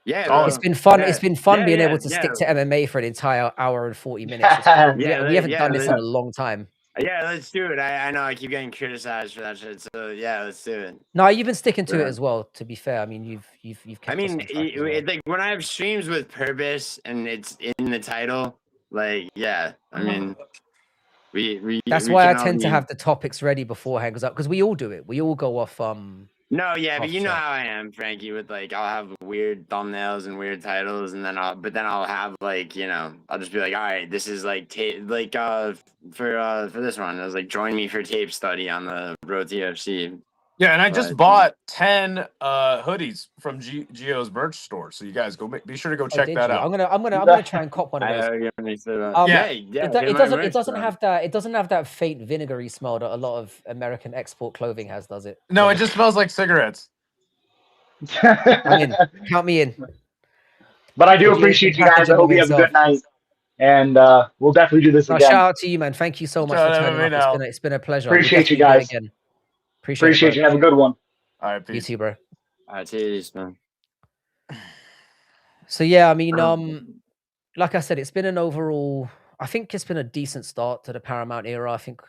Yeah, it's been fun. It's been fun being able to stick to MMA for an entire hour and 40 minutes. We haven't done this in a long time. Yeah, let's do it. I know I keep getting criticized for that shit, so yeah, let's do it. No, you've been sticking to it as well. To be fair, I mean, you've kept. I mean, like when I have streams with purpose and it's in the title, like I mean, That's why I tend to have the topics ready beforehand because we all do it. We all go off. No, yeah, but you know how I am, Frankie. With like, I'll have weird thumbnails and weird titles, and then I'll have like, I'll just be like, all right, this is like for this one, I was like, join me for tape study on the road to UFC. Yeah, and I just bought 10 hoodies from Gio's merch store, so you guys be sure to go check that out. I'm gonna try and cop one of those. It doesn't have that faint vinegary smell that a lot of American export clothing has, does it? No, it just smells like cigarettes. I'm in. Count me in. But I do appreciate you guys. I hope you have a good night, and we'll definitely do this again. Shout out to you, man. Thank you so much for turning up. It's been a pleasure. Appreciate you guys. Appreciate you. Have a good one. All right, peace. You too, bro. All right, cheers, man. So yeah, I mean, like I said, it's been an overall I think it's been a decent start to the Paramount era. I think,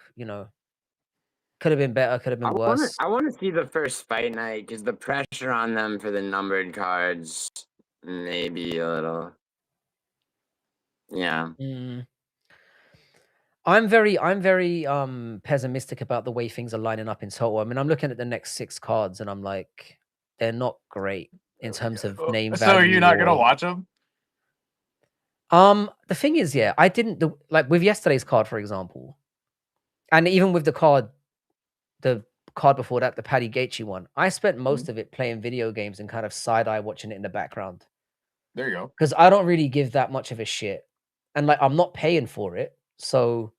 could have been better, could have been worse. I want to see the first fight night because the pressure on them for the numbered cards maybe a little. Yeah. Mm. I'm very pessimistic about the way things are lining up in total. I mean, I'm looking at the next 6 cards and I'm like, they're not great in terms of name So are you value. not gonna watch them? The thing is, yeah, I didn't like with yesterday's card, for example, and even with the card before that, the Paddy Gaethje one, I spent most of it playing video games and kind of side-eye watching it in the background. There you go. Because I don't really give that much of a shit. And like I'm not paying for it. So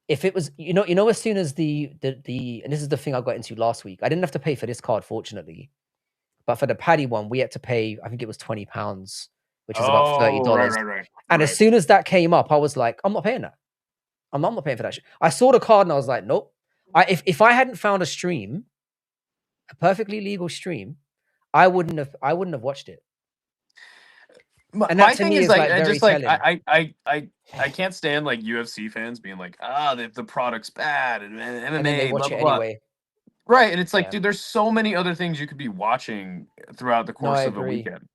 if it was, as soon as the and this is the thing I got into last week, I didn't have to pay for this card, fortunately. But for the Paddy one, we had to pay, I think it was £20, which is about $30. Right. And as soon as that came up, I was like, I'm not paying that. I'm not paying for that shit. I saw the card and I was like, nope. If I hadn't found a perfectly legal stream, I wouldn't have watched it. And that My to thing me is like, very telling. I can't stand like UFC fans being like, the product's bad and MMA, And then they watch blah, it blah, anyway. Right, and it's like, Yeah. dude, there's so many other things you could be watching throughout the course I of a agree. weekend.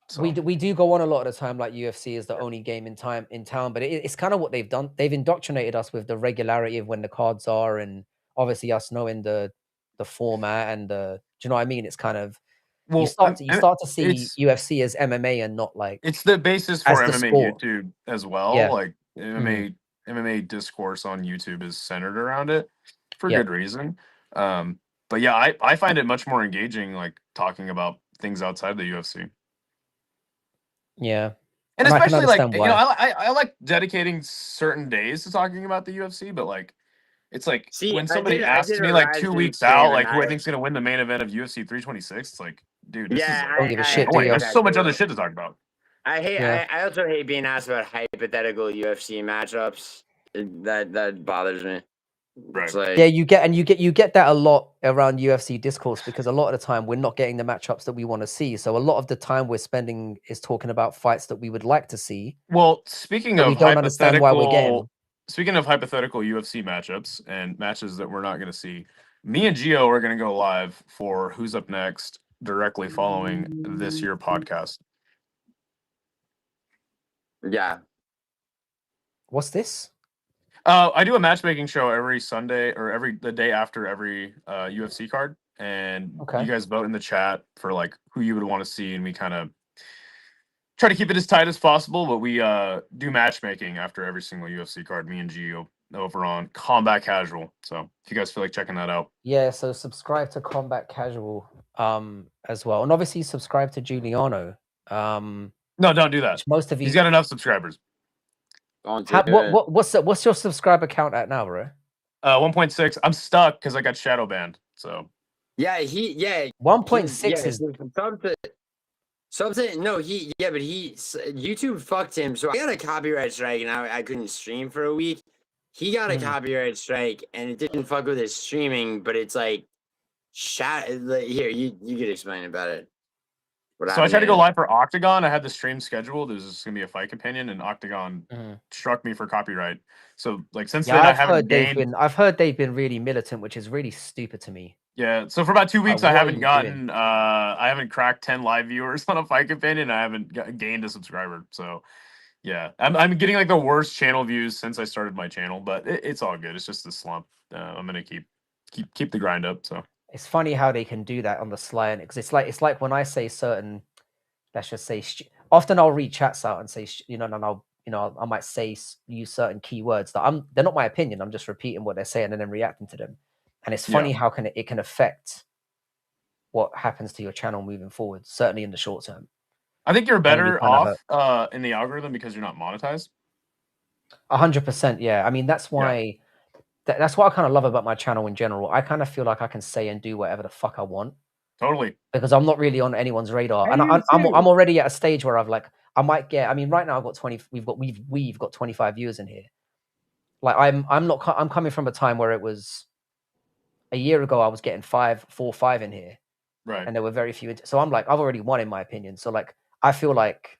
So. We do go on a lot of the time like UFC is the only game in town, but it's kind of what they've done. They've indoctrinated us with the regularity of when the cards are, and obviously us knowing the format and do you know what I mean? It's kind of you start to see UFC as MMA and not like it's the basis for MMA sport. YouTube as well. Yeah. Like MMA discourse on YouTube is centered around it for good reason. But yeah, I find it much more engaging, like talking about things outside the UFC. Yeah. And especially like, I like dedicating certain days to talking about the UFC, but like, it's like when somebody asks me like 2 weeks out, like who I think's gonna win the main event of UFC 326, it's like, dude, this is don't give a shit. There's so much other shit to talk about. I also hate being asked about hypothetical UFC matchups. That bothers me. Right. Like, yeah, you get that a lot around UFC discourse because a lot of the time we're not getting the matchups that we want to see. So a lot of the time we're spending is talking about fights that we would like to see. Well, speaking of we don't understand why we're getting. Speaking of hypothetical UFC matchups and matches that we're not going to see, me and Gio are going to go live for Who's Up Next directly following this year podcast. Yeah. What's this? I do a matchmaking show every Sunday or the day after every UFC card, and you guys vote in the chat for like who you would want to see, and we kind of try to keep it as tight as possible. But we do matchmaking after every single UFC card. Me and Gio over on Combat Casual. So if you guys feel like checking that out, yeah. So subscribe to Combat Casual as well, and obviously subscribe to Giuliano. No, don't do that. Most of you, he's got enough subscribers. What's your subscriber count at now, bro? 1.6. I'm stuck because I got shadow banned. So yeah, 1.6 is something. No, YouTube fucked him. So I got a copyright strike, and I couldn't stream for a week. He got a copyright strike, and it didn't fuck with his streaming. But it's like, here, you could explain about it. So I tried to go live for Octagon. I had the stream scheduled. It was just gonna be a fight companion, and Octagon struck me for copyright. So like since then, I haven't gained. I've heard they've been really militant, which is really stupid to me. Yeah. So for about 2 weeks, I haven't gotten. I haven't cracked 10 live viewers on a fight companion. I haven't gained a subscriber. So yeah, I'm getting like the worst channel views since I started my channel, but it's all good. It's just a slump. I'm gonna keep the grind up. So. It's funny how they can do that on the sly, because it's like when I say certain, let's just say, often I'll read chats out and say, I might use certain keywords that they're not my opinion. I'm just repeating what they're saying and then reacting to them. And it's funny how it can affect what happens to your channel moving forward, certainly in the short term. I think you're better off in the algorithm because you're not monetized. 100%. Yeah. I mean, that's why. Yeah. That's what I kind of love about my channel in general. I kind of feel like I can say and do whatever the fuck I want. Totally. Because I'm not really on anyone's radar, and I'm already at a stage where I might get. I mean, right now I've got 20. We've got 25 viewers in here. Like I'm coming from a time where it was a year ago. I was getting 4 or 5 in here, right? And there were very few. So I'm like, I've already won in my opinion. So like, I feel like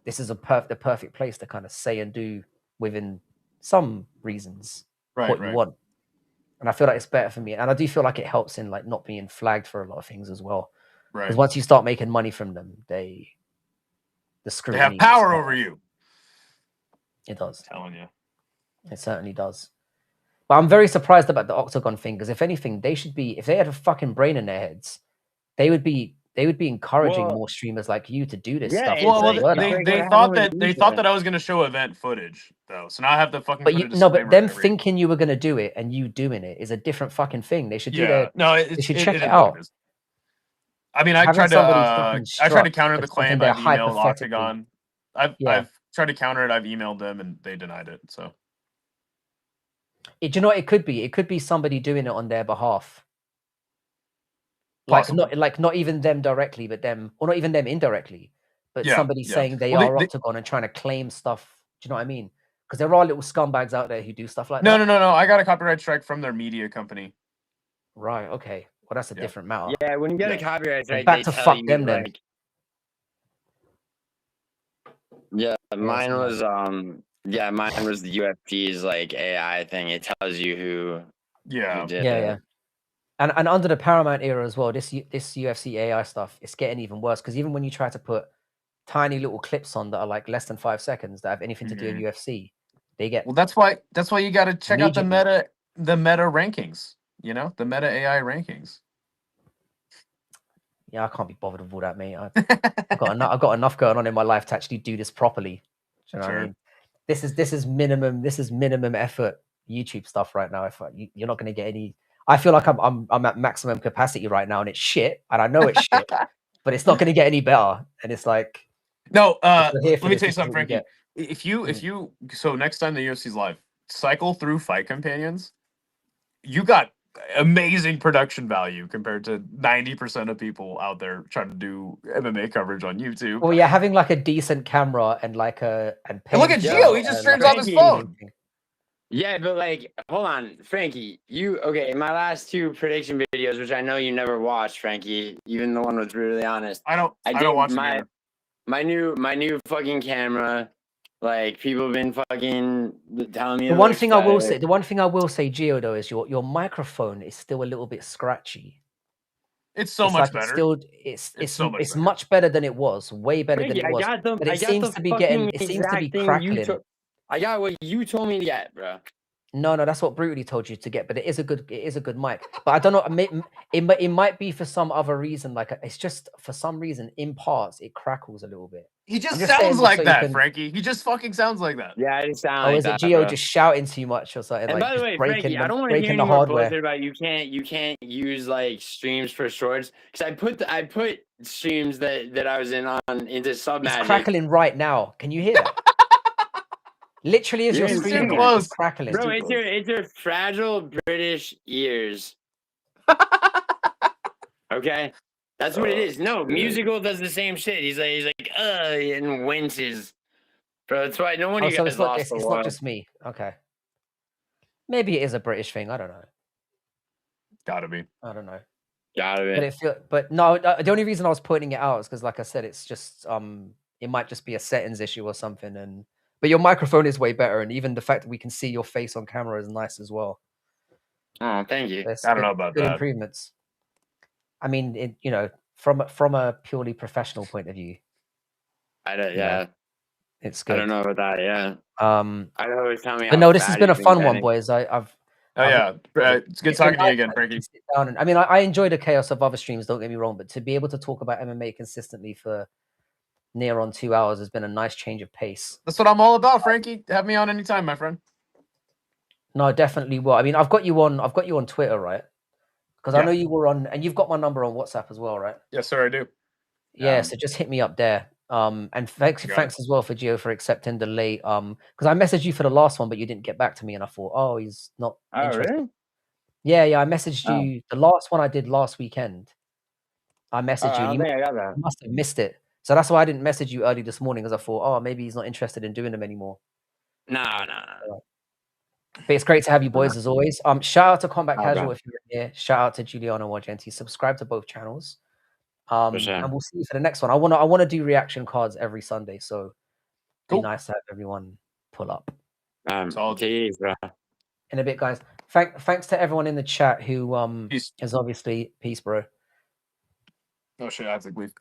this is the perfect place to kind of say and do within some reasons what you want. And I feel like it's better for me. And I do feel like it helps in like not being flagged for a lot of things as well. Because once you start making money from them, the scrutiny. They have power over you. It does. I'm telling you. It certainly does. But I'm very surprised about the Octagon thing, because if anything, they should be, if they had a fucking brain in their heads, they would be encouraging more streamers like you to do this stuff. Well, they thought that I was going to show event footage though, so now I have to fucking. But them thinking you were going to do it and you doing it is a different fucking thing. They should do their. They should check it out. I mean, I tried to counter the claim. I've emailed Octagon. I've tried to counter it. I've emailed them and they denied it. So. Do you know what it could be? It could be somebody doing it on their behalf. Like not even them directly, but them, or not even them indirectly, but somebody saying they are Octagon and trying to claim stuff. Do you know what I mean? Because there are little scumbags out there who do stuff like that. No. I got a copyright strike from their media company. Right. Okay. Well, that's a different matter. Yeah, when you get a copyright strike, back to fuck them then. Yeah, mine was the UFC's like AI thing. It tells you who did it. And under the Paramount era as well, this UFC AI stuff, it's getting even worse, because even when you try to put tiny little clips on that are like less than 5 seconds that have anything to do with UFC, they get. Well, that's why you got to check out the meta rankings. You know, the meta AI rankings. Yeah, I can't be bothered with all that, mate. I've got enough going on in my life to actually do this properly. Do you know what I mean? This is minimum effort YouTube stuff right now. If you're not going to get any. I feel like I'm at maximum capacity right now, and it's shit, and I know it's shit, but it's not going to get any better. And it's like, no. Let me tell you something, Frankie. If you so next time the UFC's live, cycle through Fight Companions, you got amazing production value compared to 90% of people out there trying to do MMA coverage on YouTube. Well, yeah, having like a decent camera and like and look at Gio, he just streams off his phone. Yeah, but like, hold on, Frankie. In my last 2 prediction videos, which I know you never watched, Frankie, even the one was brutally honest. I don't watch my new fucking camera. Like, people have been fucking telling me. The one thing I will say, Gio, though, is your microphone is still a little bit scratchy. It's so much better. It's much better than it was. Way better than it was. But it seems to be crackling. I got what you told me to get, bro. No, that's what Brutally told you to get. But it is a good mic. But I don't know. It might be for some other reason. Like, it's just for some reason in parts it crackles a little bit. He just sounds like that, Frankie. He just fucking sounds like that. Yeah, it sounds like that. Is it Gio just shouting too much or something? And like, by the way, Frankie, I don't want to hear any more bullshit about you can't use like streams for shorts, because I put streams that I was in on into Submagic. It's crackling right now. Can you hear that? Literally, as you're screaming, it's crackling. Bro, it's your fragile British ears. Okay. That's what it is. No, Musical does the same shit. He's like, and winces. Bro, that's why no one of you guys lost the war. It's not just me. Okay. Maybe it is a British thing. I don't know. Gotta be. I don't know. Gotta be. But no, the only reason I was pointing it out is because, like I said, it's just it might just be a settings issue or something. But your microphone is way better, and even the fact that we can see your face on camera is nice as well. Oh, thank you. I don't know about that. Good improvements. I mean, from a purely professional point of view. It's good. I don't know about that. Yeah. I don't always tell me. But no, this has been a fun one, boys. It's good talking to you again, Frankie. I enjoy the chaos of other streams. Don't get me wrong, but to be able to talk about MMA consistently for near on 2 hours has been a nice change of pace. That's what I'm all about, Frankie. Have me on anytime, my friend. No, definitely will. I mean, I've got you on Twitter, right? Because I know you were on, and you've got my number on WhatsApp as well, right? Yes, sir, I do. Yeah, so just hit me up there. And thanks as well for Gio for accepting the late. Because I messaged you for the last one, but you didn't get back to me, and I thought, oh, he's not interested. Really? Yeah, I messaged you the last one I did last weekend. I messaged you. I got that. You must have missed it. So that's why I didn't message you early this morning, because I thought, oh, maybe he's not interested in doing them anymore. No. But it's great to have you boys as always. Shout out to Combat Casual if you're in here. Shout out to Giuliano Argenti. Subscribe to both channels. And we'll see you for the next one. I wanna do reaction cards every Sunday. So Cool. nice to have everyone pull up. Solid. Take it easy, bro. In a bit, guys. Thanks to everyone in the chat who Peace. is obviously peace, bro. Oh shit, I have to leave.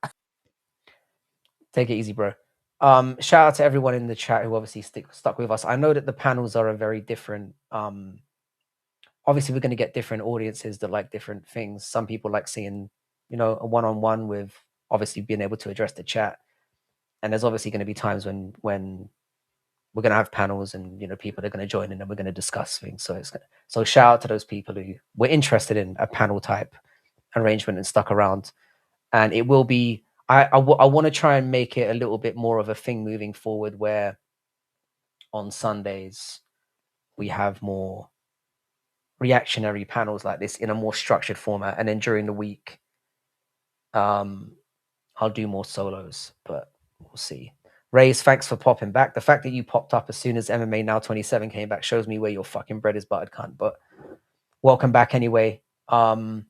Take it easy, bro. Shout out to everyone in the chat who obviously stuck with us. I know that the panels are a very different. Obviously, we're going to get different audiences that like different things. Some people like seeing, a one-on-one with obviously being able to address the chat. And there's obviously going to be times when we're going to have panels and people are going to join in and we're going to discuss things. So shout out to those people who were interested in a panel type arrangement and stuck around. And it will be. I want to try and make it a little bit more of a thing moving forward, where on Sundays we have more reactionary panels like this in a more structured format, and then during the week I'll do more solos, but we'll see. Rays, thanks for popping back. The fact that you popped up as soon as MMA Now 27 came back shows me where your fucking bread is buttered, cunt. But welcome back anyway. And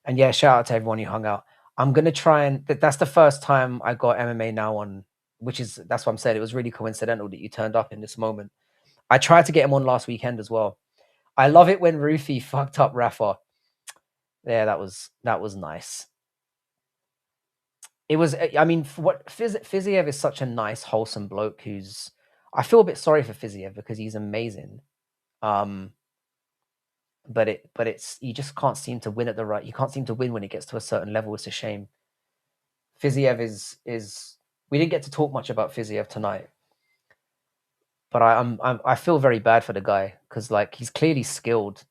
yeah, shout out to everyone who hung out. I'm gonna try and that's the first time I got MMA Now on, that's what I'm saying. It was really coincidental that you turned up in this moment. I tried to get him on last weekend as well. I love it when Rufy fucked up Rafa. Yeah, that was nice. It was, I mean, Fiziev is such a nice, wholesome bloke I feel a bit sorry for Fiziev because he's amazing. But it's, you just can't seem to win you can't seem to win when it gets to a certain level. It's a shame. Fiziev is, we didn't get to talk much about Fiziev tonight, but I feel very bad for the guy because like he's clearly skilled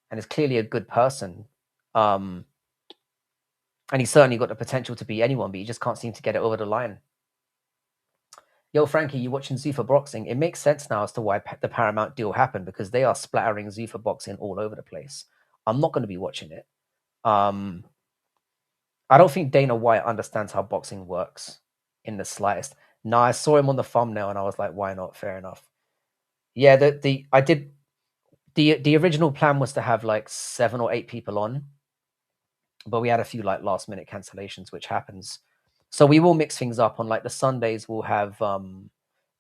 and is clearly a good person. And he's certainly got the potential to be anyone, but he just can't seem to get it over the line. Yo, Frankie, you watching Zuffa Boxing? It makes sense now as to why the Paramount deal happened, because they are splattering Zuffa Boxing all over the place. I'm not going to be watching it. I don't think Dana White understands how boxing works in the slightest. No, I saw him on the thumbnail and I was like, why not? Fair enough. Yeah, the original plan was to have like 7 or 8 people on, but we had a few like last minute cancellations, which happens. So we will mix things up on like the Sundays. We'll have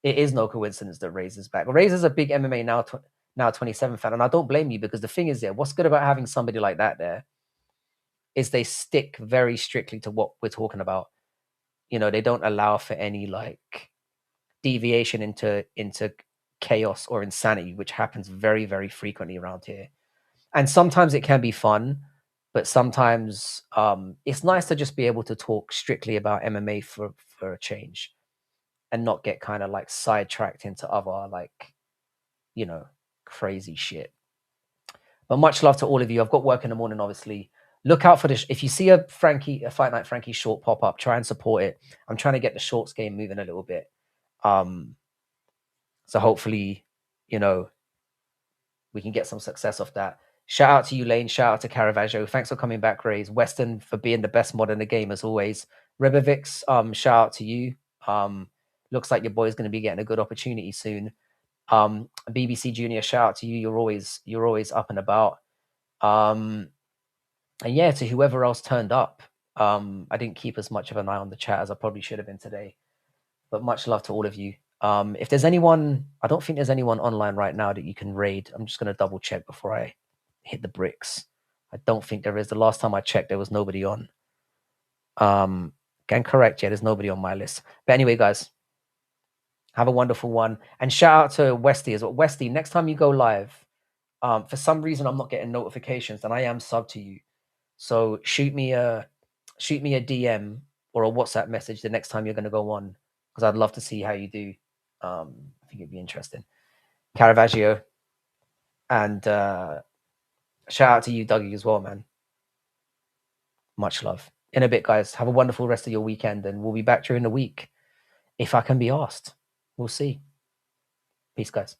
it is no coincidence that Razor's back. Razor's a big MMA now 27 fan, and I don't blame you, because the thing is, what's good about having somebody like that there is they stick very strictly to what we're talking about. They don't allow for any like deviation into chaos or insanity, which happens very, very frequently around here. And sometimes it can be fun, but sometimes it's nice to just be able to talk strictly about MMA for a change and not get kind of like sidetracked into other like, crazy shit. But much love to all of you. I've got work in the morning, obviously. Look out for this. If you see a Fight Night Frankie short pop up, try and support it. I'm trying to get the shorts game moving a little bit. So hopefully, we can get some success off that. Shout out to you, Lane. Shout out to Caravaggio. Thanks for coming back, Rays. Weston for being the best mod in the game as always. Rebovix, shout out to you. Looks like your boy's going to be getting a good opportunity soon. BBC Junior, shout out to you. You're always up and about. And yeah, to whoever else turned up. I didn't keep as much of an eye on the chat as I probably should have been today. But much love to all of you. If there's anyone, I don't think there's anyone online right now that you can raid. I'm just going to double check before I hit the bricks. I don't think there is. The last time I checked, there was nobody on. Again, correct. Yeah, there's nobody on my list. But anyway, guys, have a wonderful one. And shout out to Westy as well. Westy, next time you go live, for some reason I'm not getting notifications, and I am sub to you. So shoot me a DM or a WhatsApp message the next time you're going to go on, because I'd love to see how you do. I think it'd be interesting. Caravaggio, and shout out to you, Dougie, as well, man. Much love. In a bit, guys. Have a wonderful rest of your weekend, and we'll be back during the week if I can be asked. We'll see. Peace, guys.